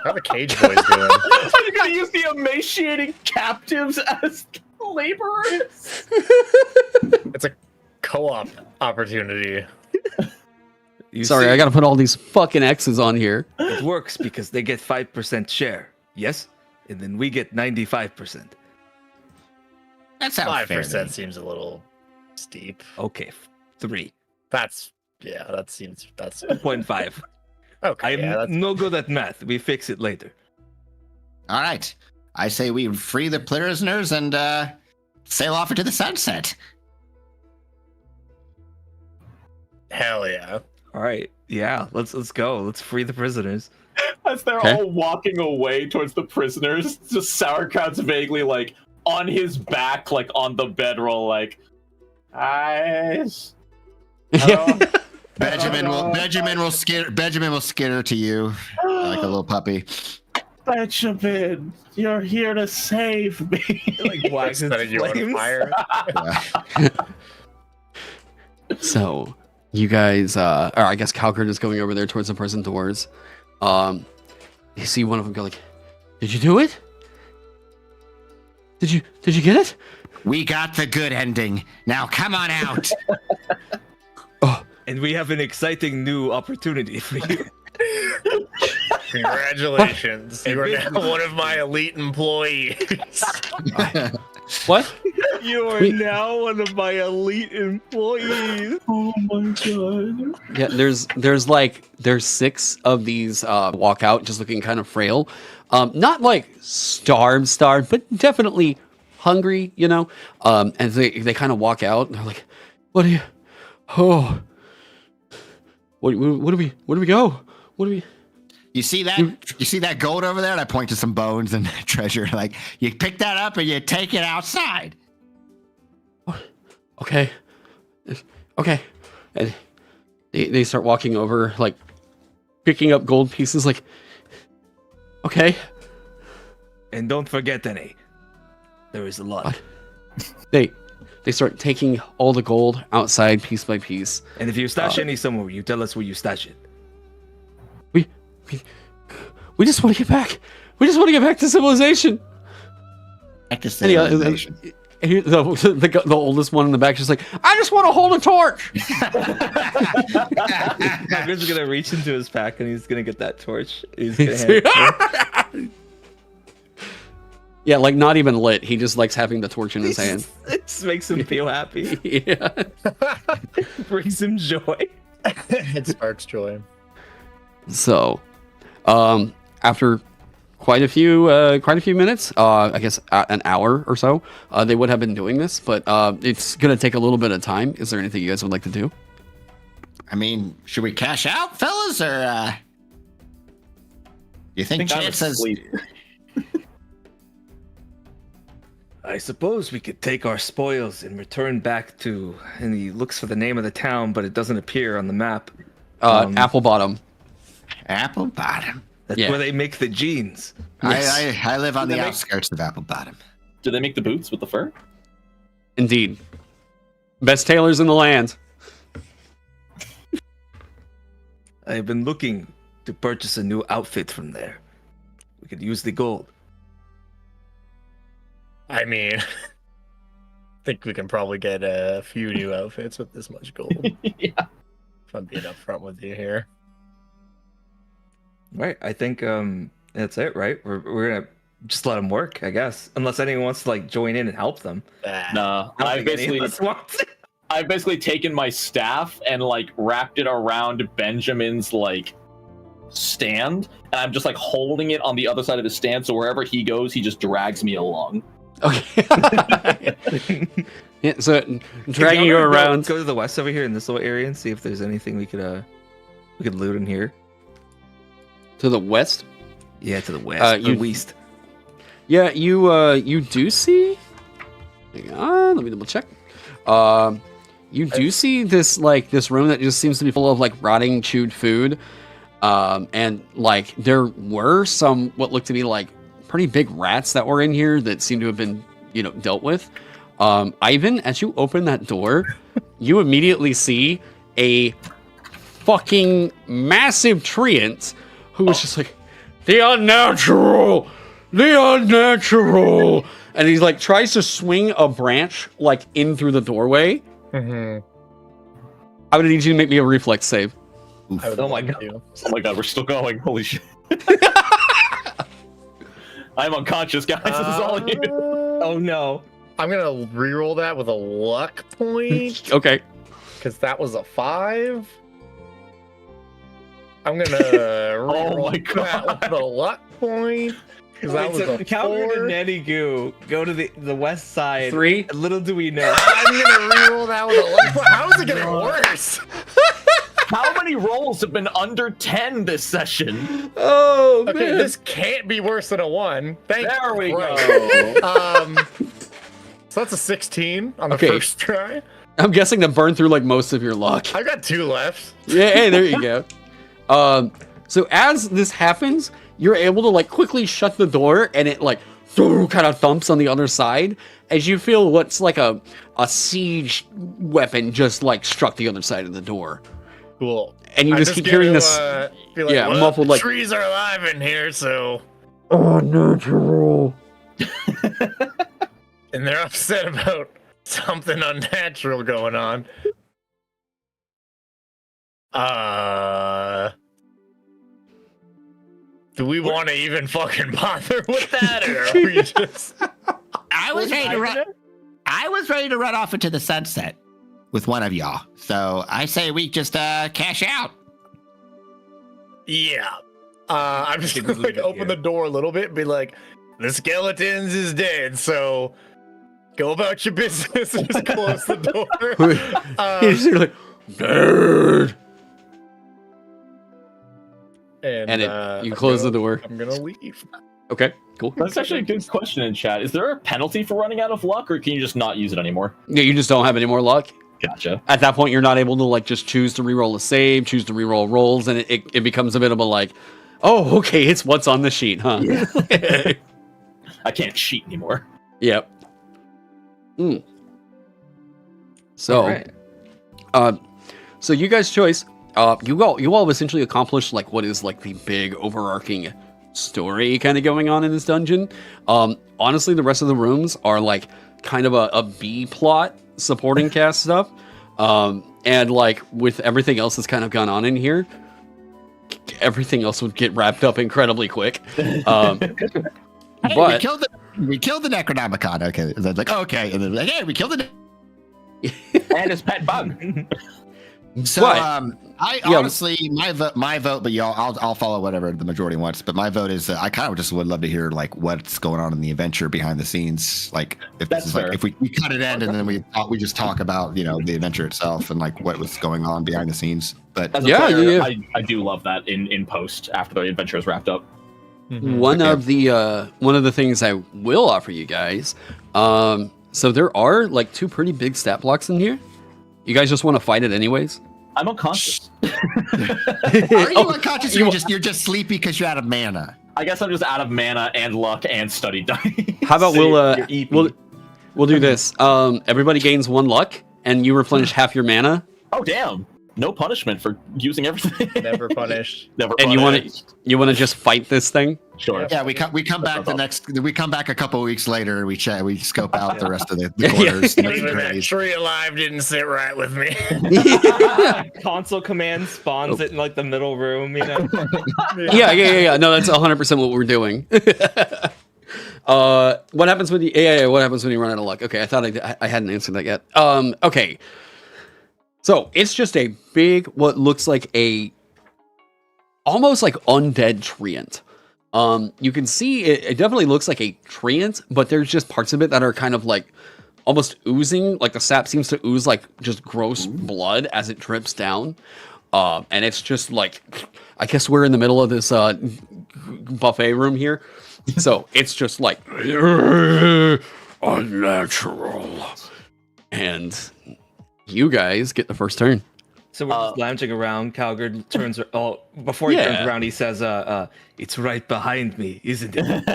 are the cage boys doing? Are you gonna use the emaciating captives as laborers? It's a co-op opportunity. You Sorry, see, I gotta put all these fucking X's on here. it works because they get 5% share. Yes? And then we get 95%. That sounds fair. 5% seems a little steep. Okay, 3. That's 0.5. okay. I'm Yeah, that's no good at math. We fix it later. All right. I say we free the prisoners and sail off into the sunset. hell yeah. All right. Yeah, let's go. Let's free the prisoners. As they're Okay. all walking away towards the prisoners, just Sauerkraut's vaguely like on his back, like on the bedroll, like, guys. Hello? Benjamin will skitter to you like a little puppy. Benjamin, you're here to save me. Like wax and Setting you on flames. fire. Yeah. So, you guys, or I guess Calgard is going over there towards the prison doors. You see one of them go like, "Did you do it? Did you get it?" We got the good ending. Now come on out. And we have an exciting new opportunity for you. Congratulations. You are now one of my elite employees. What? You are We- now one of my elite employees. Oh my god. Yeah, there's 6 of these walk out just looking kind of frail. Not like starved, but definitely hungry, you know. And they kind of walk out and they're like, "What are you? Oh, where do we go? What do we?" You see that gold over there? And I point to some bones and treasure. Like, you pick that up and you take it outside. Okay. And they start walking over, like picking up gold pieces, like, okay. And don't forget, ENnie, there is a lot. They start taking all the gold outside piece by piece. And if you stash any somewhere, you tell us where you stash it. We just want to get back. We just want to get back to civilization. Back to And civilization. the oldest one in the back is like, I just want to hold a torch. Tiger's gonna reach into his pack and he's gonna get that torch. He's gonna hand it to him. Yeah, like not even lit. He just likes having the torch in his hand. It just makes him feel happy. Yeah. Brings him joy. It sparks joy. So, after quite a few minutes, I guess an hour or so, they would have been doing this, but it's gonna take a little bit of time. Is there anything you guys would like to do? I mean, should we cash out, fellas, or you think I'm Chance says? asleep. I suppose we could take our spoils and return back to. And he looks for the name of the town, but it doesn't appear on the map. Apple Bottom. Apple Bottom. That's Yeah. where they make the jeans. Yes. I live on Do the they make- outskirts of Apple Bottom. Do they make the boots with the fur? Indeed. Best tailors in the land. I've been looking to purchase a new outfit from there. We could use the gold. I mean, I think we can probably get a few new outfits with this much gold. Yeah. If I'm being upfront with you here. Right. I think that's it, right? We're gonna just let them work, I guess. Unless anyone wants to like join in and help them. No, I don't I think any of basically us wants. I've basically taken my staff and like wrapped it around Benjamin's like stand, and I'm just like holding it on the other side of the stand, so wherever he goes, he just drags me along. Okay. Yeah, so dragging you around. Go to the west over here in this little area and see if there's anything we could loot in here. To the west? Yeah, to the west. you- West. Yeah, you do see. Hang on, let me double check. You do see this room that just seems to be full of like rotting, chewed food, and like there were some what looked to be like pretty big rats that were in here that seem to have been dealt with. Ivan, as you open that door, you immediately see a fucking massive treant who was just like, the unnatural, and he's like tries to swing a branch like in through the doorway. Mm-hmm. I would need you to make me a reflex save. Oh my god. Oh my god, we're still going. Holy shit. I'm unconscious, guys. This is all you. Oh no. I'm gonna reroll that with a luck point Okay. because that was a 5. I'm gonna reroll my that with a luck point because that was a Calvin 4. and Nettie Goo go to the west side. 3. Little do we know. I'm gonna reroll that with a luck point. How is it getting worse? How many rolls have been under 10 this session? Oh Okay, this can't be worse than a 1. There we Christ. go. So that's a 16 on the Okay. first try. I'm guessing to burn through like most of your luck. I've got 2 left. Yeah, hey, there you go. So as this happens, you're able to like quickly shut the door, and it like kind of thumps on the other side as you feel what's like a siege weapon just like struck the other side of the door, Cool. and you I'm just keep gonna, hearing this. be like, yeah, well, muffled, the like- trees are alive in here, so Unnatural. and they're upset about something unnatural going on. Do we want to even fucking bother with that, or are we just? I was ready to run. I was ready to run off into the sunset with one of y'all. So I say we just cash out. Yeah. I'm just think gonna we like leave it open here. the door a little bit and be like, the skeletons is dead, so go about your business and just close the door. You're like, nerd. And you close the door. I'm gonna leave. Okay, cool. That's actually a good question in chat. Is there a penalty for running out of luck, or can you just not use it anymore? Yeah, you just don't have any more luck. Gotcha. At that point, you're not able to like just choose to reroll a save, choose to reroll rolls, and it becomes a bit of a like, oh, okay, it's what's on the sheet, huh? Yeah. I can't cheat anymore. Yep. So, Alright. so you guys' choice. you all have essentially accomplished like what is like the big overarching story kind of going on in this dungeon. Honestly, the rest of the rooms are like kind of a B plot supporting cast stuff. And like with everything else that's kind of gone on in here, everything else would get wrapped up incredibly quick. Hey, But we killed the Necronomicon. Okay, and then like okay, and then like, hey, we killed the. And his pet bug. So But- I yeah. honestly my vote, but y'all I'll follow whatever the majority wants. But my vote is I kind of just would love to hear like what's going on in the adventure behind the scenes. Like if That's this is fair. like if we cut it end and then we just talk about the adventure itself and like what was going on behind the scenes. But As a Yeah, player, yeah. I do love that in post after the adventure is wrapped up. one of the things I will offer you guys, so there are like 2 pretty big stat blocks in here. You guys just want to fight it anyways? I'm unconscious. are you unconscious? Or you're just sleepy because you're out of mana. I guess I'm just out of mana and luck and study dice. How about You're EP. we'll do this. Everybody gains 1 luck, and you replenish half your mana. Oh damn! No punishment for using everything. Never punished. Never. And punished. you want to just fight this thing? Sure. Yeah, we come back we come back a couple of weeks later and we scope out the rest of the quarters. and Even that craze. tree alive didn't sit right with me. Console command spawns it in like the middle room, you know. Yeah. No, that's 100% what we're doing. What happens when what happens when you run out of luck? Okay, I thought I hadn't answered that yet. Okay. So it's just a big, what looks like almost like undead treant. You can see it definitely looks like a treant, but there's just parts of it that are kind of like almost oozing, like the sap seems to ooze like just gross blood as it drips down. And it's just like, I guess we're in the middle of this buffet room here. So it's just like unnatural. And you guys get the first turn. So we're just lounging around. Calgard turns. Before he turns around, he says, "It's right behind me, isn't it?"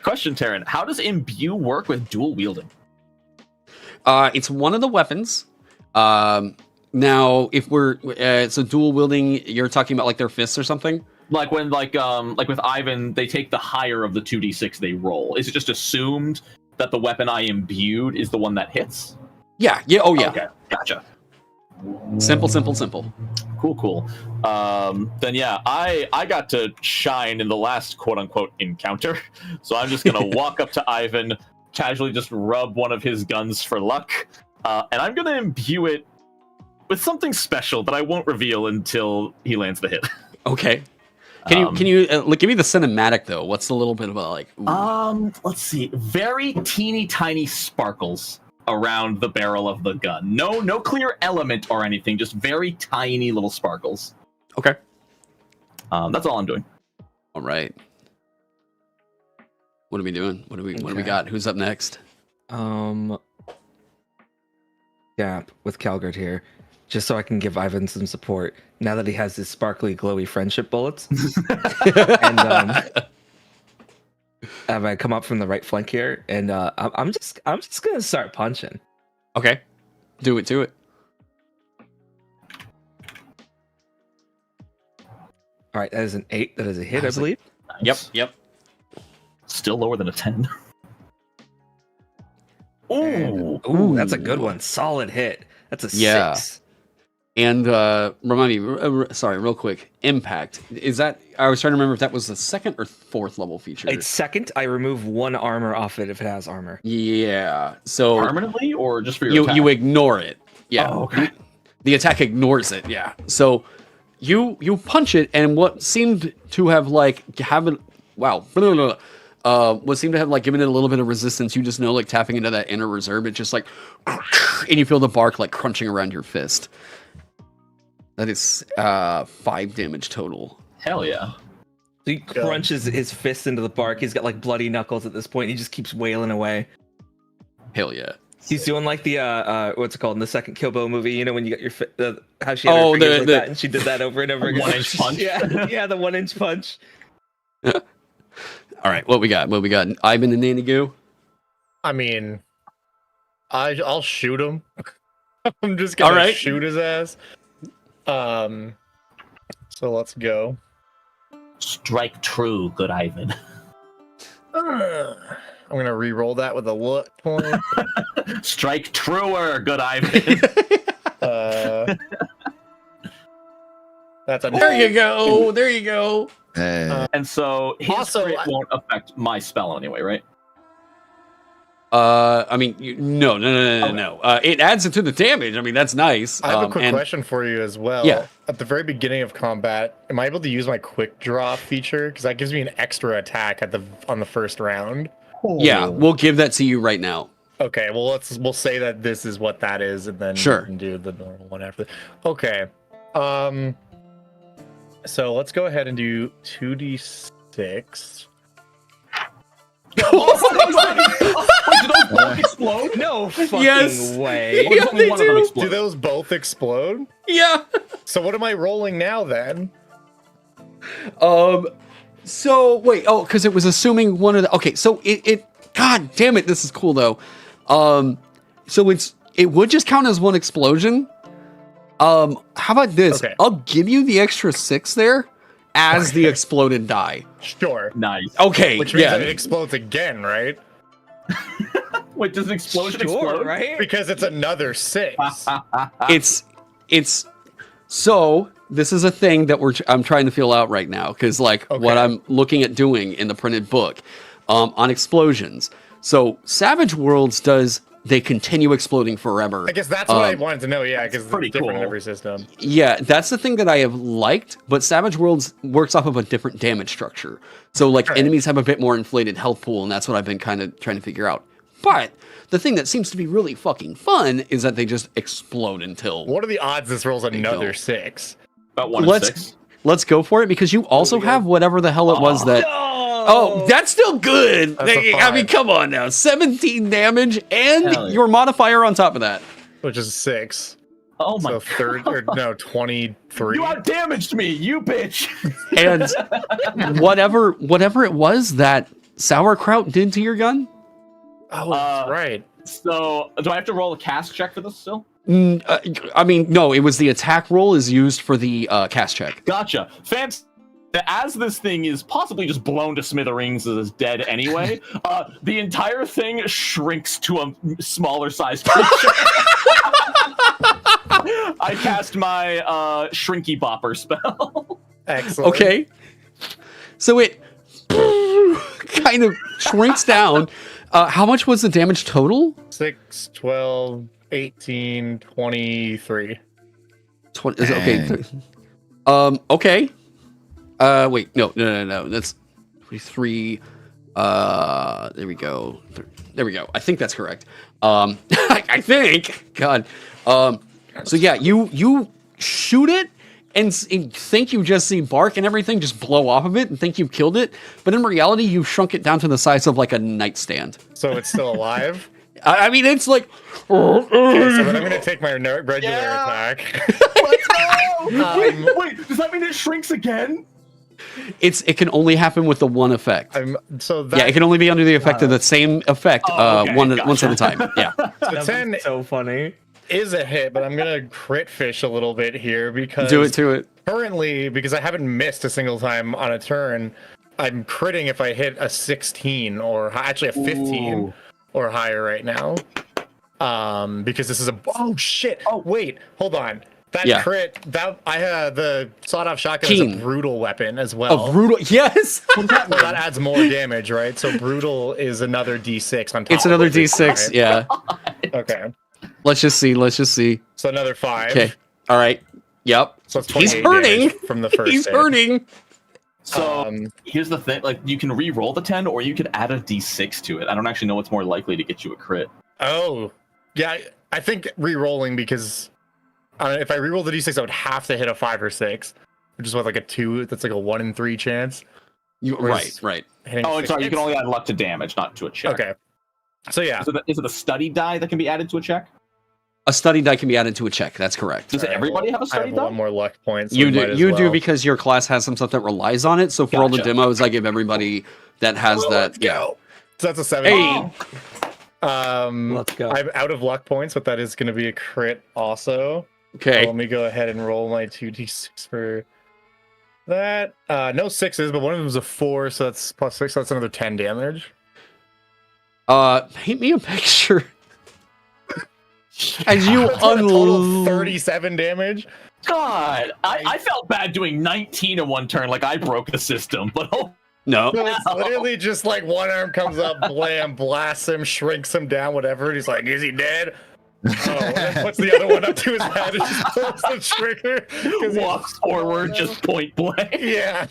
Question, Taron. How does imbue work with dual wielding? It's one of the weapons. Now, if we're so dual wielding, you're talking about like their fists or something. Like when like with Ivan, they take the higher of the 2d6 they roll. Is it just assumed that the weapon I imbued is the one that hits? Yeah. Oh yeah. Okay, gotcha. Simple. Cool. Then yeah, I got to shine in the last quote unquote encounter. So I'm just gonna walk up to Ivan, casually just rub one of his guns for luck, and I'm gonna imbue it with something special that I won't reveal until he lands the hit. Okay. Can you give me the cinematic though? What's a little bit of a like? Ooh. Let's see. Very teeny tiny sparkles around the barrel of the gun. No clear element or anything, just very tiny little sparkles. Okay. That's all I'm doing. All right. What are we doing? What do we got? Who's up next? Gap with Calgard here, just so I can give Ivan some support now that he has his sparkly, glowy friendship bullets. And have I come up from the right flank here, and I'm just gonna start punching. Okay. Do it. All right, that is an 8. That is a hit, I Nice. believe. Nice. Yep. Still lower than a 10. Ooh. Ooh, that's a good one. Solid hit. That's a Yeah. 6. And remind me, sorry, real quick. Impact. Is that? I was trying to remember if that was the 2nd or 4th level feature. It's 2nd. I remove 1 armor off it if it has armor. Yeah. So Permanently or just for your attack? you ignore it. Yeah. Oh, okay. The attack ignores it. Yeah. So you punch it, and what seemed to have like what seemed to have like given it a little bit of resistance, you just know, like tapping into that inner reserve, it just like, and you feel the bark like crunching around your fist. That is 5 damage total. Hell yeah. So he crunches his fist into the bark. He's got like bloody knuckles at this point. He just keeps wailing away. Hell yeah. He's doing like the what's it called in the second Kilbo movie? You know when you got your how she had Oh, her fingers like the- that, and she did that over and over again. 1-inch punch. yeah, the 1-inch punch. All right, what we got? Ivan and Nanny Goo. I mean, I'll shoot him. I'm just gonna All right. shoot his ass. So let's go. Strike true, good Ivan. I'm gonna re-roll that with a luck point. Strike truer, good Ivan. That's a There you go. There you go. And so his Also, crit won't affect my spell anyway, right? I mean, no. It adds it to the damage. I mean, that's nice. I have a quick and- question for you as well. Yeah. At the very beginning of combat, am I able to use my quick draw feature? Because that gives me an extra attack on the first round. Yeah, we'll give that to you right now. Okay, well we'll say that this is what that is, and then Sure. we can do the normal one after. Okay. So let's go ahead and do 2d6. Wait, did those both explode? No fucking Yes. way. Or does only they one of them do. explode? Do those both explode? Yeah. So what am I rolling now then? So wait. Oh, because it was assuming one of the. Okay. So it. God damn it! This is cool though. So it would just count as one explosion. How about this? Okay. I'll give you the extra 6 there as the exploded die. Sure. Nice. Okay. Which means yeah. that it explodes again, right? Wait, does an explosion Sure, explode? right? Because it's another 6. It's so this is a thing that I'm trying to feel out right now because what Okay. I'm looking at doing in the printed book on explosions. So Savage Worlds they continue exploding forever. I guess that's what I wanted to know. Yeah, because it's pretty different in cool. every system. Yeah, that's the thing that I have liked, but Savage Worlds works off of a different damage structure. So Right. enemies have a bit more inflated health pool, and that's what I've been kind of trying to figure out. But the thing that seems to be really fucking fun is that they just explode until What are the odds this rolls another 6? About 1 in let's 6. let's go for it because you also have whatever the hell it was that Oh, that's still good. That's a I mean, 5. come on now. 17 damage Hell and yeah. your modifier on top of that. Which is 6. Oh my So 23. You outdamaged me, you bitch! And whatever it was that sauerkraut did to your gun. Oh, that's right. So, do I have to roll a cast check for this still? I mean, no, it was the attack roll is used for the cast check. Gotcha. As this thing is possibly just blown to smithereens and is dead anyway, the entire thing shrinks to a smaller sized creature. I cast my Shrinky Bopper spell. Excellent. Okay. So it kind of shrinks down. How much was the damage total? 6, 12, 18, 23. 20, is it okay. Okay. Wait, no. That's 23. There we go. There we go. I think that's correct. I think. God. So yeah, you shoot it and think you just see bark and everything just blow off of it and think you've killed it, but in reality, you shrunk it down to the size of like a nightstand. So it's still alive? I mean, it's like. Okay, so then I'm going to take my regular attack. Let's go! Wait, does that mean it shrinks again? It can only happen with the one effect. That, It can only be under the effect of the same effect okay, once at a time. Yeah. the 10 so funny. is a hit, but I'm going to crit fish a little bit here because Do it. currently, because I haven't missed a single time on a turn, I'm critting if I hit a 16 or actually a 15 Ooh. or higher right now. Because this is oh shit. Oh wait, hold on. That crit, the sawed-off shotgun is a brutal weapon as well. A brutal, yes. So that adds more damage, right? So brutal is another D6 on top. It's another of it, D6. right? Yeah. Okay. Let's just see. So another 5. Okay. All right. Yep. So it's He's 28 hurting. damage from the first. He's hit. hurting. So here's the thing: like you can re-roll the 10, or you could add a D6 to it. I don't actually know what's more likely to get you a crit. Oh, yeah. I think re-rolling because if I re-roll the D6, I would have to hit a 5 or 6, which is what like a 2. That's like a 1 in 3 chance. Right. Hitting Oh, 6 sorry. You can hits. only add luck to damage, not to a check. Okay. So yeah. Is it a study die that can be added to a check? A study die can be added to a check. That's correct. Does everybody have a I study have die? one more luck point. So You we do. might as You do well. because your class has some stuff that relies on it. So for all the Gotcha. demos, I give everybody that has that. Let's Yeah. go. So that's a 7. Hey. Let's go. I'm out of luck points, but that is going to be a crit also. Okay. So let me go ahead and roll my 2d6 for that. No sixes, but one of them is a 4, so that's plus 6, so that's another 10 damage. Paint me a picture. And you That's a total of unload 37 damage. God, I felt bad doing 19 in one turn, like I broke the system, but No. So it's literally just like one arm comes up, blam, blasts him, shrinks him down, whatever. And he's like, is he dead? Oh, and then puts the other one up to his head and just pulls the trigger. 'cause walks forward just point blank. Yeah.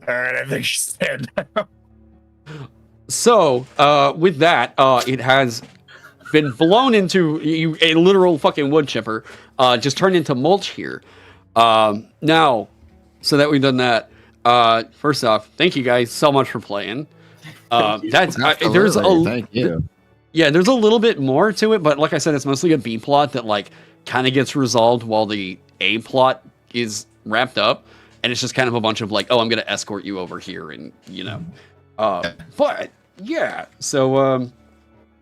Alright, I think she's dead now. So, with that, it has been blown into a literal fucking wood chipper, just turned into mulch here. Now, so that we've done that, first off, thank you guys so much for playing. There's Thank you. Yeah, there's a little bit more to it, but like I said, it's mostly a B plot that like kind of gets resolved while the A plot is wrapped up, and it's just kind of a bunch of like, oh, I'm gonna escort you over here, and you know, but yeah. So,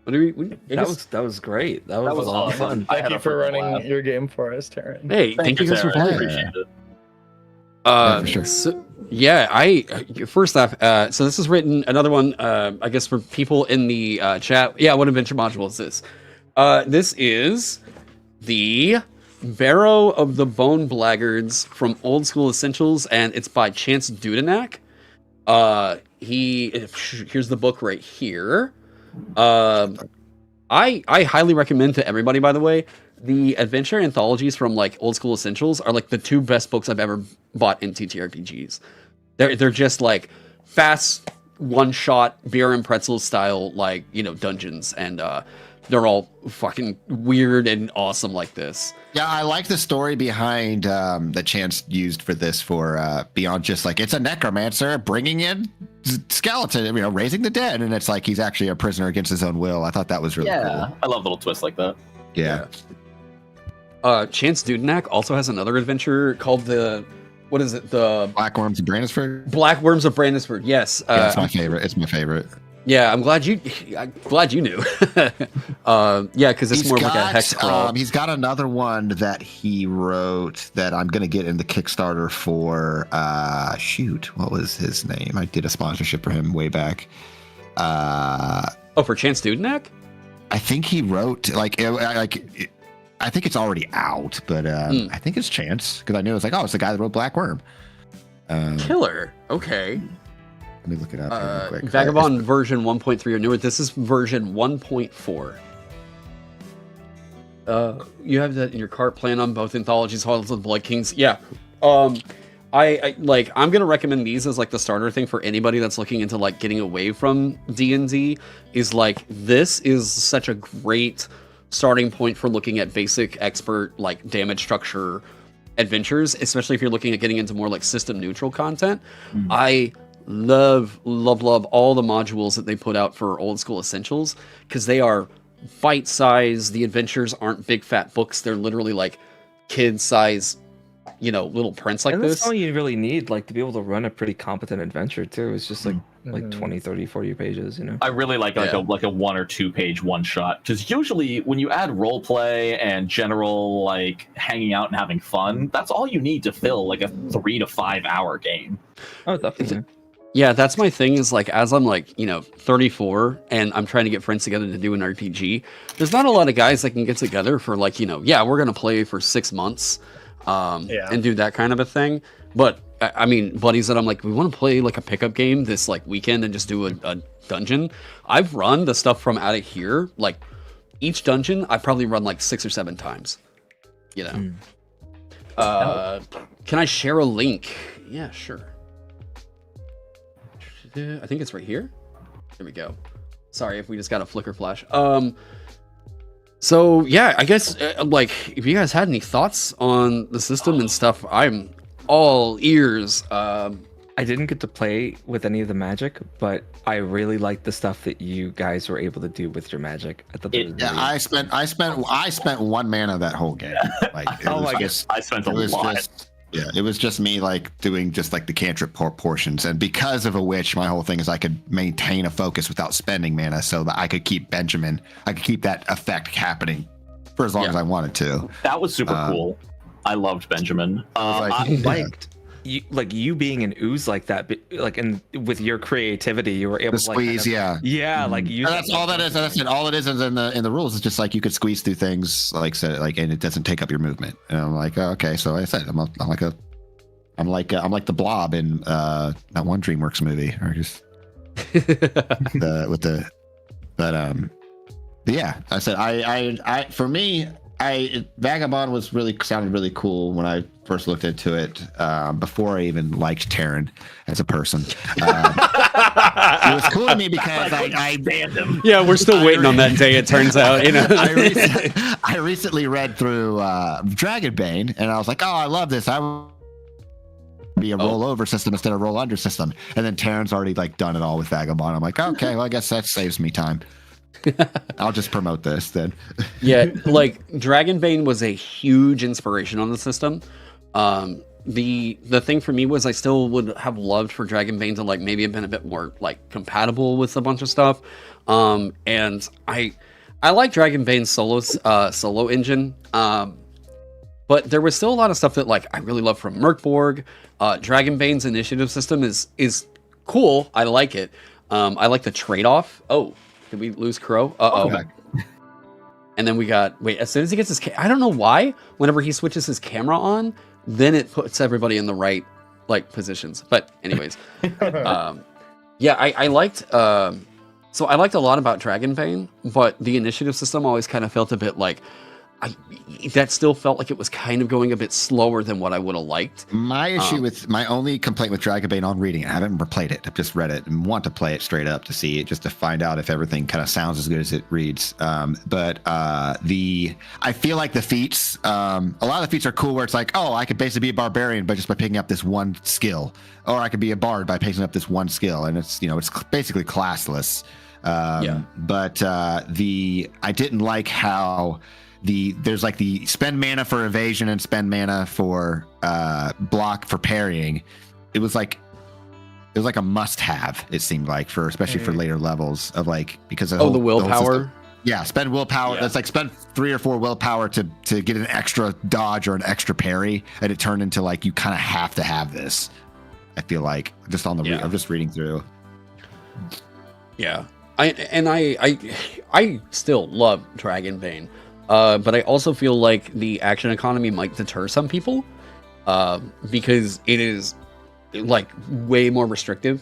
what do we That was great. That was a lot of fun. I Thank had you a for freaking running blast. your game for us, Taron. Hey, thank you guys for Sarah. I playing. appreciate it. For sure. So, yeah, first off, so this is written another one, I guess for people in the chat. Yeah, what adventure module is this? This is the Barrow of the Bone Blackguards from Old School Essentials, and it's by Chance Dudenak. Here's the book right here. I highly recommend to everybody, by the way, the adventure anthologies from like Old School Essentials are like the 2 best books I've ever bought in TTRPGs. They're just like fast one-shot beer and pretzel style, like, you know, dungeons, and they're all fucking weird and awesome like this. Yeah, I like the story behind that Chance used for this, for beyond just like it's a necromancer bringing in skeleton, you know, raising the dead, and it's like he's actually a prisoner against his own will. I thought that was really cool. I love little twists like that. Yeah. Chance Dudenak also has another adventure called the Black Worms of Brandisford. Black Worms of Brandisford. Yes, Yeah, it's my favorite. It's my favorite. yeah. I'm glad you knew. Yeah, because it's more like a hex crawl. He's got another one that he wrote that I'm gonna get in the Kickstarter for. Shoot, what was his name? I did a sponsorship for him way back. For Chance Dudenak? I think he wrote I think it's already out, but I think it's Chance, because I knew it was like, oh, it's the guy that wrote Black Worm. Killer. Okay. Let me look it up here real quick. Vagabond version 1.3 or newer. This is version 1.4. You have that in your cart. Plan on both anthologies, Halls of the Blood Kings. Yeah. I like. I'm gonna recommend these as like the starter thing for anybody that's looking into like getting away from D&D. Is like, this is such a great starting point for looking at basic expert like damage structure adventures, especially if you're looking at getting into more like system neutral content. I love all the modules that they put out for Old School Essentials, because they are bite size. The adventures aren't big fat books. They're literally like kid size, you know, little prints like And this. that's all you really need, like, to be able to run a pretty competent adventure too. It's just like 20, 30, 40 pages, you know. I really like a 1 or 2 page one shot, because usually when you add role play and general like hanging out and having fun, that's all you need to fill like a 3 to 5 hour game. Oh, definitely. Yeah, that's my thing, is like, as I'm like, you know, 34 and I'm trying to get friends together to do an RPG, there's not a lot of guys that can get together for like, you know, yeah, we're going to play for 6 months and do that kind of a thing. But I mean, buddies that I'm like, we want to play like a pickup game this like weekend and just do a dungeon. I've run the stuff from out of here, like each dungeon, I probably run like 6 or 7 times, you know. Can I share a link? Yeah, sure. I think it's right here. There we go. Sorry if we just got a flicker flash. So yeah, I guess like, if you guys had any thoughts on the system and stuff, I'm all ears. I didn't get to play with any of the magic, but I really like the stuff that you guys were able to do with your magic. I thought that was Yeah, I spent 1 mana that whole game. Like, it Oh was my just, I spent a it was lot. just Yeah, it was just me like doing just like the cantrip portions, and because of a witch, my whole thing is I could maintain a focus without spending mana, so that I could keep Benjamin. I could keep that effect happening for as long as I wanted to. That was super cool. I loved Benjamin. I liked you being an ooze like that, but like, and with your creativity, you were able to squeeze, like use. And that's all that is. That's it. All it is in the rules is just like you could squeeze through things, like said, like, and it doesn't take up your movement. And I'm like, oh, okay, so like I said, I'm like the Blob in that one DreamWorks movie, or just yeah. I said I for me. Vagabond sounded really cool when I first looked into it, before I even liked Taron as a person. It was cool to me because I banned him. Yeah, we're still waiting on that day, it turns out. You know, I recently read through Dragonbane, and I was like, oh, I love this. I would be a rollover system instead of roll under system. And then Taron's already like done it all with Vagabond. I'm like, okay, well, I guess that saves me time. I'll just promote this then. Yeah, like Dragonbane was a huge inspiration on the system. The thing for me was I still would have loved for Dragonbane to like maybe have been a bit more like compatible with a bunch of stuff. And I like Dragonbane's solo engine. But there was still a lot of stuff that like I really love from Merkborg. Dragonbane's initiative system is cool. I like it. I like the trade-off. Oh, did we lose Crow? Okay. And then we got, as soon as he gets his, I don't know why, whenever he switches his camera on, then it puts everybody in the right, like, positions. But anyways, yeah, I liked, so I liked a lot about Dragonbane, but the initiative system always kind of felt a bit like, that still felt like it was kind of going a bit slower than what I would have liked. My issue with my only complaint with Dragonbane on reading it, I haven't replayed it. I've just read it and want to play it straight up to see it, just to find out if everything kind of sounds as good as it reads. But I feel like the feats, a lot of the feats are cool where it's like, oh, I could basically be a barbarian, but just by picking up this one skill, or I could be a bard by picking up this one skill, and it's it's basically classless. But I didn't like how. There's like the spend mana for evasion and spend mana for block for parrying. It was like a must-have. It seemed like especially for later levels of like because of the willpower. Spend willpower. That's like spend 3 or 4 willpower to get an extra dodge or an extra parry, and it turned into like you kind of have to have this. I feel like just on the I'm just reading through. Yeah, I still love Dragonbane. But I also feel like the action economy might deter some people, because it is like way more restrictive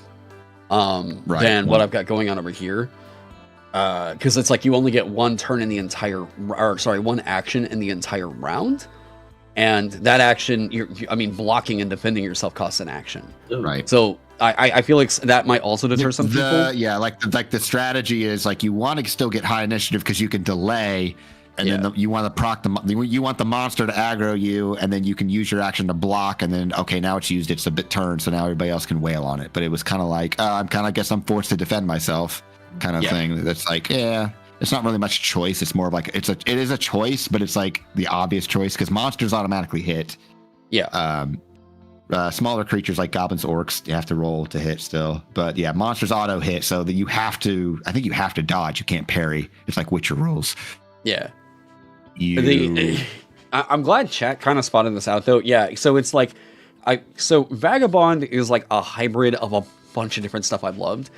than what I've got going on over here. Because it's like you only get one turn in the entire, one action in the entire round, and that action, blocking and defending yourself costs an action. Right. So I feel like that might also deter some people. Yeah, like the strategy is like you want to still get high initiative because you can delay. And then you want to you want the monster to aggro you, and then you can use your action to block, and then now it's used its a bit turn, so now everybody else can wail on it. But it was kind of like I guess I'm forced to defend myself, kind of thing. That's like it's not really much choice. It's more of like it is a choice, but it's like the obvious choice because monsters automatically hit. Yeah. Smaller creatures like goblins, orcs, you have to roll to hit still. But yeah, monsters auto hit, so that I think you have to dodge. You can't parry. It's like Witcher rules. Yeah. I'm glad chat kind of spotted this out though. Yeah, so it's like so Vagabond is like a hybrid of a bunch of different stuff I've loved,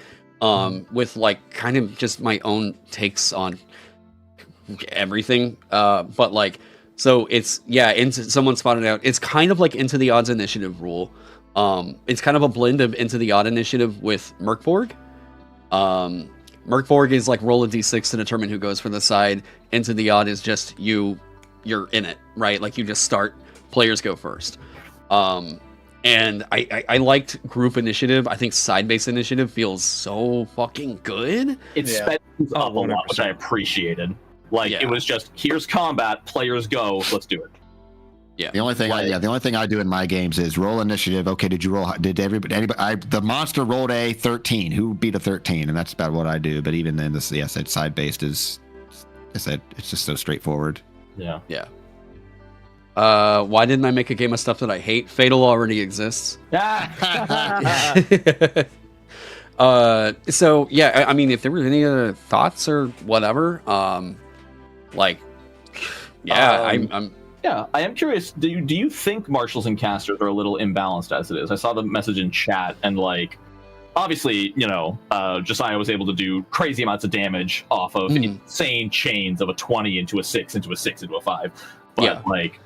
with like kind of just my own takes on everything. But like, so it's someone spotted out. It's kind of like Into the Odds initiative rule. It's kind of a blend of Into the Odd initiative with Merkborg. Merkborg is like roll a d6 to determine who goes for the side. Into the Odd is just you're in it, right? Like you just start, players go first. And I liked group initiative. I think side-based initiative feels so fucking good. It sped up a lot, which I appreciated. It was just, here's combat, players go, let's do it. Yeah. The only thing I do in my games is roll initiative. Okay, did you roll? Did anybody? The monster rolled a 13. Who beat a 13? And that's about what I do. But even then, it's side based is. I said it's just so straightforward. Yeah. Yeah. Why didn't I make a game of stuff that I hate? Fatal already exists. So yeah, I mean, if there were any other thoughts or whatever, like, yeah, I'm Yeah, I am curious. Do you think marshals and casters are a little imbalanced as it is? I saw the message in chat, and like, obviously, Josiah was able to do crazy amounts of damage off of insane chains of a 20 into a 6 into a 6 into a 5. But like,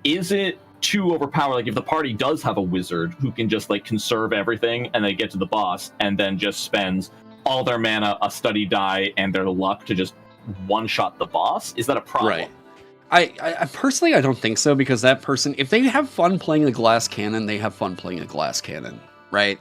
is it too overpowered? Like, if the party does have a wizard who can just like conserve everything and they get to the boss and then just spends all their mana, a study die, and their luck to just one-shot the boss, is that a problem? right. I personally, I don't think so, because that person, if they have fun playing a glass cannon, they have fun playing a glass cannon, right?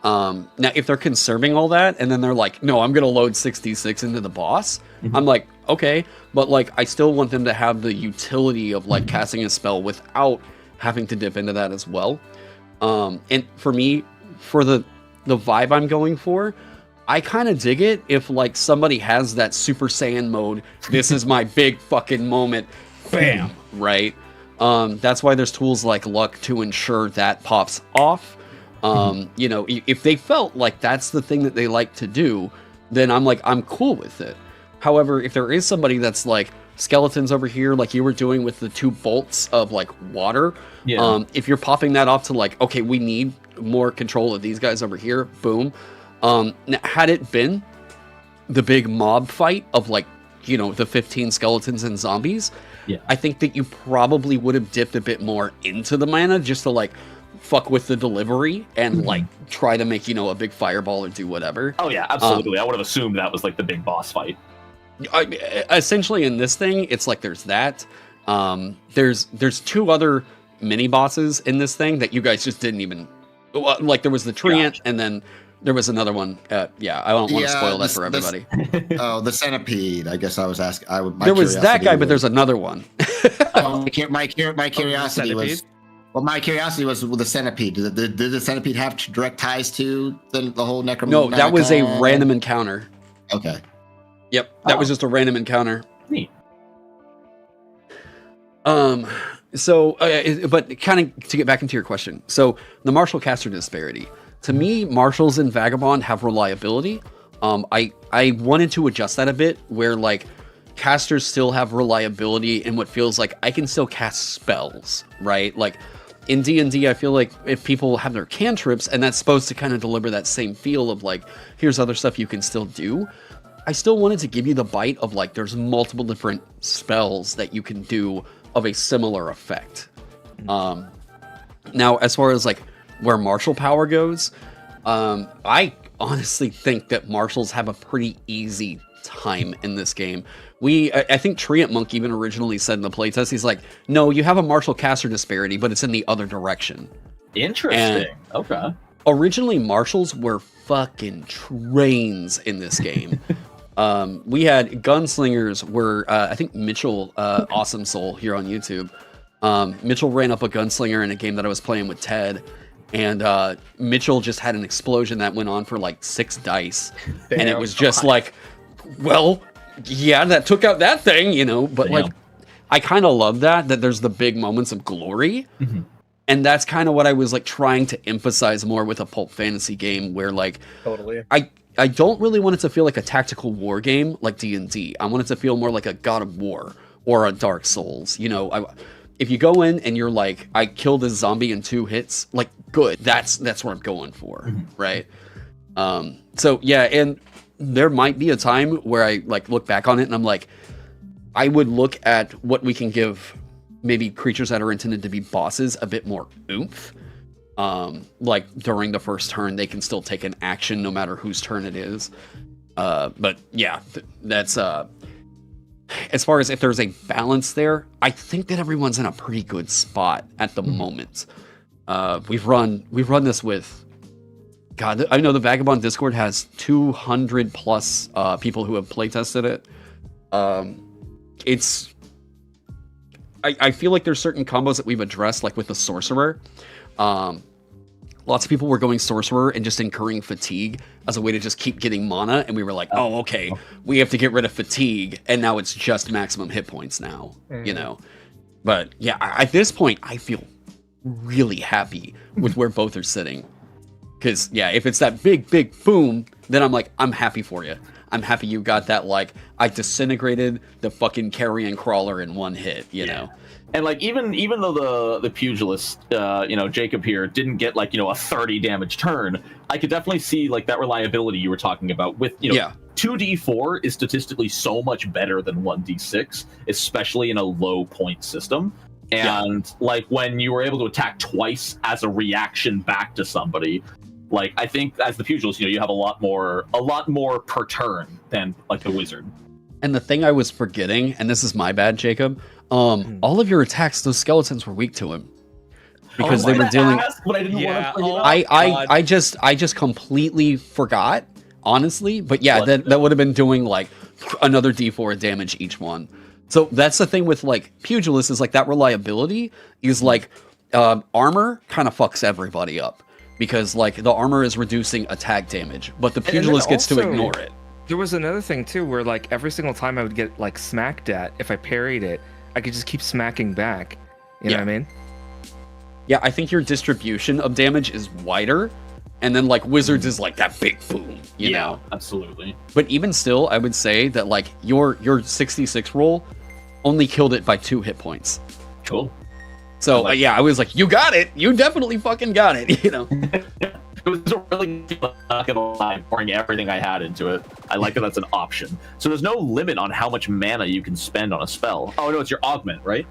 Now, if they're conserving all that, and then they're like, no, I'm going to load 66 into the boss, I'm like, okay, but like, I still want them to have the utility of like casting a spell without having to dip into that as well. And for me, for the vibe I'm going for, I kind of dig it if like somebody has that Super Saiyan mode, this is my big fucking moment, bam, right? That's why there's tools like luck to ensure that pops off. If they felt like that's the thing that they like to do, then I'm cool with it. However, if there is somebody that's like skeletons over here, like you were doing with the 2 bolts of like water, if you're popping that off to like, okay, we need more control of these guys over here, boom. Had it been the big mob fight of like, the 15 skeletons and zombies, I think that you probably would have dipped a bit more into the mana just to like fuck with the delivery and like try to make, a big fireball or do whatever. Oh yeah, absolutely. I would have assumed that was like the big boss fight. Essentially in this thing, it's like there's that. There's 2 other mini bosses in this thing that you guys just didn't even, like there was the treant and then there was another one. I don't want to spoil that for everybody. The centipede. I guess I was asking. There was that guy, but there's another one. My curiosity was. Well, my curiosity was with the centipede. Did the centipede have direct ties to the whole necromancer? No, that was a random encounter. Okay. Yep, that was just a random encounter. Neat. So, but kind of to get back into your question. So, the martial caster disparity. To me, marshals and Vagabond have reliability. I wanted to adjust that a bit, where like casters still have reliability in what feels like I can still cast spells, right? Like in D&D, I feel like if people have their cantrips, and that's supposed to kind of deliver that same feel of like, here's other stuff you can still do. I still wanted to give you the bite of like, there's multiple different spells that you can do of a similar effect. Now, as far as like where martial power goes, I honestly think that marshals have a pretty easy time in this game. I think Treant Monk even originally said in the playtest, he's like, no, you have a martial caster disparity, but it's in the other direction. Interesting. Okay. Originally, marshals were fucking trains in this game. We had gunslingers where, I think Mitchell, Awesome Soul here on YouTube, Mitchell ran up a gunslinger in a game that I was playing with Ted, and Mitchell just had an explosion that went on for like 6 dice. Damn. And it was just like, well, yeah, that took out that thing, but like, I kind of love that there's the big moments of glory. And that's kind of what I was like trying to emphasize more with a pulp fantasy game, where like, totally. I don't really want it to feel like a tactical war game like D&D. I want it to feel more like a God of War or a Dark Souls. If you go in and you're like, I killed this zombie in 2 hits, like, good. That's what I'm going for, right? So yeah, and there might be a time where I like look back on it and I'm like, I would look at what we can give maybe creatures that are intended to be bosses a bit more oomph. Like during the first turn, they can still take an action no matter whose turn it is. But yeah, that's as far as if there's a balance there, I think that everyone's in a pretty good spot at the moment. We've run this with, God, I know the Vagabond Discord has 200 plus people who have playtested it. I feel like there's certain combos that we've addressed, like with the Sorcerer. Lots of people were going Sorcerer and just incurring fatigue as a way to just keep getting mana, and we were like, oh, okay, we have to get rid of fatigue, and now it's just maximum hit points now, But yeah, at this point, I feel really happy with where both are sitting. Because yeah, if it's that big boom, then I'm like, I'm happy for you. I'm happy you got that. Like, I disintegrated the fucking carrion crawler in one hit. You know. And like even though the pugilist, Jacob here didn't get like a 30 damage turn, I could definitely see like that reliability you were talking about with 2d4 is statistically so much better than 1d6, especially in a low point system. And like when you were able to attack twice as a reaction back to somebody, like I think as the pugilist, you have a lot more per turn than like the wizard. And the thing I was forgetting, and this is my bad, Jacob, all of your attacks, those skeletons were weak to him. Because they were dealing. But I didn't want to bring it up. I just completely forgot, honestly. But yeah, that would have been doing like another d4 damage each one. So that's the thing with like pugilists is like that reliability is like armor kind of fucks everybody up because like the armor is reducing attack damage, but the pugilist gets to ignore it. There was another thing too where like every single time I would get like smacked at, if I parried it, I could just keep smacking back. You know what I mean? Yeah, I think your distribution of damage is wider, and then like wizards is like that big boom, you know? Absolutely. But even still, I would say that like your 66 roll only killed it by 2 hit points. Cool. So I was like, you got it. You definitely fucking got it, you know? It was a really, not gonna lie, pouring everything I had into it. I like that that's an option. So there's no limit on how much mana you can spend on a spell. Oh no, it's your augment, right?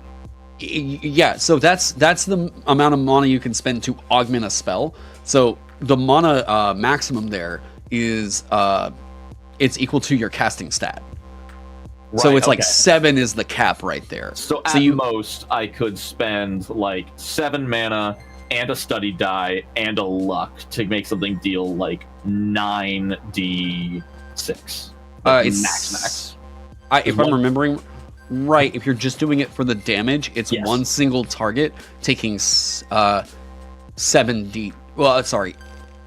Yeah, so that's the amount of mana you can spend to augment a spell. So the mana maximum there is it's equal to your casting stat. Right, so it's like 7 is the cap right there. So at most, I could spend like 7 mana and a study die and a luck to make something deal like 9d6. Like it's max. If I'm remembering right, if you're just doing it for the damage, it's one single target taking 7d. Well, sorry,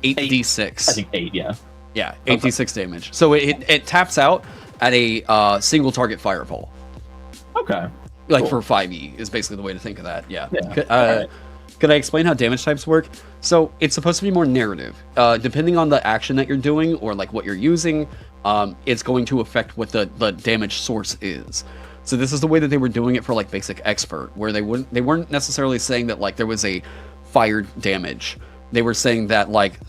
8d6. I think 8. Yeah. Yeah, 8d6 damage. So it taps out at a single target fireball. Okay. Like for 5e is basically the way to think of that. Yeah. Right. Could I explain how damage types work? So it's supposed to be more narrative. Depending on the action that you're doing or like what you're using, it's going to affect what the damage source is. So this is the way that they were doing it for like basic expert, where they weren't necessarily saying that like there was a fire damage. They were saying that like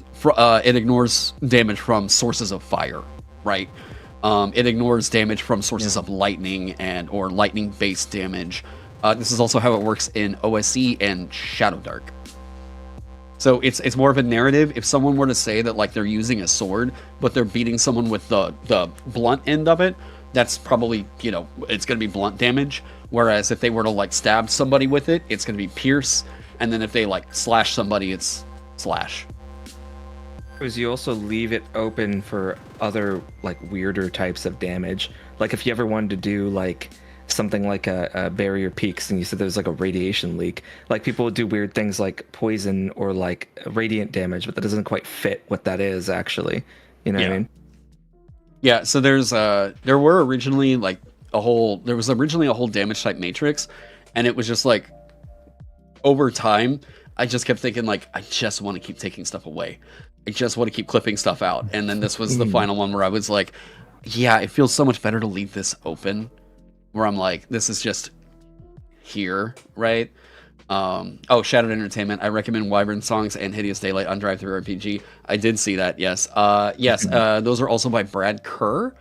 it ignores damage from sources of fire, right? It ignores damage from sources of lightning or lightning based damage. This is also how it works in OSE and Shadow Dark. So it's more of a narrative. If someone were to say that like they're using a sword, but they're beating someone with the blunt end of it, that's probably, it's going to be blunt damage. Whereas if they were to like stab somebody with it, it's going to be pierce. And then if they like slash somebody, it's slash. Because you also leave it open for other like weirder types of damage. Like if you ever wanted to do like something like a barrier peaks and you said there was like a radiation leak, like people would do weird things like poison or like radiant damage, but that doesn't quite fit what that is actually. You know what I mean? Yeah, so there was originally a whole damage type matrix, and it was just like over time I just kept thinking like I just want to keep taking stuff away. I just want to keep clipping stuff out. And then this was the final one where I was like, yeah, it feels so much better to leave this open. Where I'm like, this is just here, right? Shattered Entertainment. I recommend Wyvern Songs and Hideous Daylight on Drive-Thru RPG. I did see that, yes. Those are also by Brad Kerr,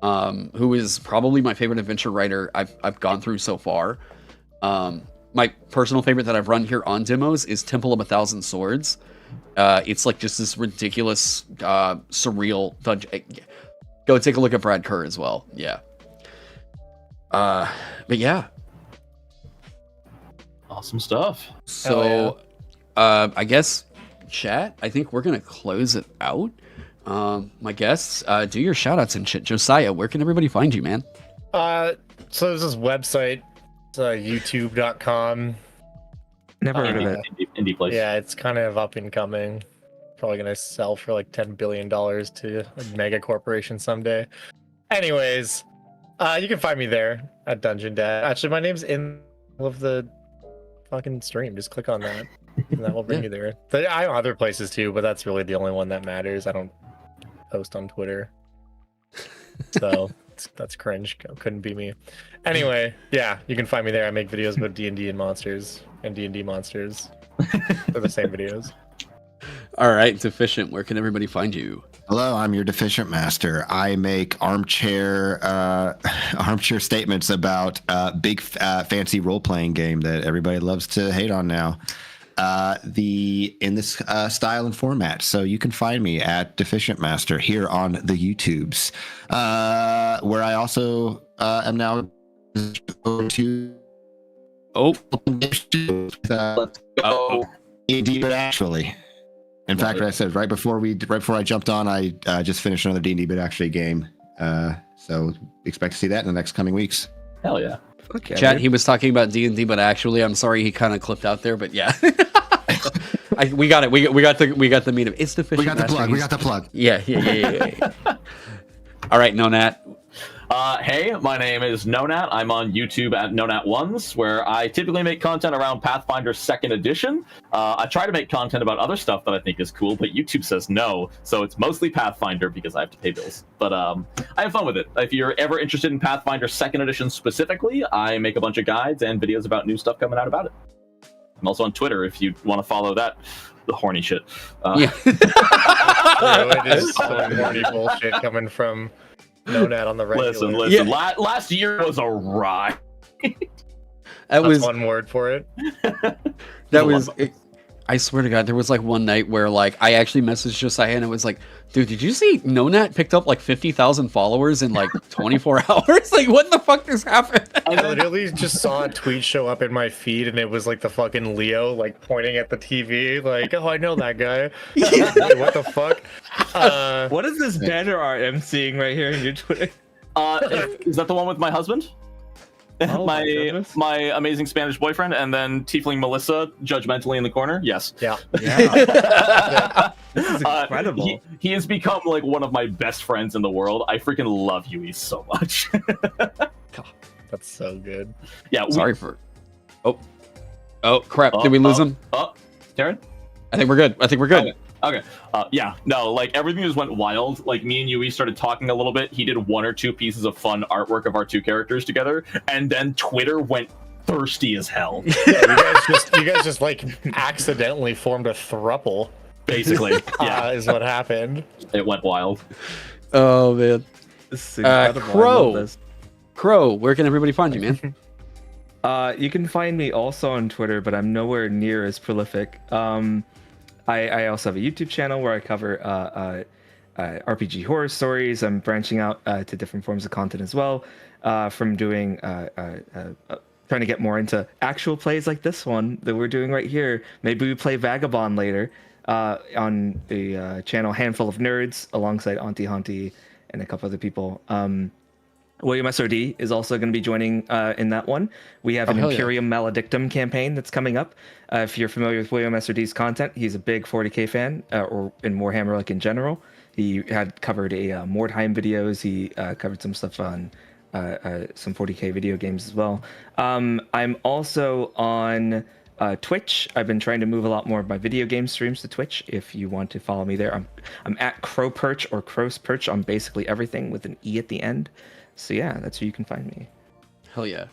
who is probably my favorite adventure writer I've gone through so far. My personal favorite that I've run here on demos is Temple of a Thousand Swords. It's like just this ridiculous, surreal dungeon. Go take a look at Brad Kerr as well. Yeah. But yeah. Awesome stuff. So, I guess, chat, I think we're going to close it out. My guests, do your shout outs and shit. Josiah, where can everybody find you, man? So there's this website, youtube.com. Never heard of it. Indie place. Yeah, it's kind of up and coming. Probably going to sell for like $10 billion to a mega corporation someday. Anyways, you can find me there at Dungeon Dad. Actually, my name's in of the fucking stream. Just click on that, and that will bring you there. I have other places too, but that's really the only one that matters. I don't post on Twitter, so that's cringe. Couldn't be me. Anyway, yeah, you can find me there. I make videos about D&D and monsters and D&D monsters. They're the same videos. All right, Deficient, where can everybody find you? Hello, I'm your deficient master. I make armchair statements about big fancy role playing game that everybody loves to hate on now. In this style and format. So you can find me at Deficient Master here on the YouTubes, where I also am now to Let's go. D&D, but actually. In fact, I said right before I jumped on, I just finished another D&D, but actually game. So expect to see that in the next coming weeks. Hell yeah. Okay. Chat, he was talking about D&D, but actually, I'm sorry, he kind of clipped out there, but yeah. We got it. We got the meat of it. It's Deficient. We got the Master. plug. We got the plug. Yeah. All right, Nonat. Hey, my name is Nonat. I'm on YouTube at Nonat1s, where I typically make content around Pathfinder 2nd Edition. I try to make content about other stuff that I think is cool, but YouTube says no, so it's mostly Pathfinder because I have to pay bills. But I have fun with it. If you're ever interested in Pathfinder 2nd Edition specifically, I make a bunch of guides and videos about new stuff coming out about it. I'm also on Twitter if you want to follow that. The horny shit. Yeah. It is some horny bullshit coming from Nonat on the regular. Listen. Yeah. Last year was a ride. That was one word for it. that was. I swear to God, there was like one night where like I actually messaged Josiah and it was like, dude, did you see Nonat picked up like 50,000 followers in like 24 hours? Like, what the fuck just happened? I literally just saw a tweet show up in my feed and it was like the fucking Leo like pointing at the TV like, oh, I know that guy. Like, what the fuck? What is this banner art I'm seeing right here in your Twitter? Is that the one with my husband? Oh, my amazing Spanish boyfriend, and then Tiefling Melissa judgmentally in the corner. Yes. Yeah. This is incredible. He has become like one of my best friends in the world. I freaking love Yui so much. That's so good. Yeah. Sorry for. Oh crap! Did we lose him? Taron? I think we're good. Okay. Yeah. No, like everything just went wild. Like me and Yui started talking a little bit. He did one or two pieces of fun artwork of our two characters together, and then Twitter went thirsty as hell. Yeah, you guys just like accidentally formed a throuple. Basically, yeah, is what happened. It went wild. Oh man. This is incredible. I love this. Crow, where can everybody find you, man? You can find me also on Twitter, but I'm nowhere near as prolific. I also have a YouTube channel where I cover RPG horror stories. I'm branching out to different forms of content as well, from doing trying to get more into actual plays like this one that we're doing right here. Maybe we play Vagabond later on the channel Handful of Nerds alongside Auntie Haunty and a couple other people. William SRD is also going to be joining in that one. We have an Imperium Maledictum campaign that's coming up. If you're familiar with William SRD's content, he's a big 40k fan, or in Warhammer like in general. He had covered a Mordheim videos. He covered some stuff on some 40k video games as well. I'm also on Twitch. I've been trying to move a lot more of my video game streams to Twitch. If you want to follow me there, I'm at Crowperch or Crow's Perch on basically everything with an E at the end. So yeah, that's where you can find me. Hell yeah.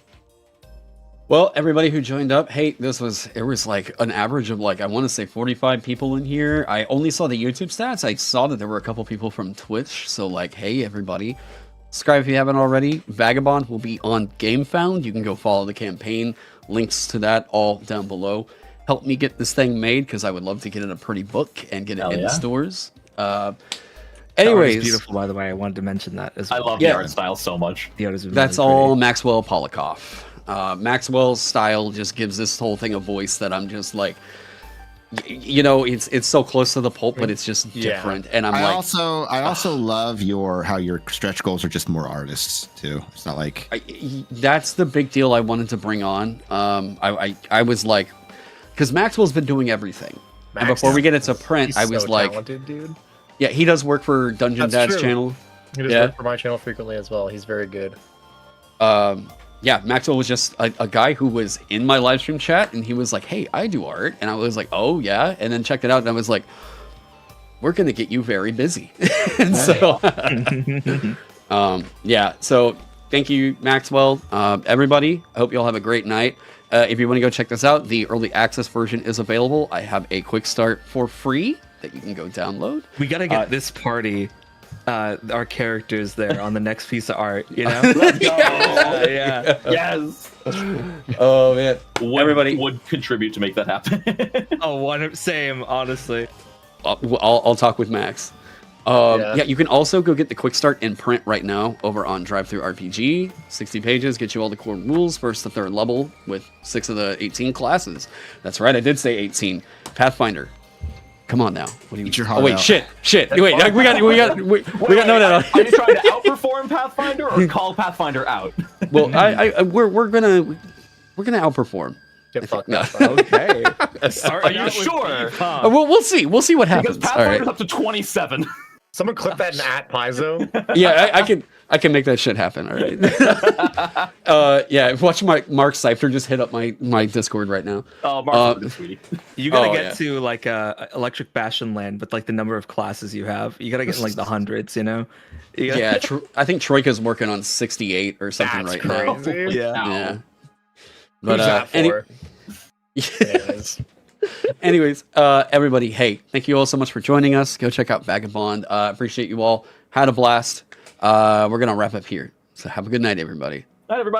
Well, everybody who joined up, hey, it was like an average of like, I want to say 45 people in here. I only saw the YouTube stats. I saw that there were a couple people from Twitch. So like, hey, everybody, subscribe if you haven't already. Vagabond will be on GameFound. You can go follow the campaign. Links to that all down below. Help me get this thing made because I would love to get in a pretty book and get it in the stores. Anyways, beautiful. By the way, I wanted to mention that as well. I love the art style so much. The art is really that's pretty. all Maxwell Polikoff. Maxwell's style just gives this whole thing a voice that I'm just like, you know, it's so close to the pulp, but it's just different. And I also love how your stretch goals are just more artists too. It's not like that's the big deal I wanted to bring on. I was like, because Maxwell's been doing everything. And before we get into print, I was so like, talented, dude. Yeah, he does work for Dungeon Dad's channel. He does work for my channel frequently as well. He's very good. yeah, Maxwell was just a guy who was in my live stream chat, and he was like, "Hey, I do art," and I was like, "Oh yeah," and then checked it out, and I was like, "We're gonna get you very busy," and so yeah. So thank you, Maxwell. Everybody, I hope you all have a great night. If you want to go check this out, the early access version is available. I have a quick start for free that you can go download. We gotta get this party, our characters there on the next piece of art. You know, Let's go. yeah. Yes. Oh man, Everybody would contribute to make that happen. Oh, same, honestly. I'll talk with Max. Yeah, you can also go get the quick start in print right now over on Drive-Thru RPG. 60 pages, get you all the core rules, first to third level with 6 of the 18 classes. That's right, I did say 18. Pathfinder. Come on now. What do you? Eat your Oh heart wait, out. shit. Wait, we got no. Are you trying to outperform Pathfinder or call Pathfinder out? Well, we're gonna outperform. Get fucked No. up. Okay. Are you sure? We'll see. We'll see what happens. Because All right. Pathfinder's up to 27. Someone clip that in @Paizo. Yeah, I can make that shit happen. All right. Yeah, watch Mark Cypher just hit up my Discord right now. Oh, Mark, sweetie. You gotta Oh, get yeah. to like Electric Bastion land with like the number of classes you have. You gotta get in like the hundreds, you know? You gotta- Yeah, I think Troika's working on 68 or something That's right now. crazy. Yeah. Yeah. But Who's that for? Anyways. anyways, everybody, hey, thank you all so much for joining us. Go check out Vagabond. Appreciate you all. Had a blast. We're gonna wrap up here. So have a good night, everybody. Night, everybody.